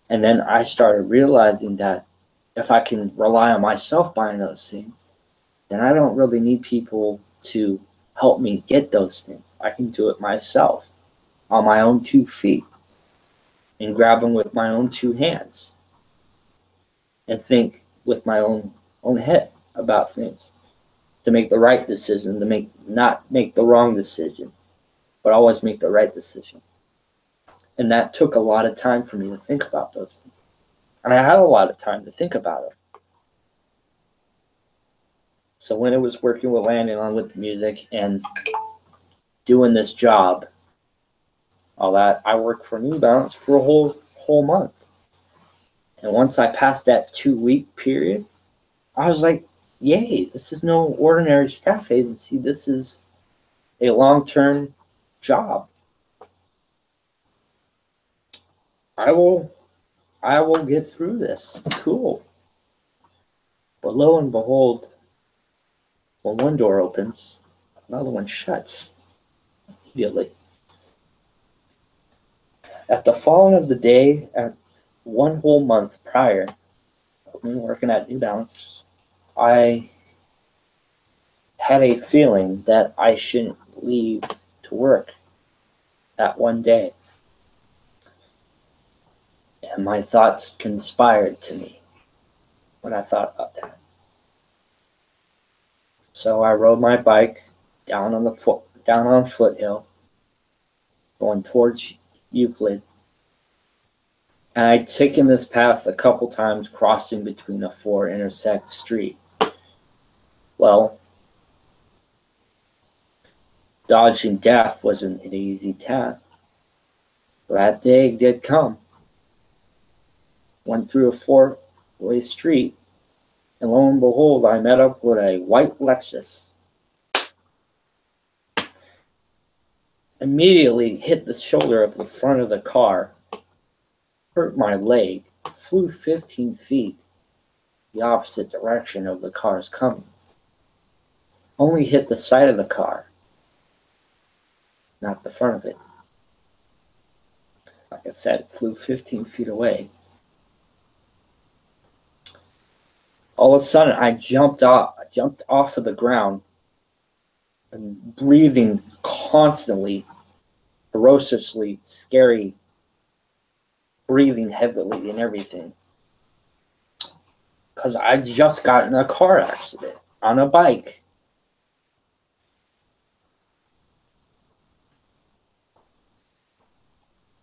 And then I started realizing that if I can rely on myself buying those things, then I don't really need people to help me get those things. I can do it myself on my own 2 feet and grab them with my own 2 hands and think with my own head about things to make the right decision, to not make the wrong decision, but always make the right decision. And that took a lot of time for me to think about those things. And I had a lot of time to think about it. So when it was working with Landon on with the music and doing this job, all that, I worked for New Balance for a whole month. And once I passed that 2-week period, I was like, yay, this is no ordinary staff agency. This is a long-term job. I will get through this. Cool. But lo and behold, when one door opens, another one shuts immediately. At the falling of the day, at 1 whole month prior of me working at New Balance, I had a feeling that I shouldn't leave to work that one day. And my thoughts conspired to me when I thought about that. So I rode my bike down on Foothill, going towards Euclid. And I'd taken this path a couple times, crossing between a 4 intersect street. Well, dodging death wasn't an easy task. That day did come. Went through a 4-way street, and lo and behold, I met up with a white Lexus. Immediately hit the shoulder of the front of the car, hurt my leg, flew 15 feet the opposite direction of the car's coming. Only hit the side of the car, not the front of it. Like I said, it flew 15 feet away. All of a sudden, I jumped off of the ground and breathing constantly, ferociously, scary breathing heavily and everything. Because I just got in a car accident on a bike.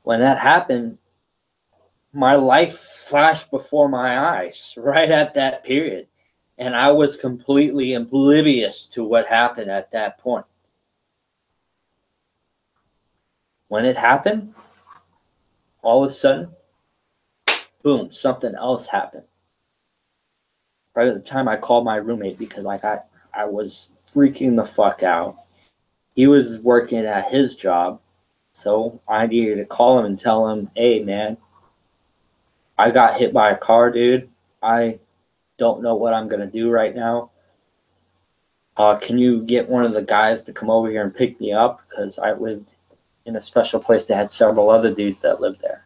When that happened, my life flashed before my eyes right at that period. And I was completely oblivious to what happened at that point. When it happened, all of a sudden, boom, something else happened. Right at the time I called my roommate because I was freaking the fuck out. He was working at his job, so I needed to call him and tell him, hey man, I got hit by a car, dude. I don't know what I'm gonna do right now. Can you get one of the guys to come over here and pick me up? Because I lived in a special place that had several other dudes that lived there.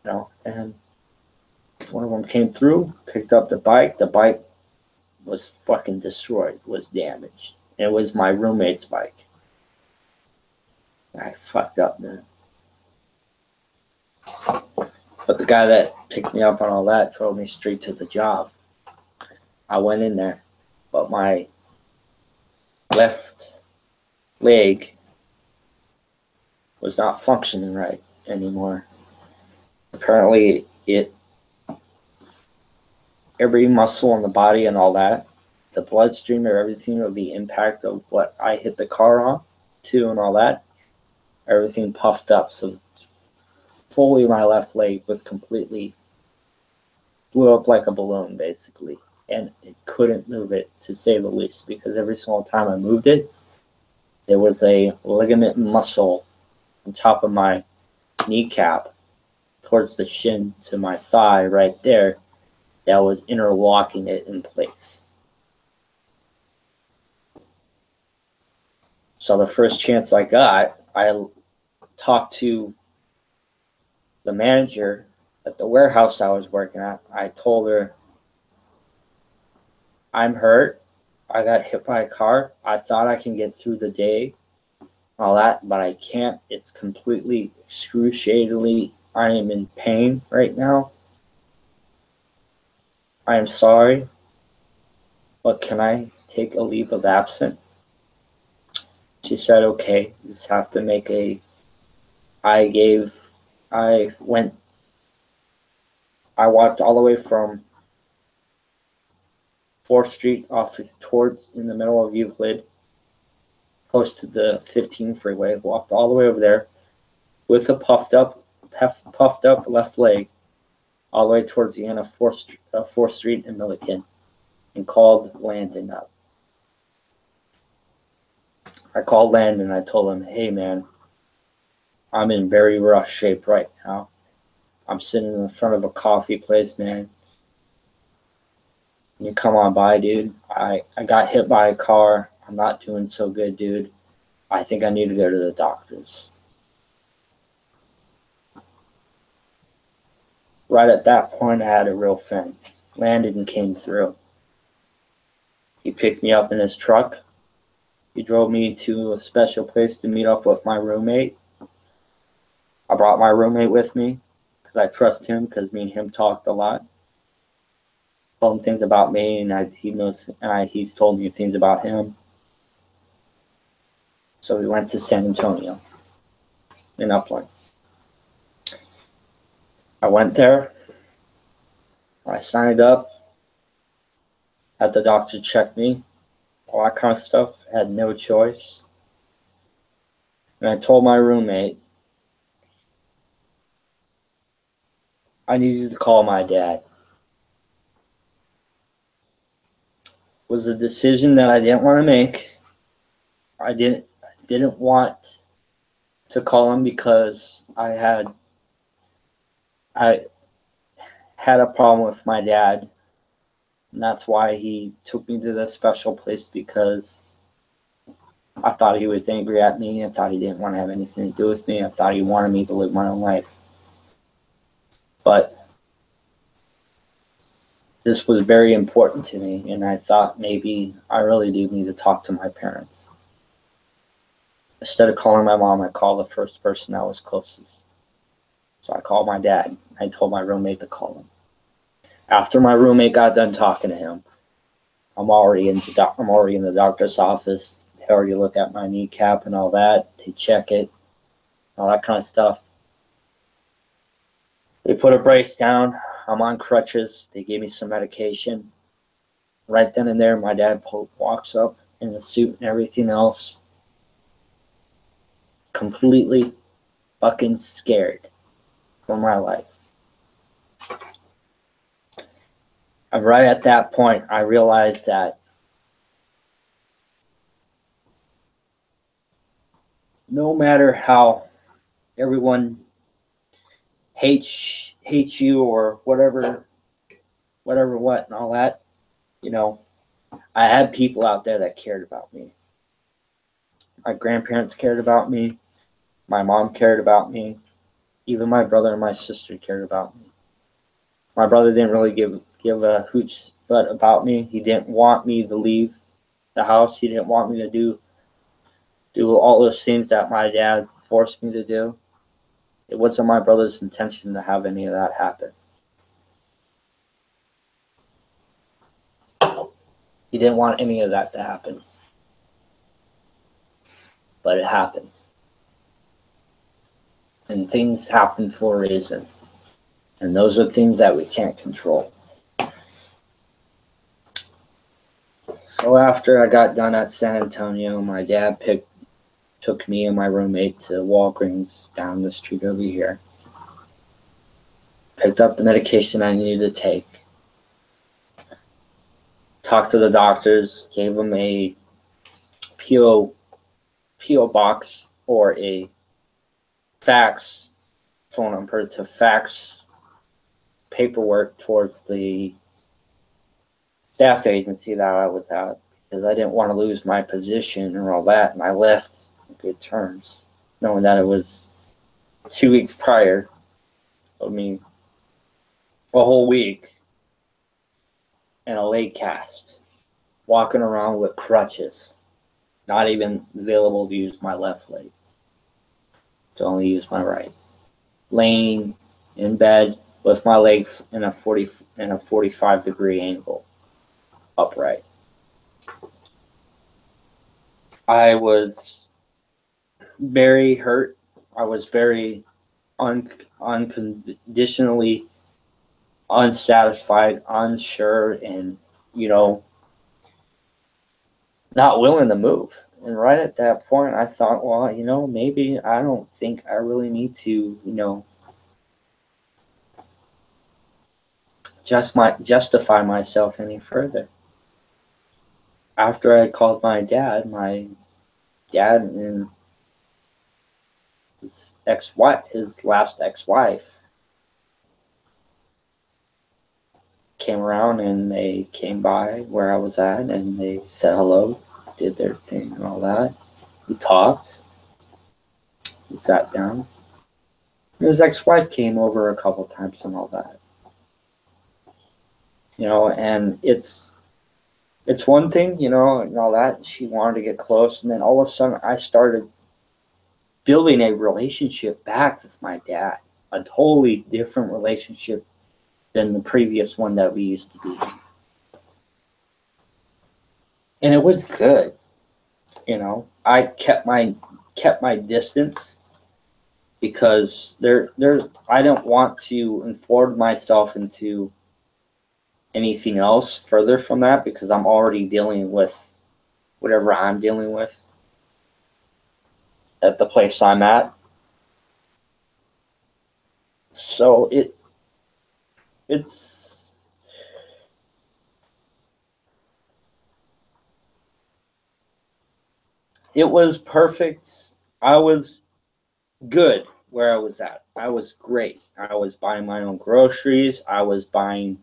You know, and one of them came through, picked up the bike. The bike was fucking destroyed, was damaged. It was my roommate's bike. I fucked up, man. But the guy that picked me up on all that drove me straight to the job. I went in there, but my left leg was not functioning right anymore. Apparently, every muscle in the body and all that, the bloodstream or everything of the impact of what I hit the car on too and all that, everything puffed up. So fully my left leg was completely blew up like a balloon basically. And it couldn't move it, to say the least, because every single time I moved it, there was a ligament muscle on top of my kneecap towards the shin to my thigh right there that was interlocking it in place. So the first chance I got, I talked to the manager at the warehouse I was working at. I told her, I'm hurt. I got hit by a car. I thought I can get through the day, all that, but I can't. It's completely excruciatingly, I am in pain right now. I am sorry, but can I take a leave of absence? She said, okay, you just have to make I walked all the way from 4th Street off towards in the middle of Euclid, close to the 15 freeway, walked all the way over there with a puffed up left leg, all the way towards the end of 4th Street in Milliken, and called Landon up. I called Landon and I told him, hey man, I'm in very rough shape right now. I'm sitting in front of a coffee place, man. Can you come on by, dude? I got hit by a car. I'm not doing so good, dude. I think I need to go to the doctors. Right at that point, I had a real friend. Landon came through. He picked me up in his truck. He drove me to a special place to meet up with my roommate. I brought my roommate with me because I trust him, because me and him talked a lot. Told him things about me, and he's told me things about him. So we went to San Antonio in Upland. I went there. I signed up. Had the doctor check me. All that kind of stuff. Had no choice. And I told my roommate, I need you to call my dad. It was a decision that I didn't want to make. I didn't want to call him because I had a problem with my dad. And that's why he took me to this special place, because I thought he was angry at me. I thought he didn't want to have anything to do with me. I thought he wanted me to live my own life. But this was very important to me, and I thought maybe I really do need to talk to my parents. Instead of calling my mom, I called the first person that was closest. So I called my dad. I told my roommate to call him. After my roommate got done talking to him, I'm already in the doctor's office. They already look at my kneecap and all that. They check it, all that kind of stuff. They put a brace down. I'm on crutches. They gave me some medication. Right then and there, my dad walks up in the suit and everything else, completely fucking scared for my life. And right at that point, I realized that no matter how everyone hates you or whatever what and all that, you know, I had people out there that cared about me. My grandparents cared about me. My mom cared about me. Even my brother and my sister cared about me. My brother didn't really give a hoot's butt about me. He didn't want me to leave the house. He didn't want me to do all those things that my dad forced me to do. It wasn't my brother's intention to have any of that happen. He didn't want any of that to happen. But it happened. And things happen for a reason. And those are things that we can't control. So after I got done at San Antonio, my dad took me and my roommate to Walgreens down the street over here. Picked up the medication I needed to take. Talked to the doctors, gave them a PO box or a fax phone number to fax paperwork towards the staff agency that I was at, because I didn't want to lose my position and all that, and I left on good terms, knowing that it was 2 weeks prior. I mean, a whole week and a leg cast, walking around with crutches, not even available to use my left leg, to only use my right, laying in bed with my leg in a 45-degree angle, upright. I was very hurt. I was very unconditionally unsatisfied, unsure, and, not willing to move. And right at that point, I thought, well, maybe I don't think I really need to, justify myself any further. After I called my dad and his last ex-wife, came around and they came by where I was at and they said hello, did their thing and all that. We talked. We sat down. His ex-wife came over a couple times and all that. And it's one thing, and all that. She wanted to get close, and then all of a sudden I started building a relationship back with my dad, a totally different relationship than the previous one that we used to be. And it was good. I kept my distance because I don't want to inform myself into anything else further from that, because I'm already dealing with whatever I'm dealing with at the place I'm at. So it was perfect. I was good where I was at. I was great. I was buying my own groceries. I was buying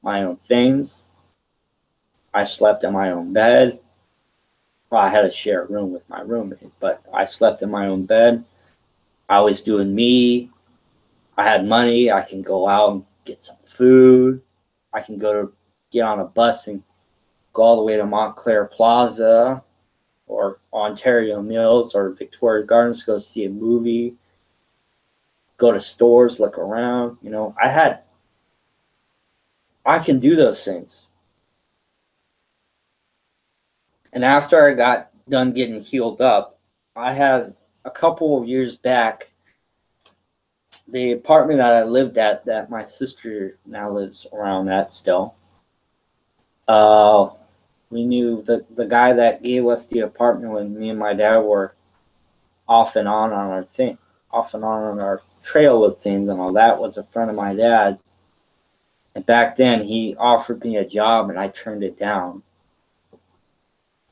my own things. I slept in my own bed. Well, I had to share a room with my roommate, but I slept in my own bed. I was doing me. I had money. I can go out and get some food. I can get on a bus and go all the way to Montclair Plaza or Ontario Mills or Victoria Gardens to go see a movie, go to stores, look around. You know, I can do those things. And after I got done getting healed up, I had a couple of years back, the apartment that I lived at, that my sister now lives around at still. We knew the guy that gave us the apartment when me and my dad were off and on our thing, off and on our trail of things and all that, was a friend of my dad. And back then he offered me a job and I turned it down.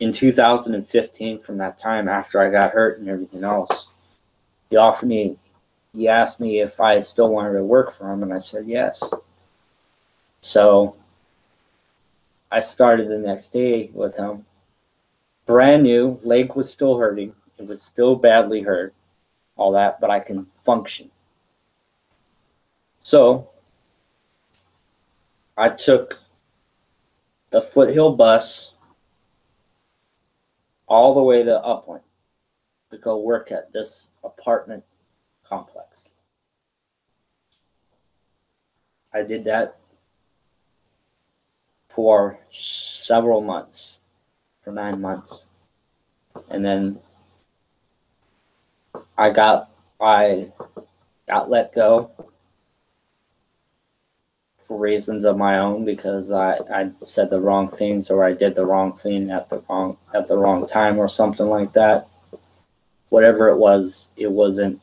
In 2015, from that time after I got hurt and everything else, he asked me if I still wanted to work for him, and I said yes. So I started the next day with him. Brand new, leg was still hurting. It was still badly hurt, all that, but I can function. So I took the Foothill bus all the way to Upland to go work at this apartment complex. I did that for several months, for 9 months. And then I got let go for reasons of my own, because I said the wrong things, or I did the wrong thing at the wrong time, or something like that. Whatever it was, it wasn't.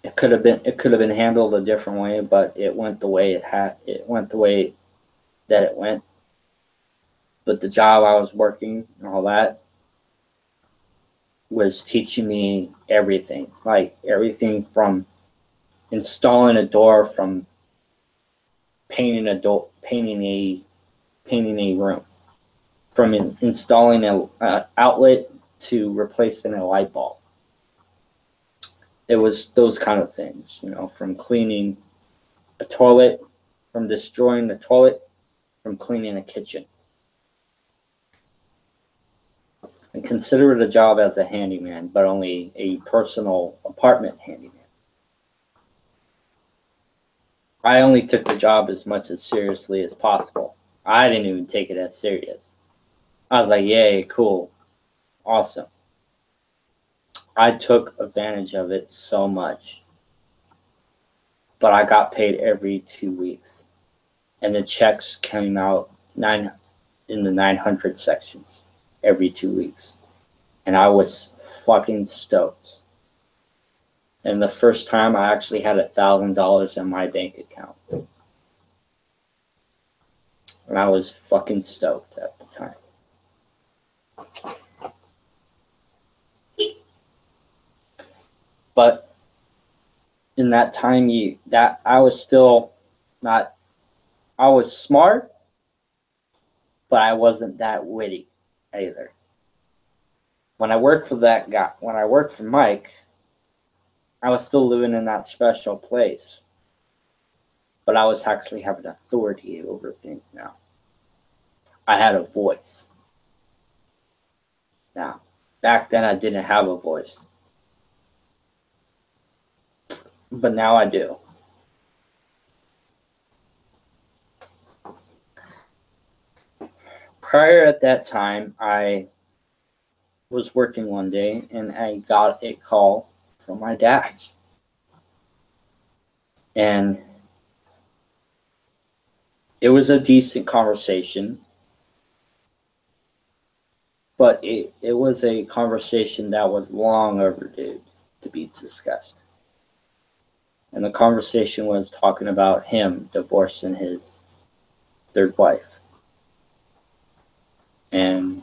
It could have been handled a different way, but it went the way it went the way that it went. But the job I was working and all that was teaching me everything, like everything from installing a door, from painting a room, from installing a outlet to replacing a light bulb. It was those kind of things, you know, from cleaning a toilet, from destroying the toilet, from cleaning a kitchen. And consider it a job as a handyman, but only a personal apartment handyman. I only took the job as much as seriously as possible. I didn't even take it as serious. I was like, yay, cool, awesome. I took advantage of it so much. But I got paid every 2 weeks. And the checks came out in the 900 sections every 2 weeks. And I was fucking stoked. And the first time I actually had $1,000 in my bank account. And I was fucking stoked at the time. But in that time, I was still not, I was smart, but I wasn't that witty either. When I worked for that guy, when I worked for Mike, I was still living in that special place, but I was actually having authority over things now. I had a voice. Now, back then I didn't have a voice, but now I do. Prior at that time, I was working one day and I got a call from my dad. And it was a decent conversation, but it was a conversation that was long overdue to be discussed. And the conversation was talking about him divorcing his third wife. And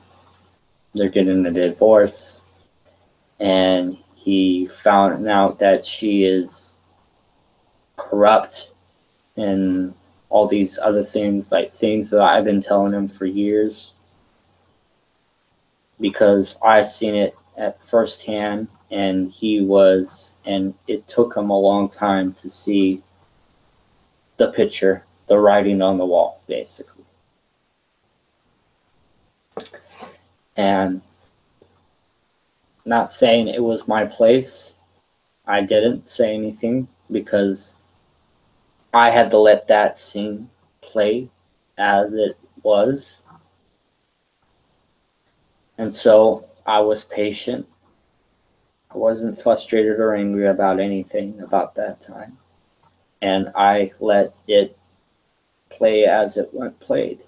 they're getting a divorce. And he found out that she is corrupt and all these other things, like things that I've been telling him for years, because I seen it at firsthand, and it took him a long time to see the picture, the writing on the wall, basically. And not saying it was my place, I didn't say anything because I had to let that scene play as it was. And so I was patient. I wasn't frustrated or angry about anything about that time. And I let it play as it went played.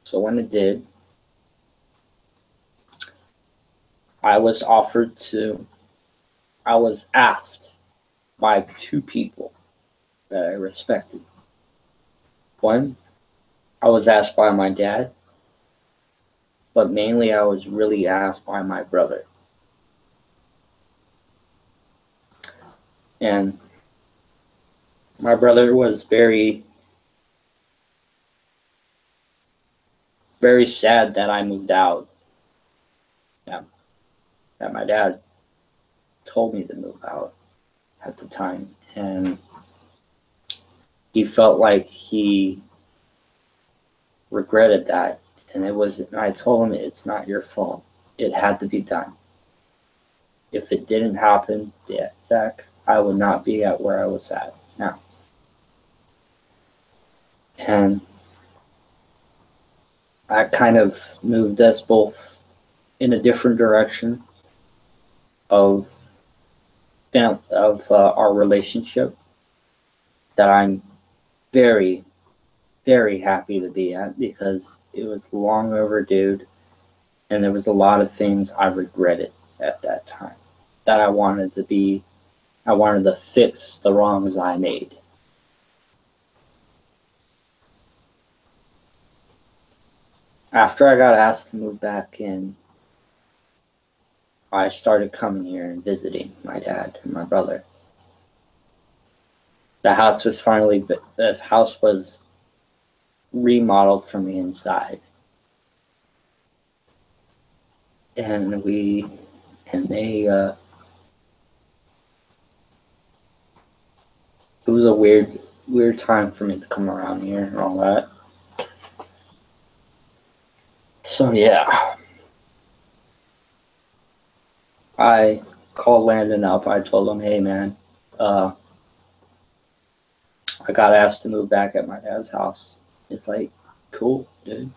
So when it did, I was asked by two people that I respected. One, I was asked by my dad, but mainly I was really asked by my brother. And my brother was very, very sad that I moved out. Yeah, that my dad told me to move out at the time. And he felt like he regretted that. And I told him, it's not your fault. It had to be done. If it didn't happen, yeah, Zach, I would not be at where I was at now. And that kind of moved us both in a different direction of our relationship that I'm very, very happy to be at, because it was long overdue and there was a lot of things I regretted at that time that I wanted to fix the wrongs I made. After I got asked to move back in, I started coming here and visiting my dad and my brother. The house was remodeled from the inside. And they it was a weird time for me to come around here and all that. So yeah, I called Landon up. I told him, hey man, I got asked to move back at my dad's house. It's like, cool, dude.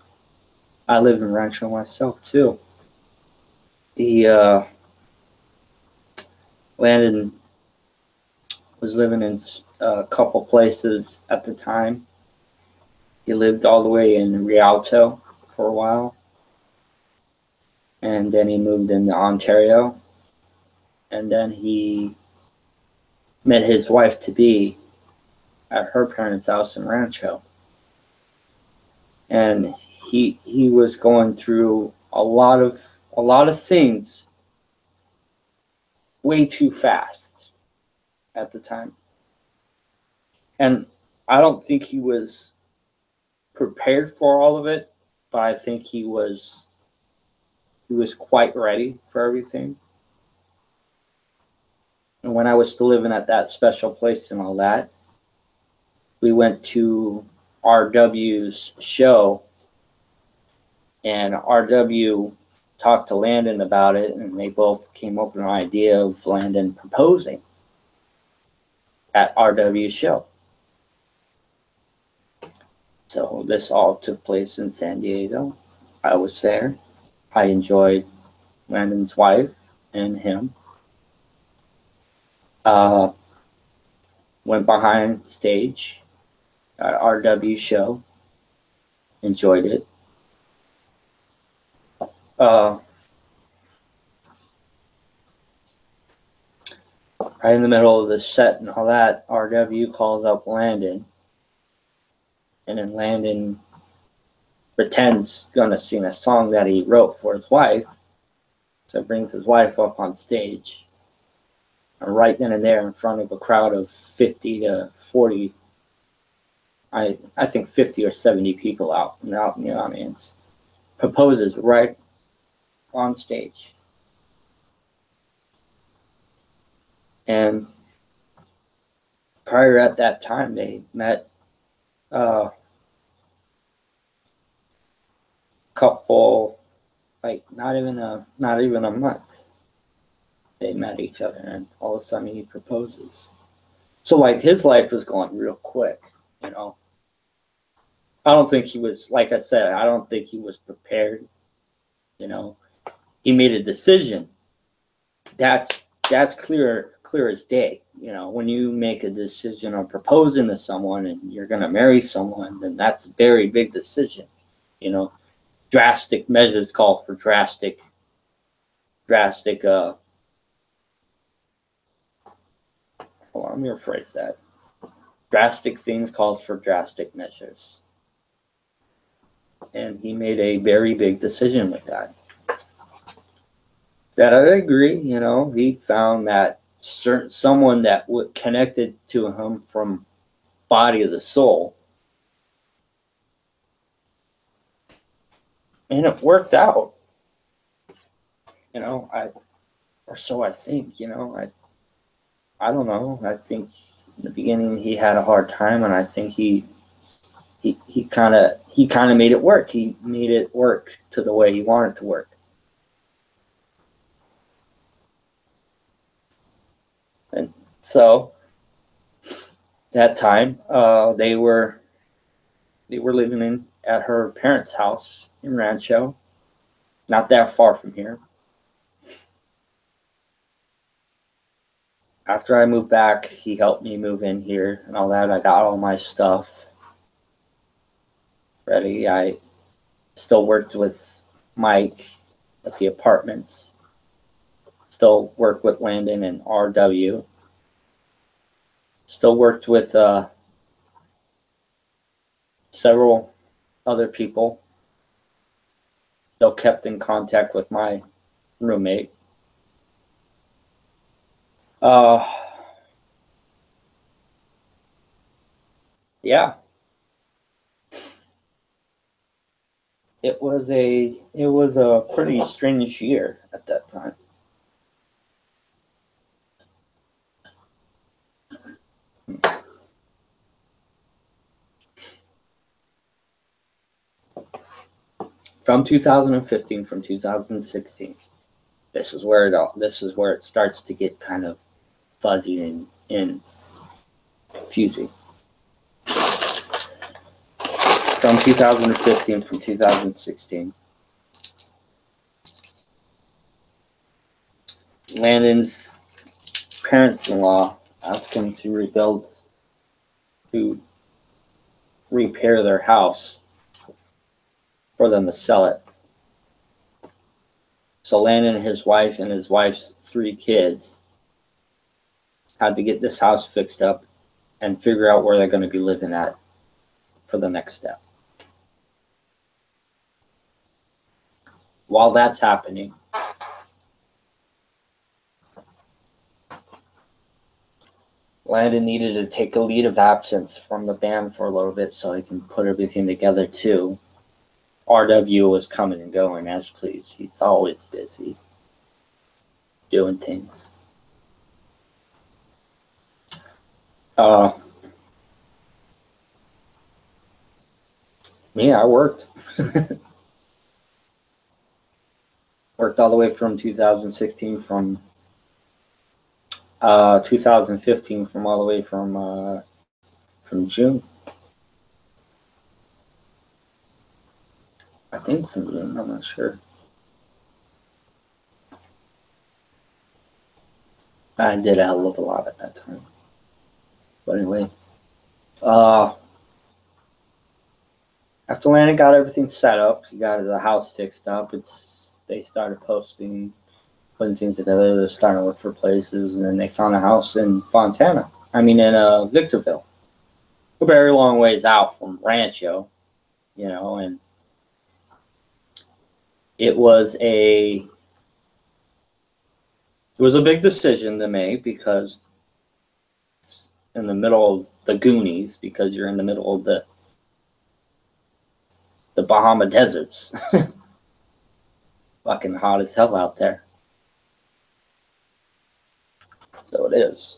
I live in Rancho myself too. Landon was living in a couple places at the time. He lived all the way in Rialto for a while. And then he moved into Ontario. And then he met his wife-to-be at her parents' house in Rancho. And he was going through a lot of things way too fast at the time. And I don't think he was prepared for all of it, but I think he was quite ready for everything. And when I was still living at that special place and all that, we went to RW's show, and RW talked to Landon about it, and they both came up with an idea of Landon proposing at RW's show. So this all took place in San Diego. I was there. I enjoyed Landon's wife and him. Went behind stage at RW show. Enjoyed it. Right in the middle of the set and all that, RW calls up Landon. And then Landon pretends gonna sing a song that he wrote for his wife. So brings his wife up on stage. And right then and there, in front of a crowd of 50 to 40, I think 50 or 70 people out in the audience, proposes right on stage. And prior at that time, they met a couple Like not even a month. They met each other, and all of a sudden he proposes. So like his life was going real quick, you know. I don't think he was, like I said, I don't think he was prepared. You know, he made a decision. That's clear as day. You know, when you make a decision on proposing to someone and you're gonna marry someone, then that's a very big decision. You know, drastic measures call for drastic. Hold on, let me rephrase that. Drastic things called for drastic measures, and he made a very big decision with that. That I agree. You know, he found that certain someone that connected to him from body of the soul, and it worked out. You know, or so I think. You know, I don't know. I think in the beginning he had a hard time, and I think he kind of made it work. He made it work to the way he wanted to work. And so that time, they were living in at her parents' house in Rancho, not that far from here. After I moved back, he helped me move in here and all that. I got all my stuff ready. I still worked with Mike at the apartments. Still worked with Landon and RW. Still worked with several other people. Still kept in contact with my roommate. Yeah, it was a pretty strange year at that time. From 2015, from 2016, this is where it starts to get kind of fuzzy and confusing. From 2015, from 2016, Landon's parents-in-law asked him to repair their house for them to sell it. So Landon and his wife and his wife's 3 kids had to get this house fixed up and figure out where they're going to be living at for the next step. While that's happening, Landon needed to take a leave of absence from the band for a little bit so he can put everything together too. RW was coming and going as please. He's always busy doing things. Me, I worked. Worked all the way from 2016, from 2015, from all the way from June. I think from June, I'm not sure. I did a hell of a lot at that time. But anyway, after Landon got everything set up, he got the house fixed up. They started posting, putting things together. They're starting to look for places, and then they found a house in Fontana. I mean, in Victorville, a very long ways out from Rancho, you know. And it was a big decision to make because it's in the middle of the Goonies, because you're in the middle of the Bahama deserts. Fucking hot as hell out there. So it is.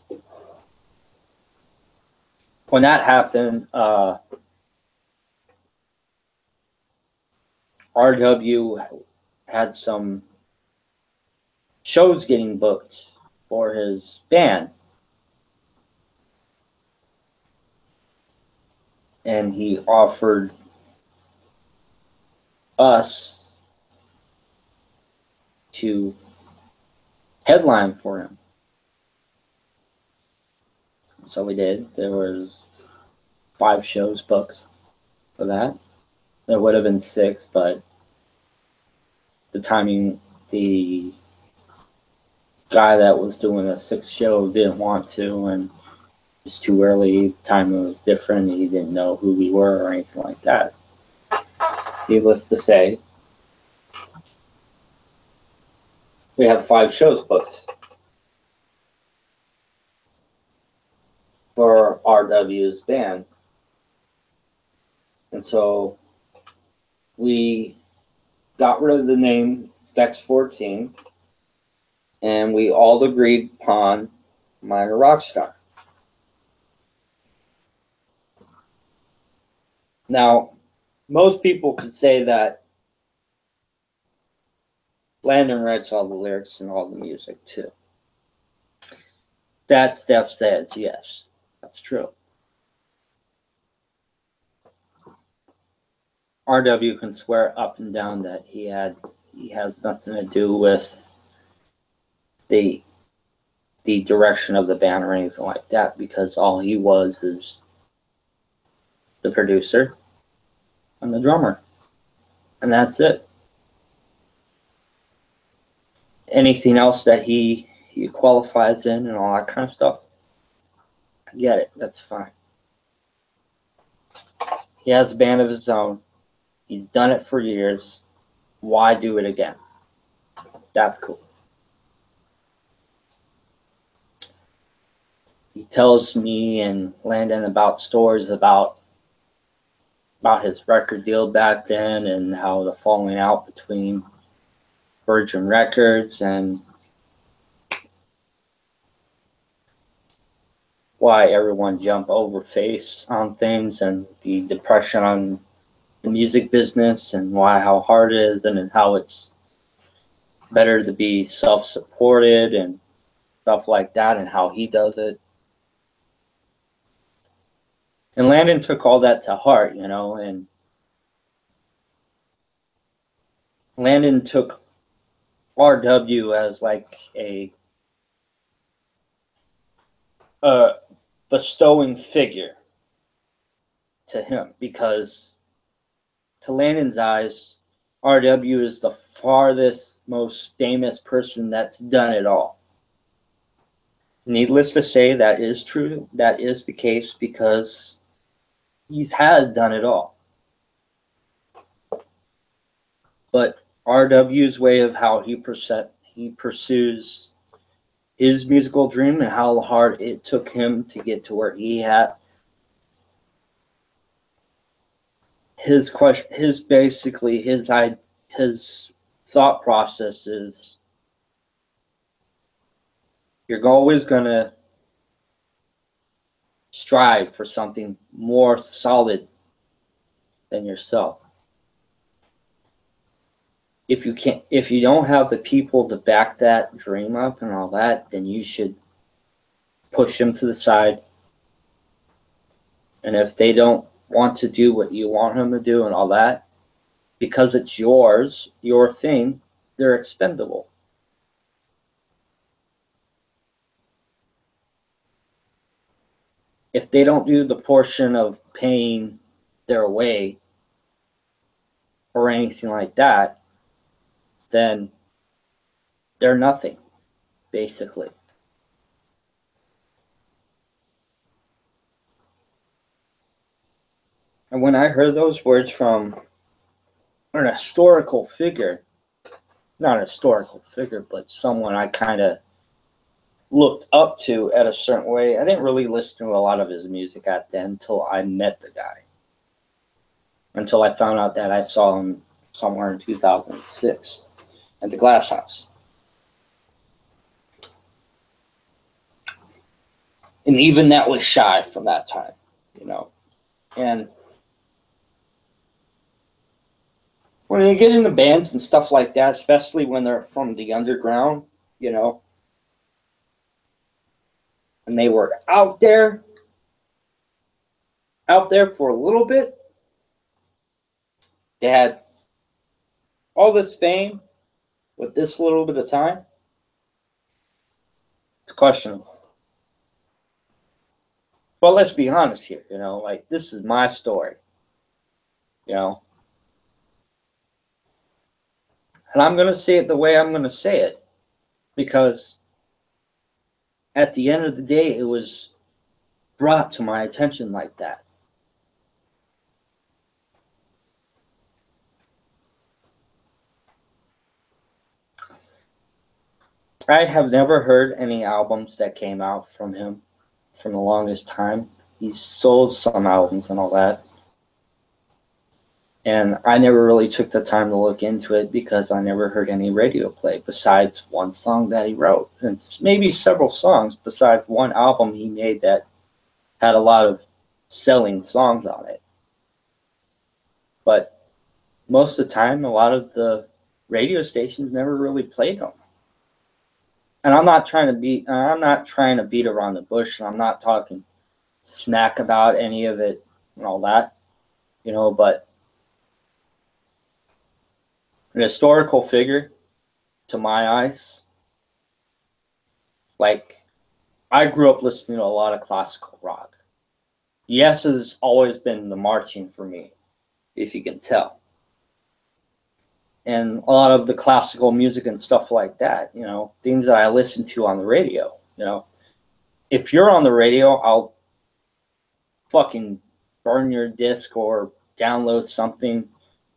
When that happened, RW had some shows getting booked for his band. And he offered us to headline for him. So we did. There was 5 shows booked for that. There would have been 6, but the timing, the guy that was doing the 6th show didn't want to, and it was too early. Timing was different. He didn't know who we were or anything like that. Needless to say, we have 5 shows booked for RW's band. And so we got rid of the name Vex 14, and we all agreed upon Minor Rockstar. Now, most people could say that Landon writes all the lyrics and all the music too. That Steph says, yes, that's true. RW can swear up and down that he has nothing to do with the direction of the band or anything like that, because all he was is the producer and the drummer, and that's it. Anything else that he qualifies in and all that kind of stuff, I get it, that's fine. He has a band of his own. He's done it for years. Why do it again? That's cool. He tells me and Landon about stories about his record deal back then and how the falling out between Virgin Records and why everyone jumped over face on things and the depression on the music business and how hard it is and how it's better to be self-supported and stuff like that and how he does it. And Landon took all that to heart, you know, and Landon took RW as like a bestowing figure to him, because to Landon's eyes, RW is the farthest, most famous person that's done it all. Needless to say, that is true. That is the case because he has done it all. But RW's way of how he pursues his musical dream and how hard it took him to get to where he had, his thought process is, you're always going to strive for something more solid than yourself. If you don't have the people to back that dream up and all that, then you should push them to the side. And if they don't want to do what you want them to do and all that, because it's yours, your thing, they're expendable. If they don't do the portion of paying their way or anything like that, then they're nothing, basically. And when I heard those words from an historical figure, not a historical figure, but someone I kind of looked up to at a certain way, I didn't really listen to a lot of his music at then until I met the guy. Until I found out that I saw him somewhere in 2006 at the Glass House. And even that was shy from that time, you know. And when you get into bands and stuff like that, especially when they're from the underground, you know, and they were out there for a little bit, they had all this fame with this little bit of time. It's questionable. But let's be honest here, you know, like this is my story, you know. And I'm going to say it the way I'm going to say it, because at the end of the day, it was brought to my attention like that. I have never heard any albums that came out from him from the longest time. He sold some albums and all that. And I never really took the time to look into it because I never heard any radio play besides one song that he wrote. And maybe several songs besides one album he made that had a lot of selling songs on it. But most of the time, a lot of the radio stations never really played them. And I'm not trying to beat around the bush, and I'm not talking smack about any of it and all that, you know, but an historical figure to my eyes. Like, I grew up listening to a lot of classical rock. Yes has always been the marching for me, if you can tell. And a lot of the classical music and stuff like that, you know, things that I listen to on the radio, you know. If you're on the radio, I'll fucking burn your disc or download something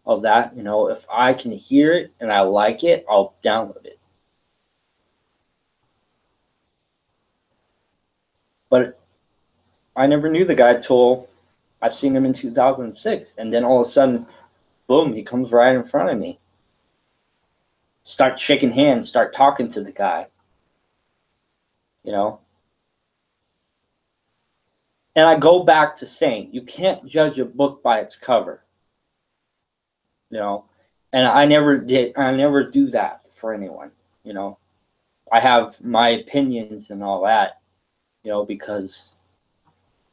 of that, you know. If I can hear it and I like it, I'll download it. But I never knew the guy till I seen him in 2006, and then all of a sudden, boom, he comes right in front of me. Start shaking hands, start talking to the guy, you know. And I go back to saying, you can't judge a book by its cover, you know. And I never do that for anyone, you know. I have my opinions and all that, you know, because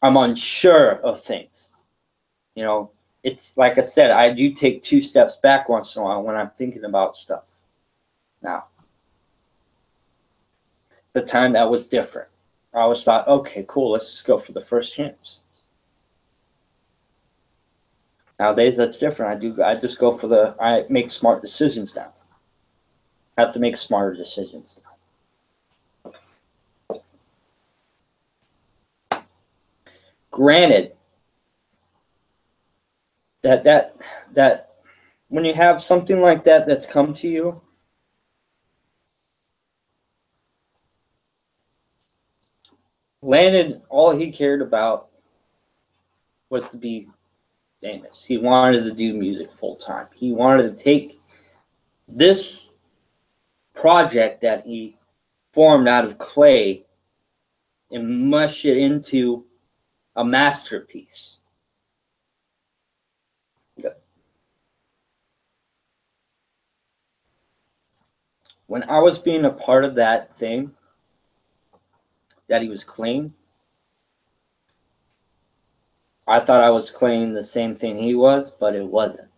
I'm unsure of things, you know. It's like I said, I do take 2 steps back once in a while when I'm thinking about stuff. Now, the time that was different. I always thought, okay, cool, let's just go for the first chance. Nowadays, that's different. I just go for I make smart decisions now. I have to make smarter decisions now. Granted, that when you have something like that that's come to you, Landon, all he cared about was to be famous. He wanted to do music full time. He wanted to take this project that he formed out of clay and mush it into a masterpiece. When I was being a part of that thing that he was clean, I thought I was clean the same thing he was, but it wasn't.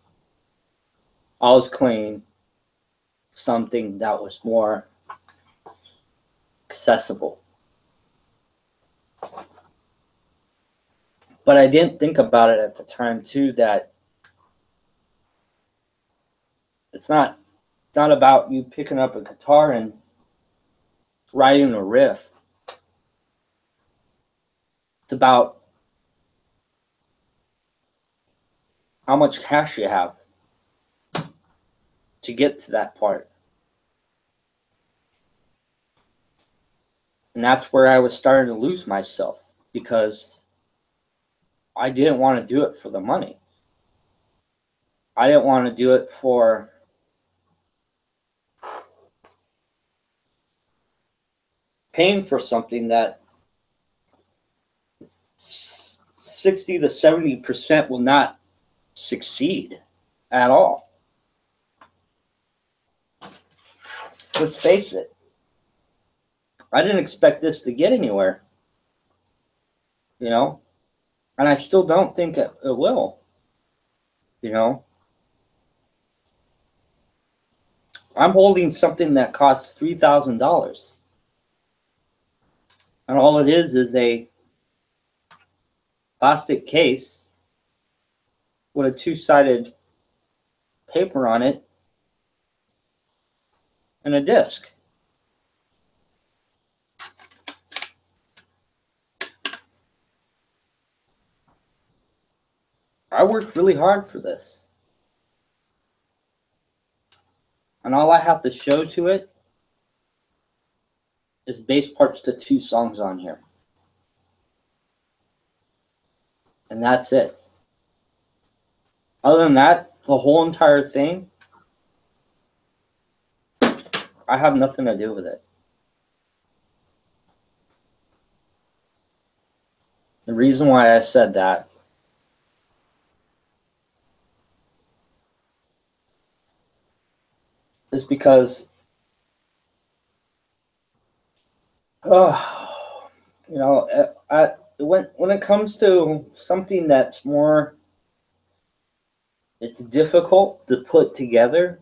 I was clean something that was more accessible. But I didn't think about it at the time too, that it's not about you picking up a guitar and writing a riff. It's about how much cash you have to get to that part. And that's where I was starting to lose myself, because I didn't want to do it for the money. I didn't want to do it for paying for something that 60 to 70% will not succeed at all. let's face it. I didn't expect this to get anywhere, you know, and I still don't think it will, you know. I'm holding something that costs $3,000, and all it is a plastic case with a two-sided paper on it and a disc. I worked really hard for this. And all I have to show to it is bass parts to 2 songs on here. And that's it. Other than that, the whole entire thing, I have nothing to do with it. The reason why I said that is because, you know, when it comes to something that's more, it's difficult to put together,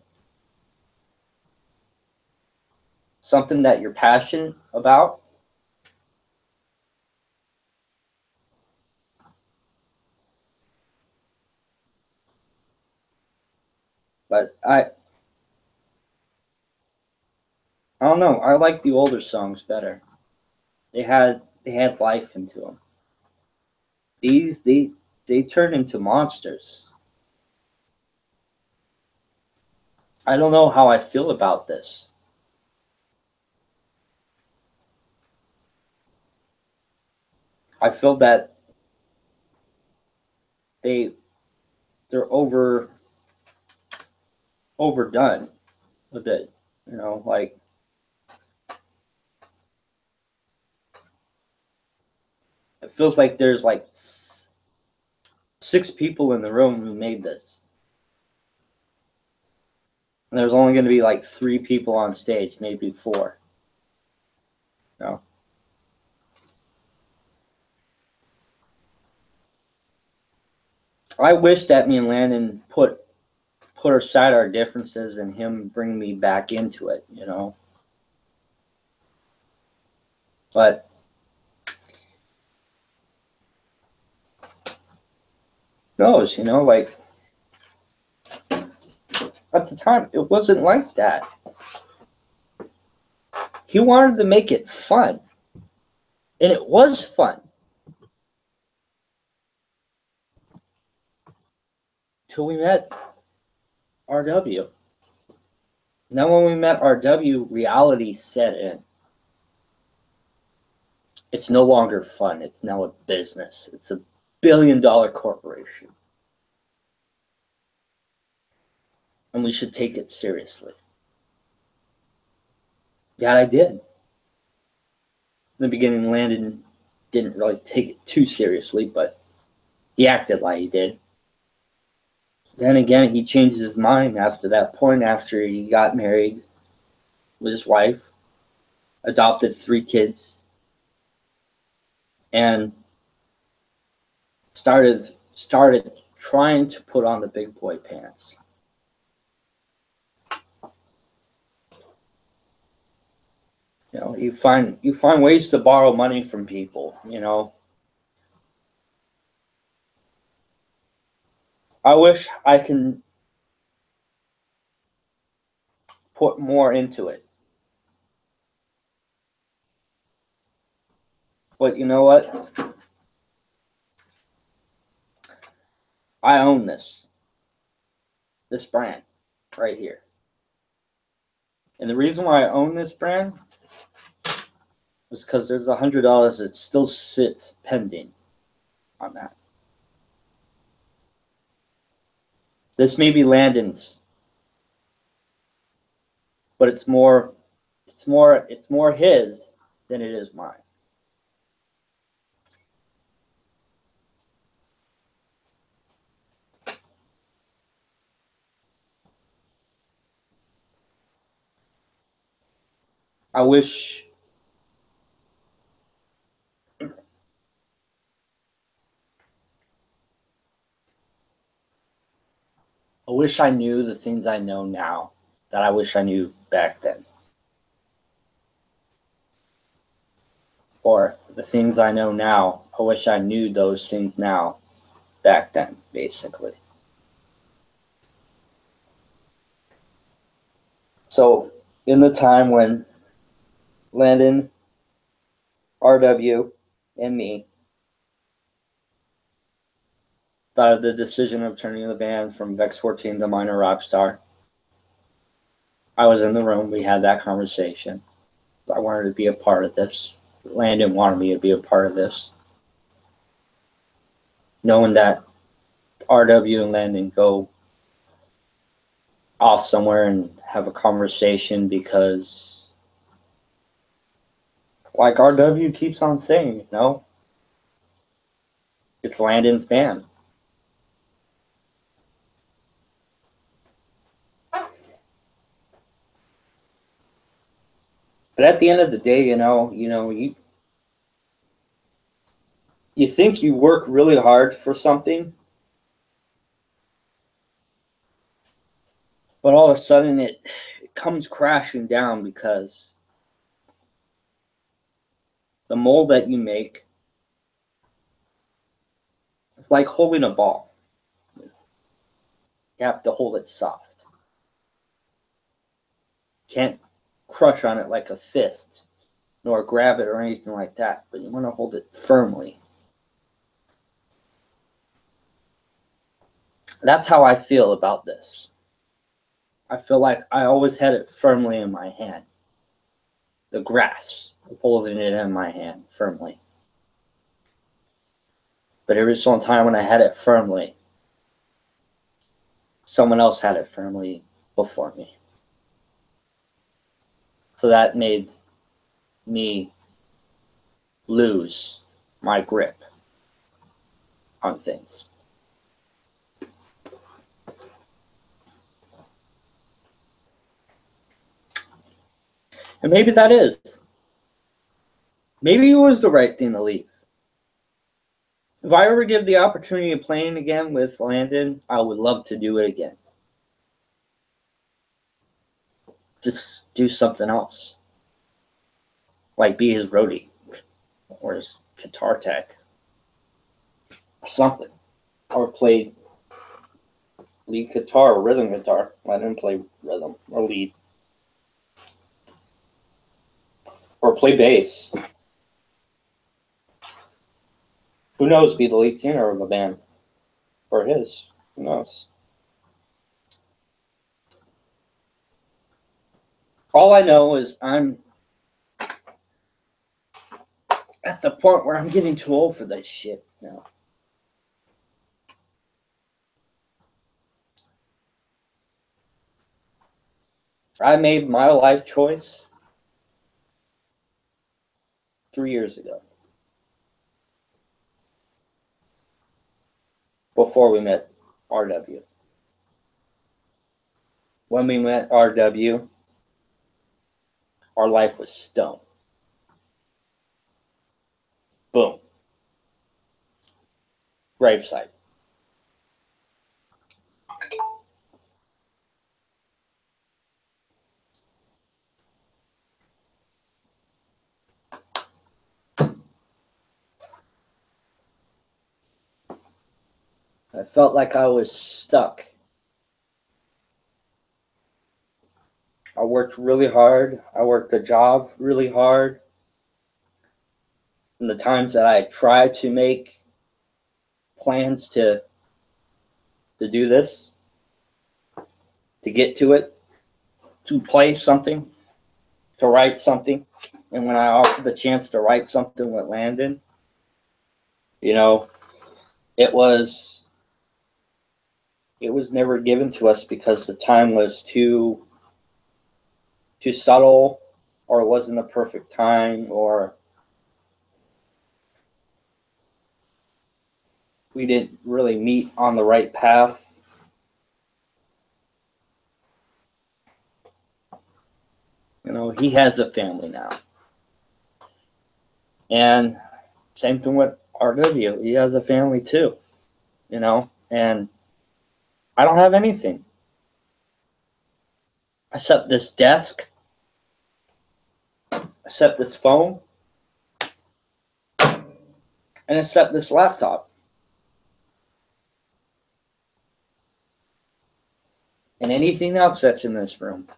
something that you're passionate about, but I don't know. I like the older songs better. They had life into them. These they turn into monsters. I don't know how I feel about this. I feel that they're overdone a bit. You know, like it feels like there's like 6 people in the room who made this. And there's only going to be like 3 people on stage, maybe 4. You know? I wish that me and Landon put aside our differences and him bring me back into it, you know. But who knows, you know, like at the time it wasn't like that. He wanted to make it fun. And it was fun. Till we met RW. Now when we met RW, reality set in. It's no longer fun. It's now a business. It's a billion-dollar corporation. And we should take it seriously. Yeah, I did. In the beginning, Landon didn't really take it too seriously, but he acted like he did. Then again, he changed his mind after that point, after he got married with his wife, adopted 3 kids, and started trying to put on the big boy pants. You know, you find ways to borrow money from people, you know. I wish I can put more into it. But you know what? I own this brand right here. And the reason why I own this brand is because there's $100 that still sits pending on that. This may be Landon's, but it's more his than it is mine. I wish I knew the things I know now that I wish I knew back then. Or the things I know now, I wish I knew those things now back then, basically. So, in the time when Landon, RW, and me thought of the decision of turning the band from Vex 14 to Minor Rockstar, I was in the room. We had that conversation. I wanted to be a part of this. Landon wanted me to be a part of this. Knowing that RW and Landon go off somewhere and have a conversation because, like RW keeps on saying, you know, it's Landon's band. But at the end of the day, you think you work really hard for something, but all of a sudden it comes crashing down because the mold that you make is like holding a ball. You have to hold it soft. Can't crush on it like a fist, nor grab it or anything like that, but you want to hold it firmly. That's how I feel about this. I feel like I always had it firmly in my hand. The grasp of holding it in my hand firmly. But every single time when I had it firmly, someone else had it firmly before me. So that made me lose my grip on things. And maybe that is. Maybe it was the right thing to leave. If I ever give the opportunity of playing again with Landon, I would love to do it again. Just do something else. Like be his roadie or his guitar tech or something. Or play lead guitar or rhythm guitar. I didn't play rhythm or lead. Or play bass. Who knows? Be the lead singer of a band. Or his. Who knows? All I know is I'm at the point where I'm getting too old for this shit now. I made my life choice 3 years ago. Before we met RW. When we met RW, our life was stone. Boom. Gravesite. I felt like I was stuck. I worked really hard. I worked the job really hard. And the times that I tried to make plans to do this, to get to it, to play something, to write something. And when I offered the chance to write something with Landon, it was never given to us because the time was too subtle, or it wasn't the perfect time, or we didn't really meet on the right path. he has a family now. And same thing with RW. He has a family too, and I don't have anything except this desk, except this phone, and except this laptop. And anything else that's in this room.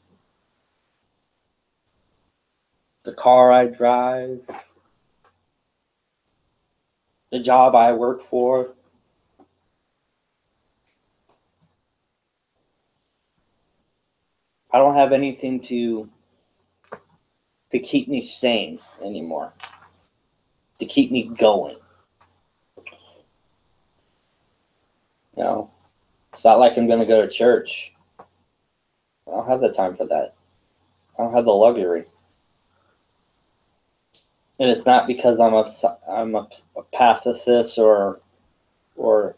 The car I drive, the job I work for. I don't have anything to keep me sane anymore, to keep me going. It's not like I'm going to go to church. I don't have the time for that. I don't have the luxury. And it's not because I'm a pacifist or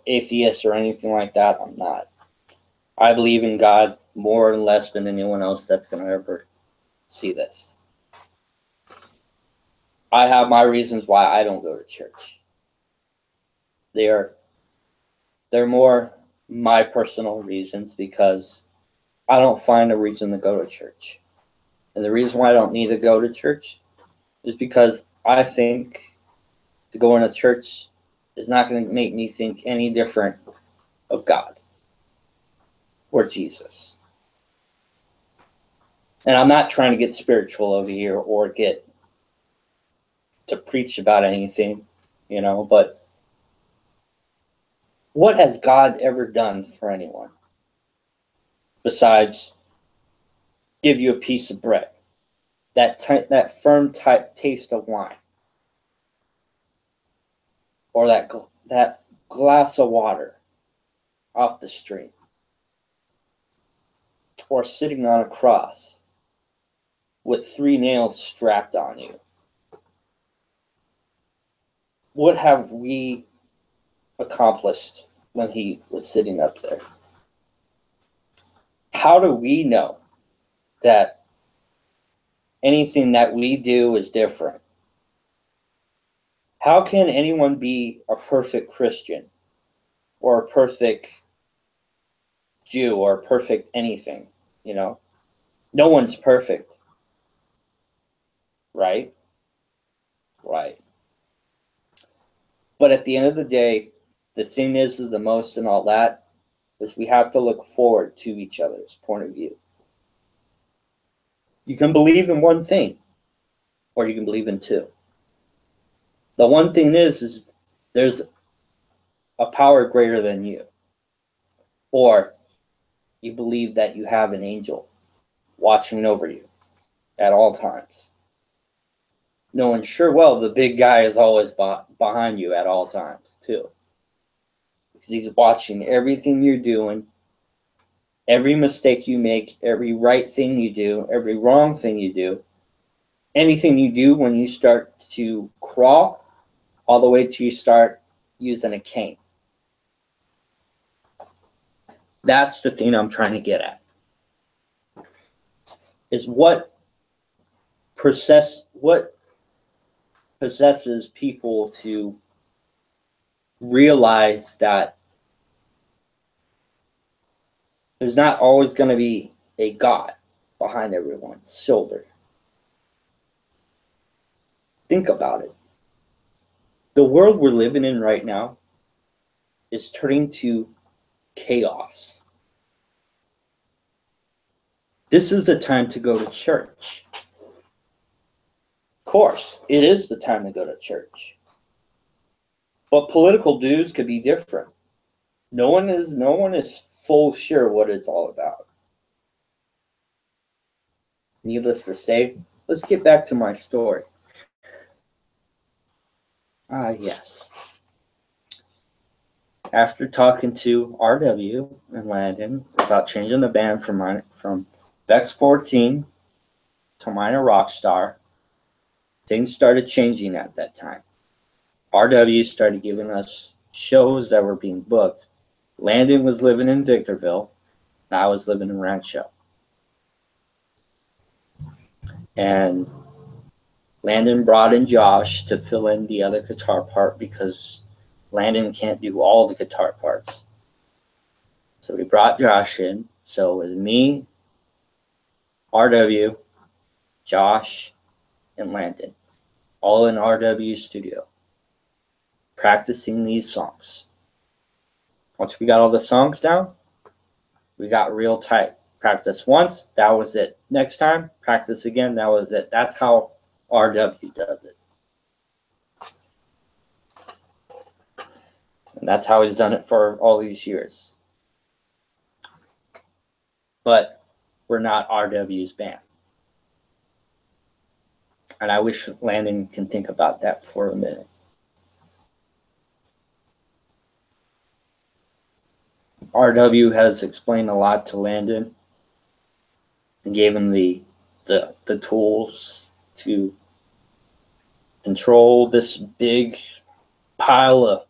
atheist or anything like that. I'm not. I believe in God more and less than anyone else that's going to ever see this. I have my reasons why I don't go to church. They're more my personal reasons, because I don't find a reason to go to church. And the reason why I don't need to go to church is because I think to go into church is not going to make me think any different of God or Jesus. And I'm not trying to get spiritual over here or get to preach about anything, but what has God ever done for anyone besides give you a piece of bread, that firm taste of wine, or that glass of water off the stream, or sitting on a cross with 3 nails strapped on you? What have we accomplished when he was sitting up there? How do we know that anything that we do is different? How can anyone be a perfect Christian or a perfect Jew or a perfect anything? No one's perfect. Right? Right. But at the end of the day, the thing is the most and all that is we have to look forward to each other's point of view. You can believe in one thing, or you can believe in 2. The one thing is there's a power greater than you. Or you believe that you have an angel watching over you at all times, knowing sure well the big guy is always behind you at all times too, because he's watching everything you're doing, every mistake you make, every right thing you do, every wrong thing you do, anything you do when you start to crawl, all the way till you start using a cane. That's the thing I'm trying to get at. Is what possesses people to realize that there's not always going to be a God behind everyone's shoulder. Think about it. The world we're living in right now is turning to chaos. This is the time to go to church. Of course, it is the time to go to church. But political views could be different. No one is full sure what it's all about. Needless to say, let's get back to my story. Yes. After talking to RW and Landon about changing the band from Vex 14 to Minor Rockstar, things started changing at that time. RW started giving us shows that were being booked. Landon was living in Victorville, and I was living in Rancho. And Landon brought in Josh to fill in the other guitar part because Landon can't do all the guitar parts. So we brought Josh in. So it was me, RW, Josh, and Landon, all in RW's studio, practicing these songs. Once we got all the songs down, we got real tight. Practice once, that was it. Next time, practice again, that was it. That's how RW does it. And that's how he's done it for all these years. But we're not RW's band. And I wish Landon can think about that for a minute. RW has explained a lot to Landon and gave him the tools to control this big pile of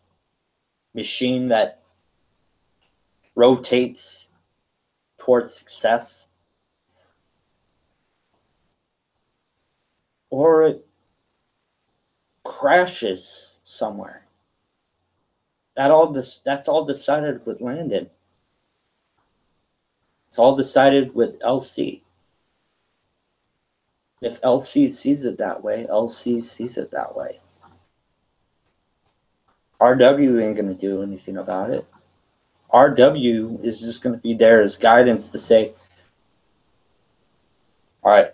machine that rotates towards success, or it crashes somewhere. That's all decided with Landon. It's all decided with LC. If LC sees it that way, LC sees it that way. RW ain't gonna do anything about it. RW is just gonna be there as guidance to say, all right,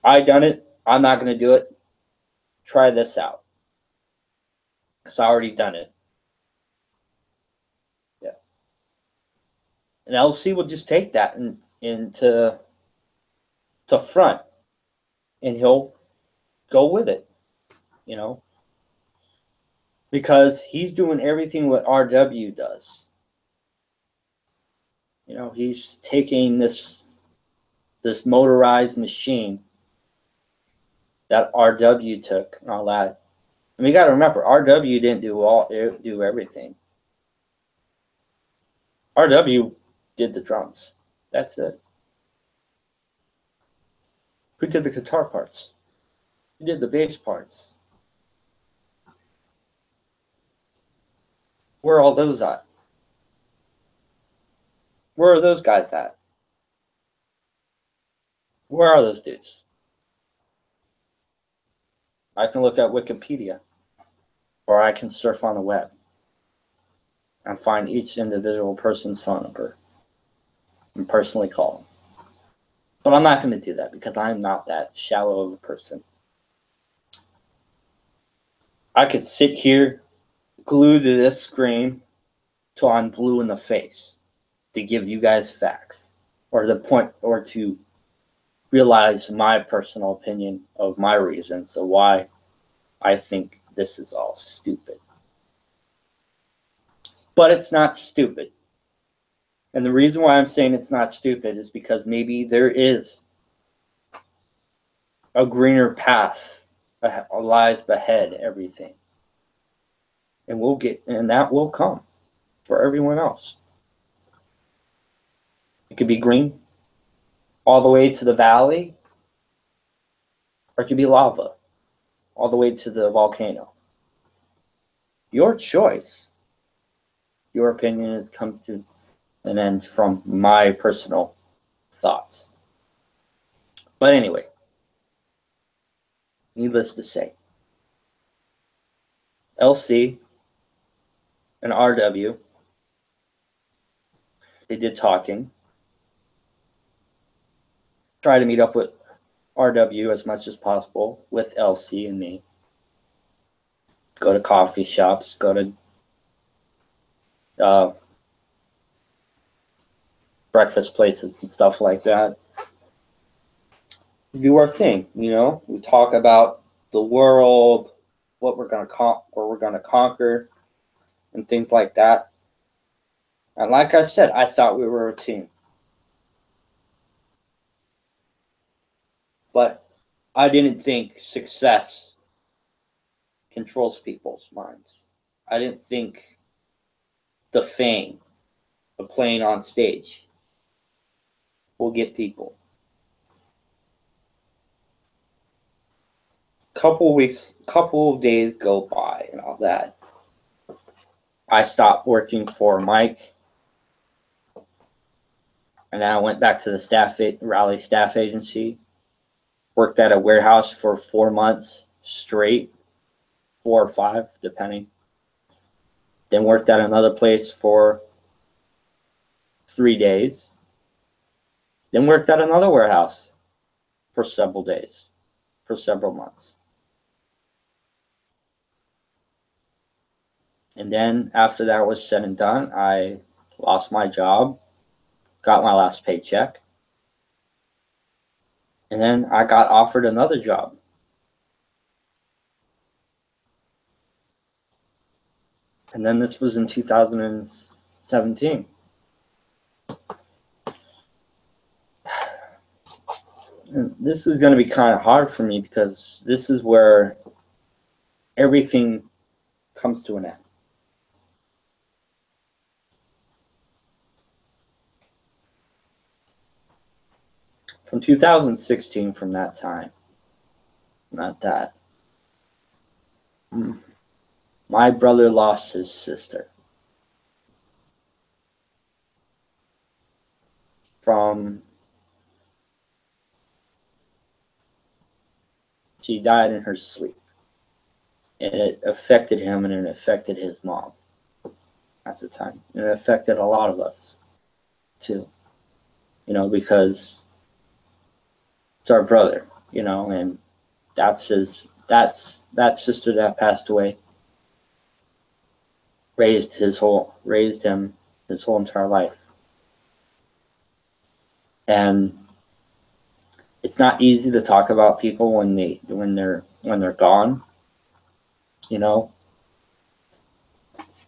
I done it. I'm not gonna do it. Try this out. Because I already done it. Yeah. And LC will just take that into front, and he'll go with it, you know, because he's doing everything what RW does. You know, he's taking this motorized machine that RW took and all that. And we got to remember, RW didn't do everything. RW did the drums. That's it. Who did the guitar parts? Who did the bass parts? Where are all those at? Where are those guys at? Where are those dudes? I can look at Wikipedia, or I can surf on the web and find each individual person's phone number and personally call them. But I'm not going to do that because I'm not that shallow of a person. I could sit here glued to this screen till I'm blue in the face to give you guys facts, or the point, or to realize my personal opinion of my reasons of why I think this is all stupid. But it's not stupid. And the reason why I'm saying it's not stupid is because maybe there is a greener path lies ahead everything. And that will come for everyone else. It could be green all the way to the valley, or it could be lava all the way to the volcano. Your choice. Your opinion comes to an end from my personal thoughts. But anyway, needless to say, LC and RW, they did talking. Try to meet up with RW as much as possible with LC and me. Go to coffee shops, go to breakfast places and stuff like that. Do our thing, you know. We talk about the world, what we're gonna conquer, and things like that. And like I said, I thought we were a team, but I didn't think success controls people's minds. I didn't think the fame of playing on stage will get people. couple of days go by and all that. I stopped working for Mike, and then I went back to the Raleigh staff agency. Worked at a warehouse for 4 months straight, 4 or 5, depending. Then worked at another place for 3 days. Then worked at another warehouse for several days, for several months. And then after that was said and done, I lost my job, got my last paycheck, and then I got offered another job. And then this was in 2017. And this is going to be kind of hard for me because this is where everything comes to an end. From 2016, from that time, not that, my brother lost his sister. She died in her sleep. And it affected him, and it affected his mom at the time. And it affected a lot of us, too. You know, because it's our brother, you know, and that sister that passed away raised him his whole entire life. And it's not easy to talk about people when they're gone, you know.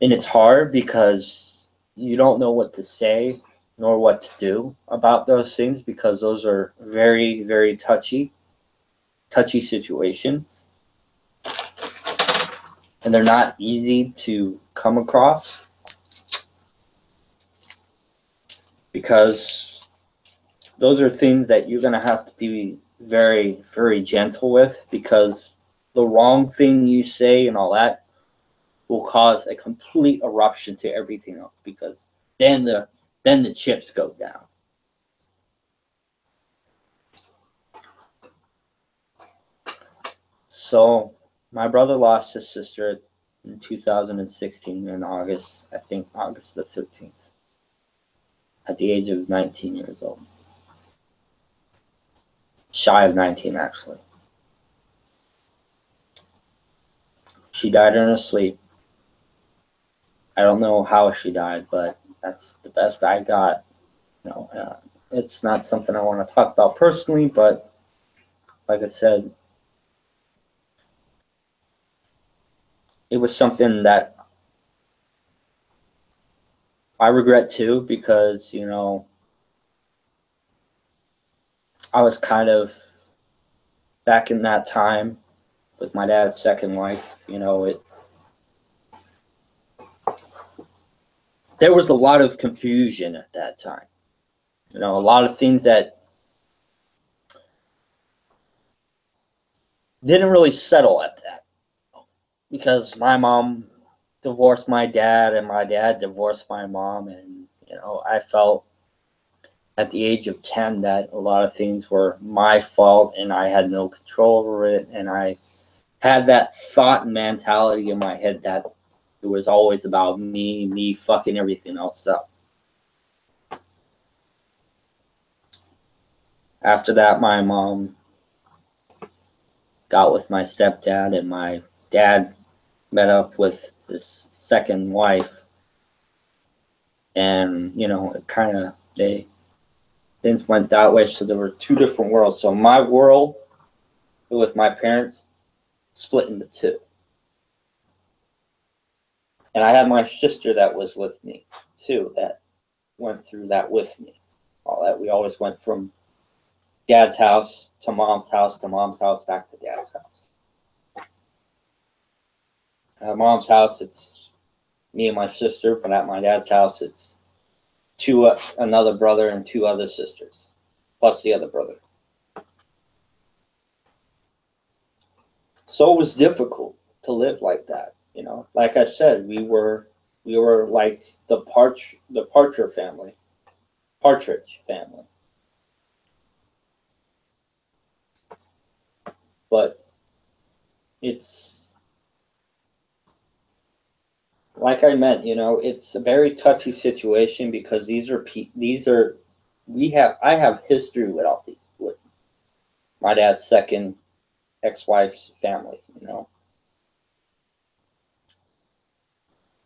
And it's hard because you don't know what to say nor what to do about those things, because those are very, very touchy situations. And they're not easy to come across, because those are things that you're going to have to be very, very gentle with, because the wrong thing you say and all that will cause a complete eruption to everything else, because then the chips go down. So my brother lost his sister in 2016 in August, I think August the 13th, at the age of 19 years old. Shy of 19, actually. She died in her sleep. I don't know how she died, but that's the best I got. You know, it's not something I want to talk about personally, but like I said, it was something that I regret too, because, you know, I was kind of back in that time with my dad's second wife. You know, there was a lot of confusion at that time. You know, a lot of things that didn't really settle at that, because my mom divorced my dad and my dad divorced my mom, and, you know, I felt at the age of 10 that a lot of things were my fault and I had no control over it, and I had that thought and mentality in my head that it was always about me fucking everything else up. After that, my mom got with my stepdad, and my dad met up with his second wife, and, you know, it kind of, things went that way. So there were two different worlds. So my world with my parents split into two. And I had my sister that was with me too, that went through that with me. All that, we always went from dad's house to mom's house to mom's house back to dad's house. At mom's house, it's me and my sister, but at my dad's house, it's another brother and 2 other sisters, plus the other brother. So it was difficult to live like that. Like I said, we were like the partridge family. But it's like I meant, it's a very touchy situation because I have history with all these, with my dad's second ex-wife's family.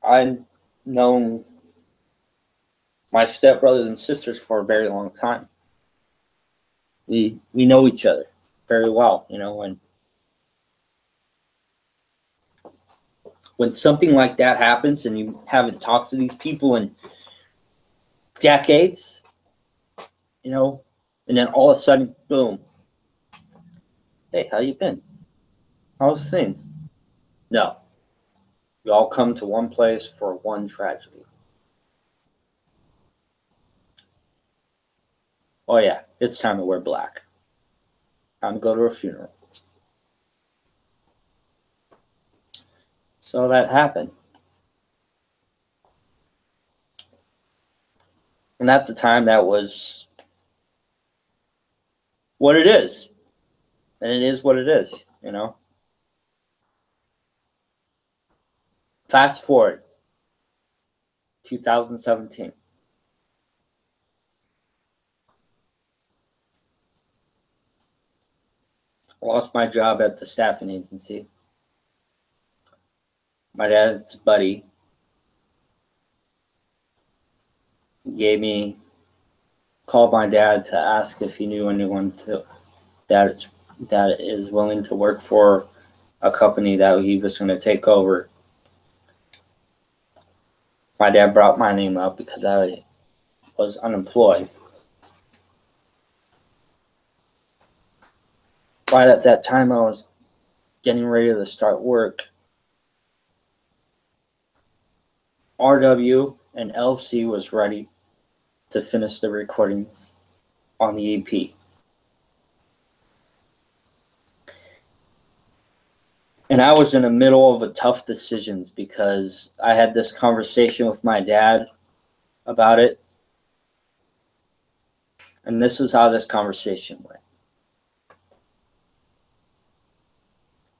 I've known my stepbrothers and sisters for a very long time. We know each other very well, and when something like that happens and you haven't talked to these people in decades, and then all of a sudden, boom, hey, how you been? How's things? No, we all come to one place for one tragedy. Oh yeah, it's time to wear black. Time to go to a funeral. So that happened. And at the time, that was what it is. And it is what it is, Fast forward, 2017. I lost my job at the staffing agency. My dad's buddy called my dad to ask if he knew anyone that is willing to work for a company that he was going to take over. My dad brought my name up because I was unemployed. Right at that time, I was getting ready to start work. RW and LC was ready to finish the recordings on the EP. And I was in the middle of a tough decisions because I had this conversation with my dad about it. And this is how this conversation went.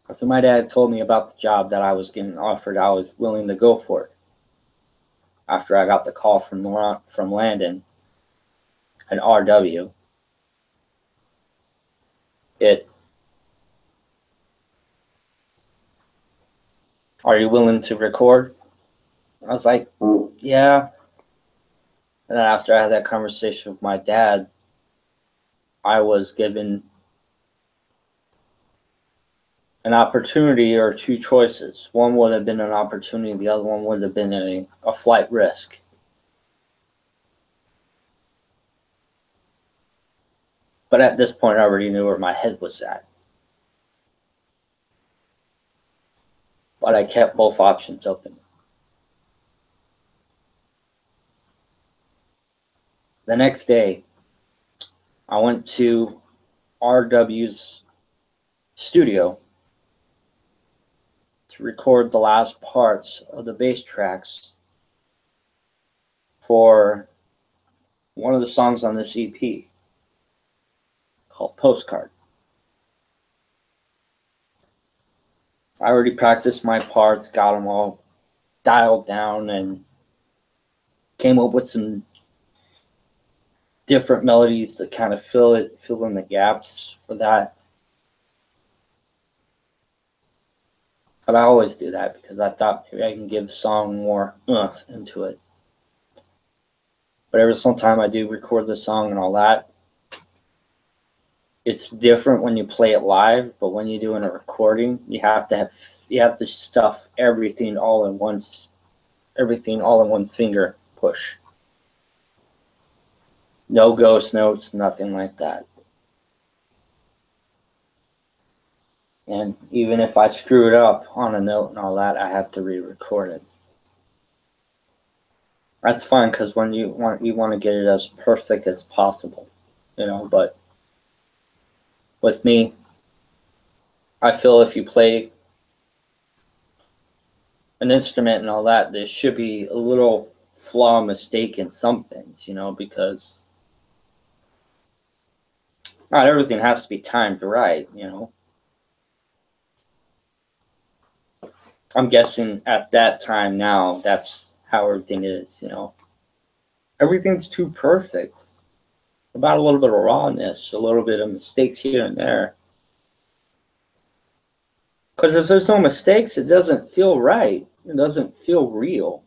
After my dad told me about the job that I was getting offered, I was willing to go for it. After I got the call from Landon and RW, are you willing to record? I was like, yeah. And then after I had that conversation with my dad, I was given an opportunity or two choices. One would have been an opportunity, the other one would have been a flight risk. But at this point, I already knew where my head was at. But I kept both options open. The next day, I went to RW's studio to record the last parts of the bass tracks for one of the songs on this EP called Postcard. I already practiced my parts, got them all dialed down, and came up with some different melodies to kind of fill in the gaps for that. But I always do that because I thought maybe I can give the song more into it. But every single time I do record the song and all that, it's different when you play it live. But when you're doing a recording, you have to stuff everything all in one finger push. No ghost notes, nothing like that. And even if I screw it up on a note and all that, I have to re-record it. That's fine because when you want to get it as perfect as possible, But with me, I feel if you play an instrument and all that, there should be a little flaw, mistake in some things, because not everything has to be timed right, I'm guessing at that time now, that's how everything is, Everything's too perfect. About a little bit of rawness, a little bit of mistakes here and there. Because if there's no mistakes, it doesn't feel right. It doesn't feel real.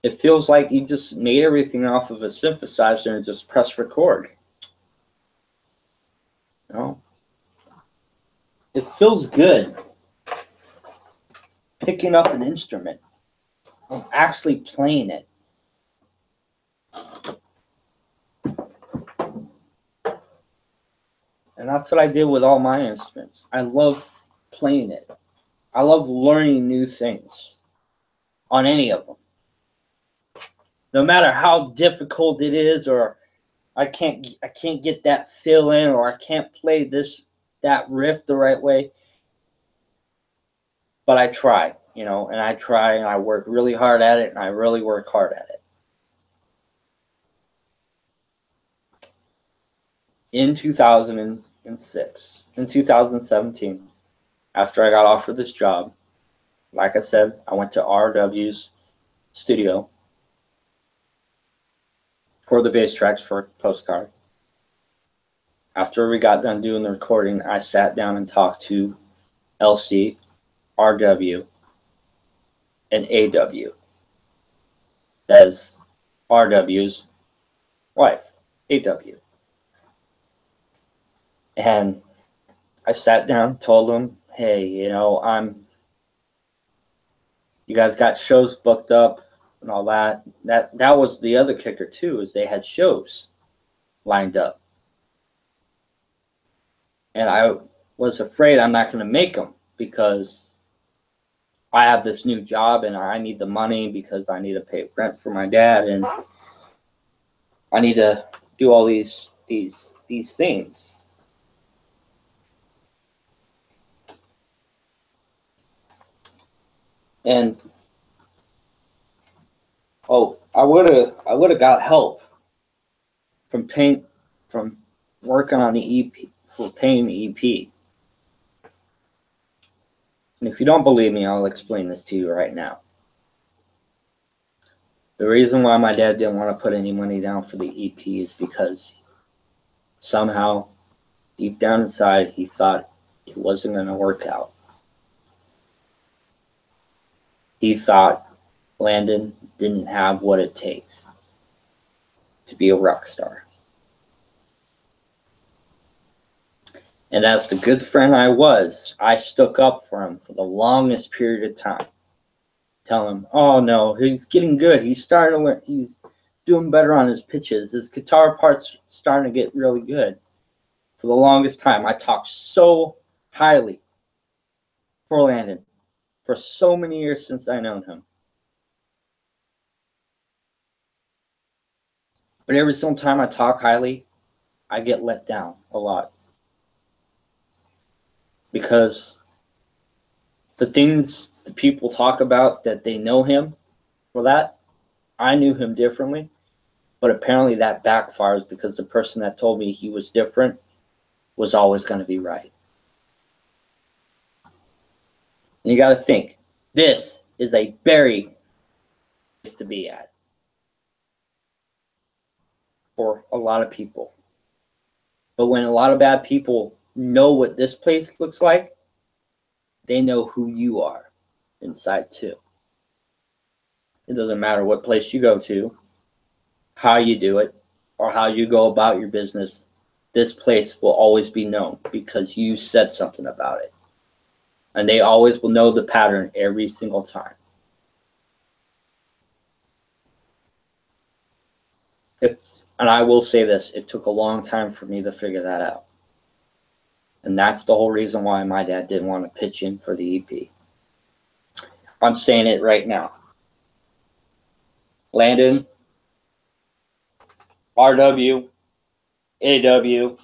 It feels like you just made everything off of a synthesizer and just press record. It feels good picking up an instrument, actually playing it. And that's what I did with all my instruments. I love playing it. I love learning new things on any of them. No matter how difficult it is, or I can't get that fill in, or I can't play that riff the right way. But I try, and I try, and I work really hard at it, and I really work hard at it. In 2006, in 2017, after I got offered this job, like I said, I went to RW's studio for the bass tracks for Postcard. After we got done doing the recording, I sat down and talked to LC, RW, and AW. That's RW's wife, AW. And I sat down, told them, hey, you guys got shows booked up and all that. That was the other kicker too, is they had shows lined up. And I was afraid I'm not going to make them because I have this new job and I need the money because I need to pay rent for my dad and I need to do all these things. And I would have got help from working on the EP, for paying the EP. And if you don't believe me, I'll explain this to you right now. The reason why my dad didn't want to put any money down for the EP is because somehow, deep down inside, he thought it wasn't going to work out. He thought Landon didn't have what it takes to be a rock star. And as the good friend I was, I stuck up for him for the longest period of time. Tell him, oh no, he's getting good. He's starting to learn. He's doing better on his pitches. His guitar part's starting to get really good. For the longest time, I talked so highly for Landon for so many years since I known him. But every single time I talk highly, I get let down a lot. Because the things the people talk about that they know him for that, I knew him differently. But apparently that backfires because the person that told me he was different was always going to be right. And you got to think, this is a very place to be at for a lot of people. But when a lot of bad people know what this place looks like, they know who you are inside too. It doesn't matter what place you go to, how you do it, or how you go about your business. This place will always be known because you said something about it. And they always will know the pattern every single time. And I will say this, it took a long time for me to figure that out. And that's the whole reason why my dad didn't want to pitch in for the EP. I'm saying it right now. Landon, RW, AW,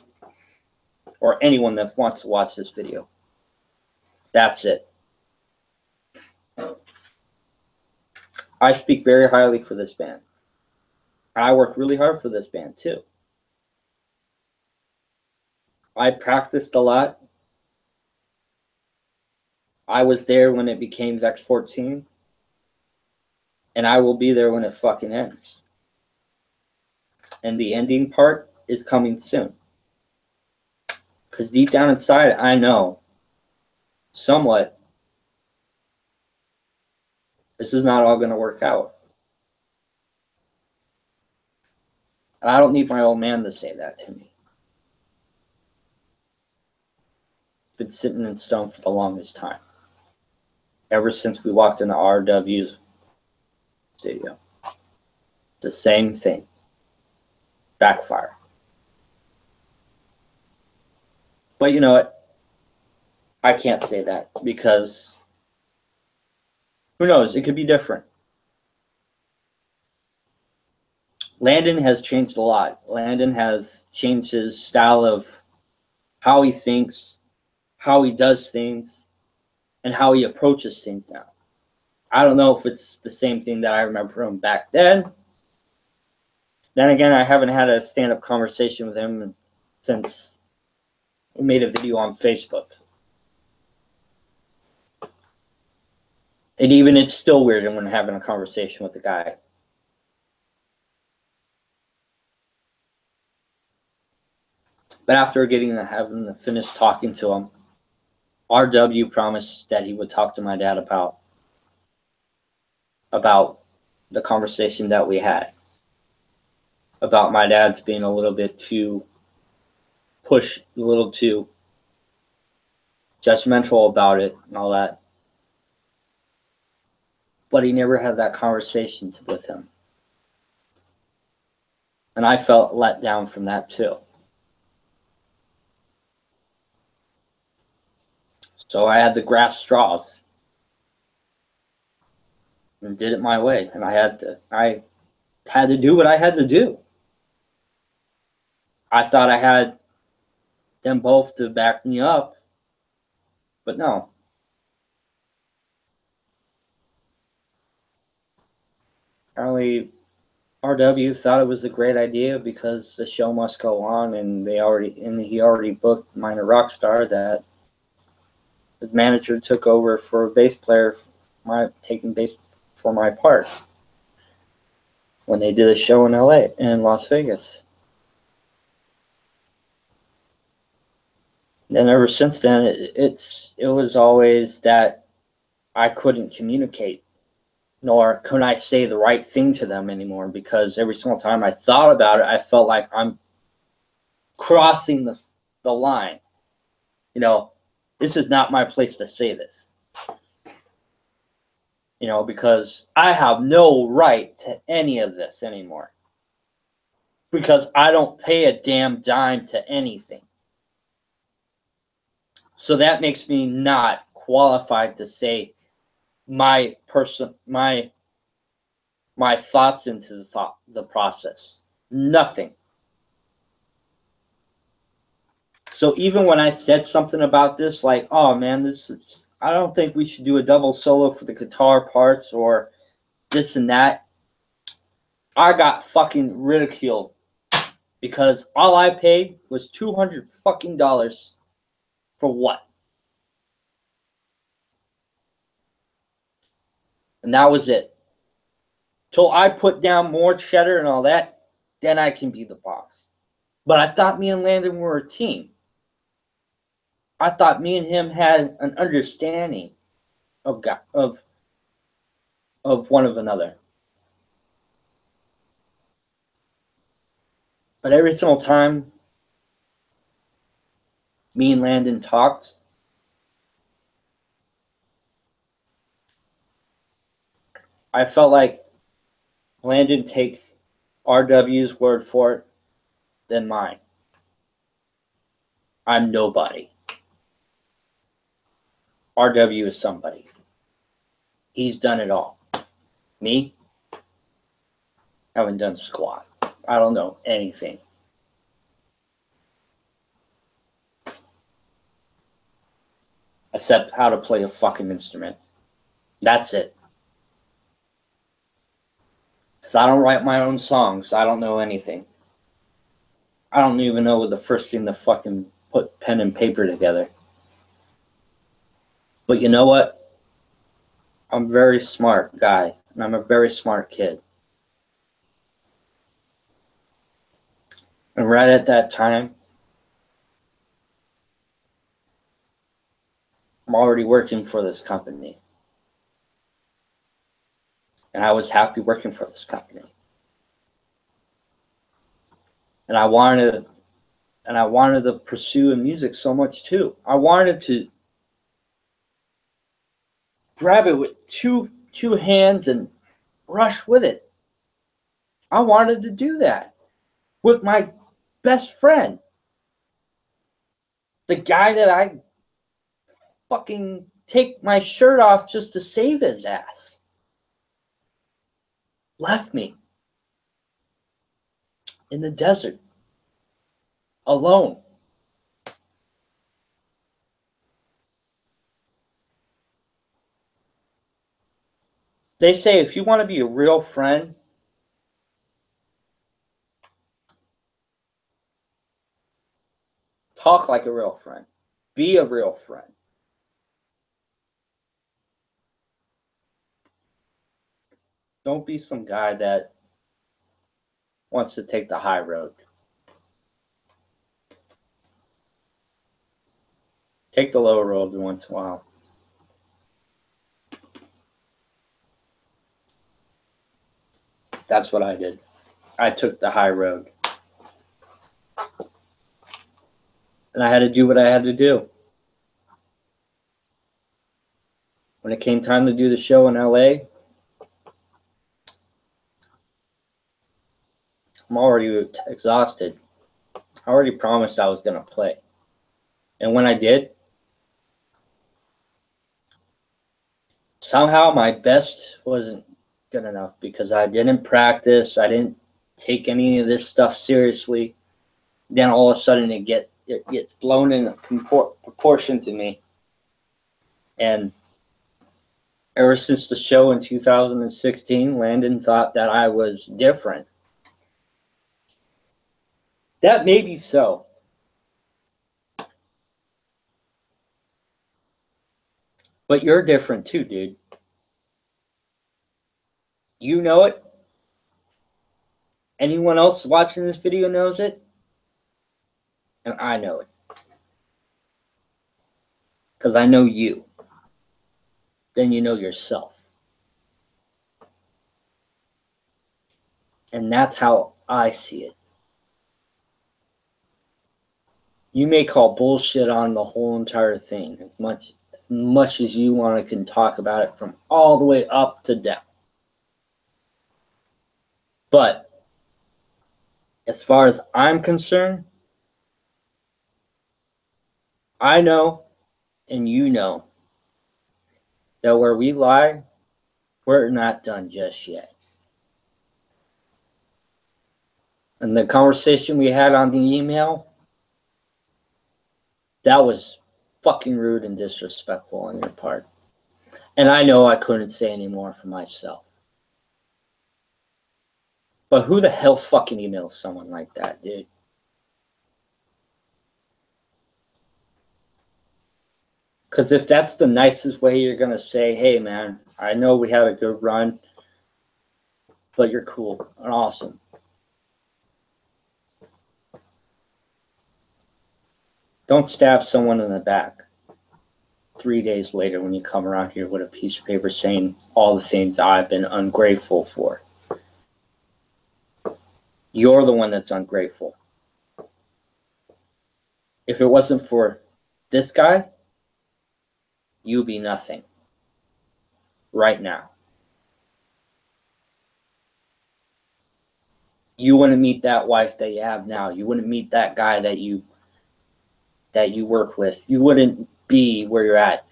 or anyone that wants to watch this video. That's it. I speak very highly for this band. I worked really hard for this band too. I practiced a lot. I was there when it became Vex 14. And I will be there when it fucking ends. And the ending part is coming soon. Because deep down inside, I know somewhat this is not all going to work out. And I don't need my old man to say that to me. It's been sitting in stone for the longest time. Ever since we walked into RW's studio. It's the same thing. Backfire. But you know what? I can't say that because who knows? It could be different. Landon has changed a lot. Landon has changed his style of how he thinks, how he does things, and how he approaches things now. I don't know if it's the same thing that I remember him back then. Then again, I haven't had a stand-up conversation with him since we made a video on Facebook. And even it's still weird when having a conversation with the guy. But after having finished talking to him, RW promised that he would talk to my dad about the conversation that we had. About my dad's being a little bit too a little too judgmental about it and all that. But he never had that conversation with him. And I felt let down from that too. So I had to grasp straws and did it my way. And I had to do what I had to do. I thought I had them both to back me up, but no. Apparently, RW thought it was a great idea because the show must go on, and he already booked Minor Rockstar that his manager took over for a bass player, taking bass for my part when they did a show in LA and Las Vegas. And ever since then, it was always that I couldn't communicate, nor could I say the right thing to them anymore, because every single time I thought about it, I felt like I'm crossing the line. You know, this is not my place to say this. You know, because I have no right to any of this anymore. Because I don't pay a damn dime to anything. So that makes me not qualified to say my thoughts into the process. Nothing. So even when I said something about this, like, oh man, I don't think we should do a double solo for the guitar parts or this and that, I got fucking ridiculed because all I paid was $200 fucking for what? And that was it. Till I put down more cheddar and all that, then I can be the boss. But I thought me and Landon were a team. I thought me and him had an understanding of one of another. But every single time me and Landon talked, I felt like Landon take RW's word for it than mine. I'm nobody. RW is somebody. He's done it all. Me? Haven't done squat. I don't know anything. except how to play a fucking instrument. That's it. Because I don't write my own songs. I don't know anything. I don't even know the first thing to fucking put pen and paper together. But you know what? I'm a very smart guy, and I'm a very smart kid. And right at that time, I'm already working for this company. And I was happy working for this company. And I wanted to pursue music so much too. I wanted to grab it with two hands and rush with it. I wanted to do that with my best friend. The guy that I fucking take my shirt off just to save his ass. Left me in the desert, alone. They say if you want to be a real friend, talk like a real friend. Be a real friend. Don't be some guy that wants to take the high road. Take the low road once in a while. That's what I did. I took the high road. And I had to do what I had to do. When it came time to do the show in LA, I'm already exhausted. I already promised I was going to play. And when I did, somehow my best wasn't good enough because I didn't practice. I didn't take any of this stuff seriously. Then all of a sudden it gets blown in proportion to me. And ever since the show in 2016, Landon thought that I was different. That may be so. But you're different too, dude. You know it. Anyone else watching this video knows it. And I know it. Because I know you. Then you know yourself. And that's how I see it. You may call bullshit on the whole entire thing as much as you want to can talk about it from all the way up to down. But as far as I'm concerned, I know and you know that where we lie, we're not done just yet. And the conversation we had on the email, that was fucking rude and disrespectful on your part. And I know I couldn't say any more for myself. But who the hell fucking emails someone like that, dude? Because if that's the nicest way you're going to say, hey, man, I know we had a good run, but you're cool and awesome. Don't stab someone in the back 3 days later when you come around here with a piece of paper saying all the things I've been ungrateful for. You're the one that's ungrateful. If it wasn't for this guy, you'd be nothing right now. You wouldn't meet that wife that you have now. You wouldn't meet that guy that you work with. You wouldn't be where you're at.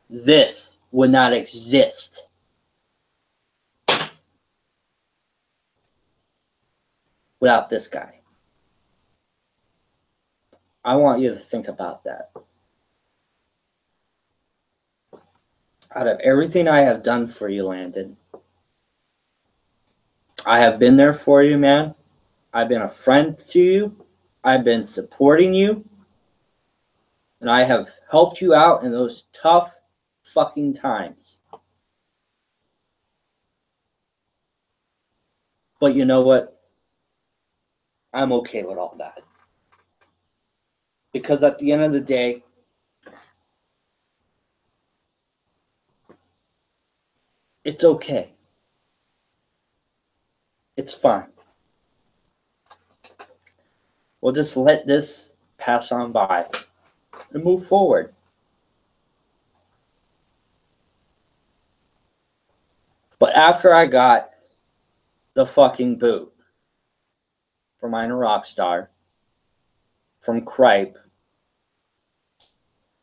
This would not exist without this guy. I want you to think about that. Out of everything I have done for you, Landon, I have been there for you, man. I've been a friend to you. I've been supporting you. And I have helped you out in those tough fucking times. But you know what? I'm okay with all that. Because at the end of the day, it's okay. It's fine. We'll just let this pass on by and move forward. But after I got the fucking boot from Minor Rockstar, from Cripe,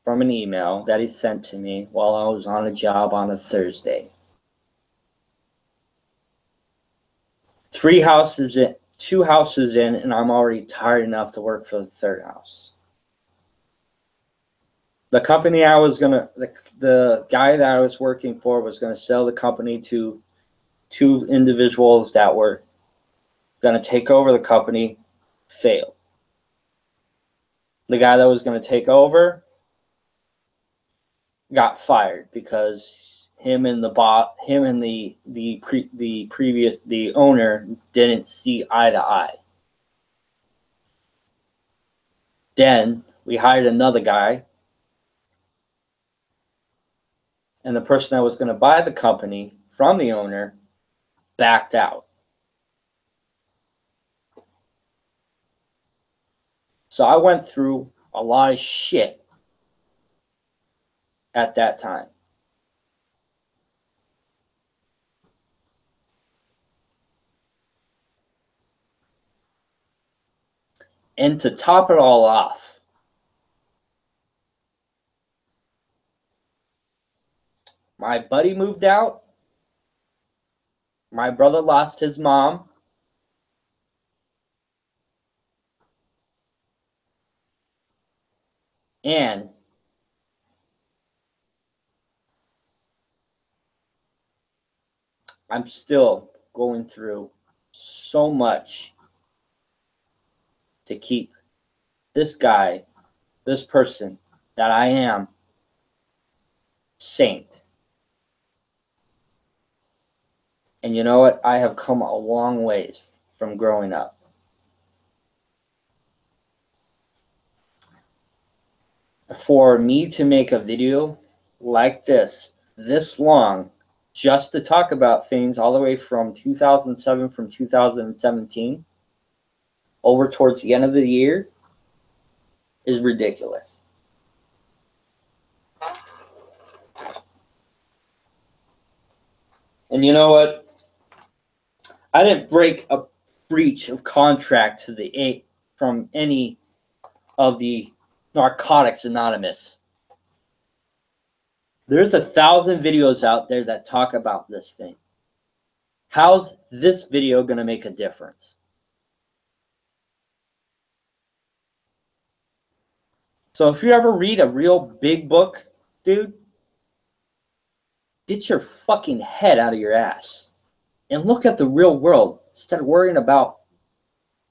from an email that he sent to me while I was on a job on a Thursday. 2 houses in, and I'm already tired enough to work for the third house. The company I was gonna, the guy that I was working for was gonna sell the company to 2 individuals that were gonna take over the company, failed. The guy that was gonna take over got fired because him and the owner didn't see eye to eye. Then we hired another guy, and the person that was going to buy the company from the owner backed out. So I went through a lot of shit at that time. And to top it all off, my buddy moved out. My brother lost his mom. And I'm still going through so much to keep this guy, this person that I am, saint. And you know what? I have come a long ways from growing up. For me to make a video like this long, just to talk about things all the way from 2007, from 2017, over towards the end of the year, is ridiculous. And you know what? I didn't break a breach of contract to the from any of the Narcotics Anonymous. There's 1,000 videos out there that talk about this thing. How's this video going to make a difference? So if you ever read a real big book, dude, get your fucking head out of your ass and look at the real world instead of worrying about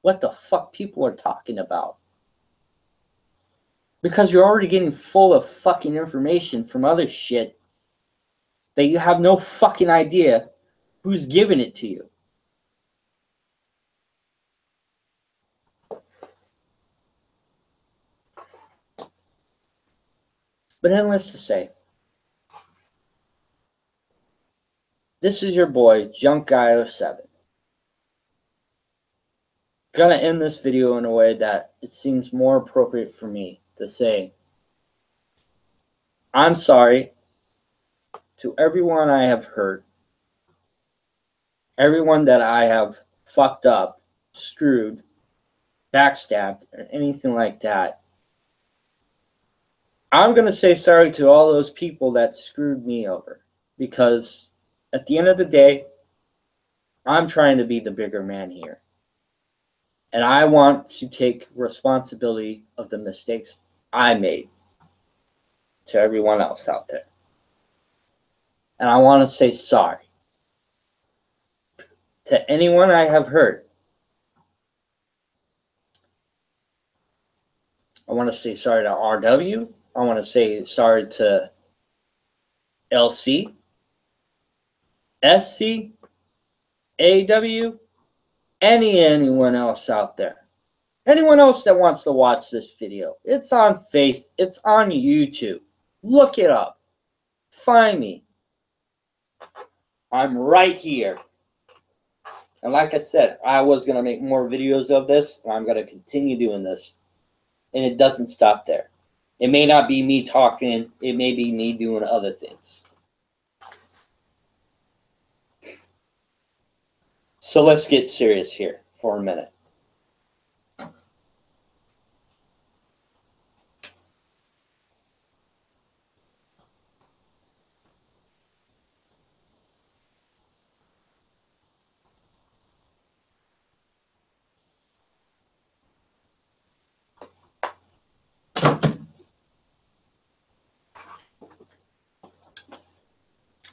what the fuck people are talking about. Because you're already getting full of fucking information from other shit that you have no fucking idea who's giving it to you. But needless to say, this is your boy, junkguy07. Gonna end this video in a way that it seems more appropriate for me to say, I'm sorry to everyone I have hurt, everyone that I have fucked up, screwed, backstabbed, or anything like that. I'm going to say sorry to all those people that screwed me over, because at the end of the day, I'm trying to be the bigger man here. And I want to take responsibility of the mistakes I made to everyone else out there. And I want to say sorry to anyone I have hurt. I want to say sorry to RW. I want to say sorry to LC, SC, AW, anyone else out there. Anyone else that wants to watch this video. It's on it's on YouTube. Look it up. Find me. I'm right here. And like I said, I was going to make more videos of this, and I'm going to continue doing this. And it doesn't stop there. It may not be me talking. It may be me doing other things. So let's get serious here for a minute.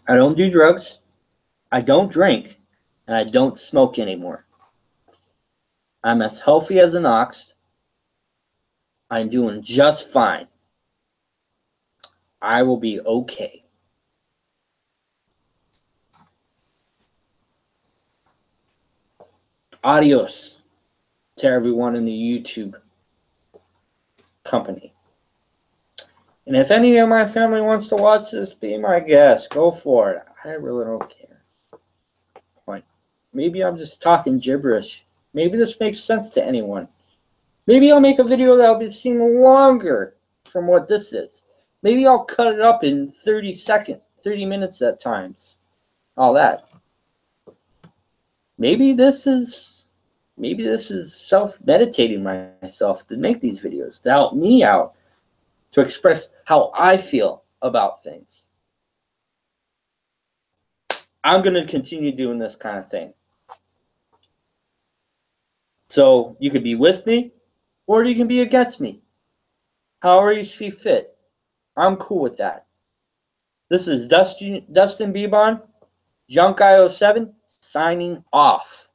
I don't do drugs. I don't drink. And I don't smoke anymore. I'm as healthy as an ox. I'm doing just fine. I will be okay. Adios to everyone in the YouTube company. And if any of my family wants to watch this, be my guest. Go for it. I really don't care. Point. Maybe I'm just talking gibberish. Maybe this makes sense to anyone. Maybe I'll make a video that'll be seen longer from what this is. Maybe I'll cut it up in 30 seconds, 30 minutes at times. All that. Maybe this is self-meditating myself to make these videos, to help me out, to express how I feel about things. I'm going to continue doing this kind of thing. So you could be with me, or you can be against me. However you see fit. I'm cool with that. This is Dustin Bebon, junkguy07, signing off.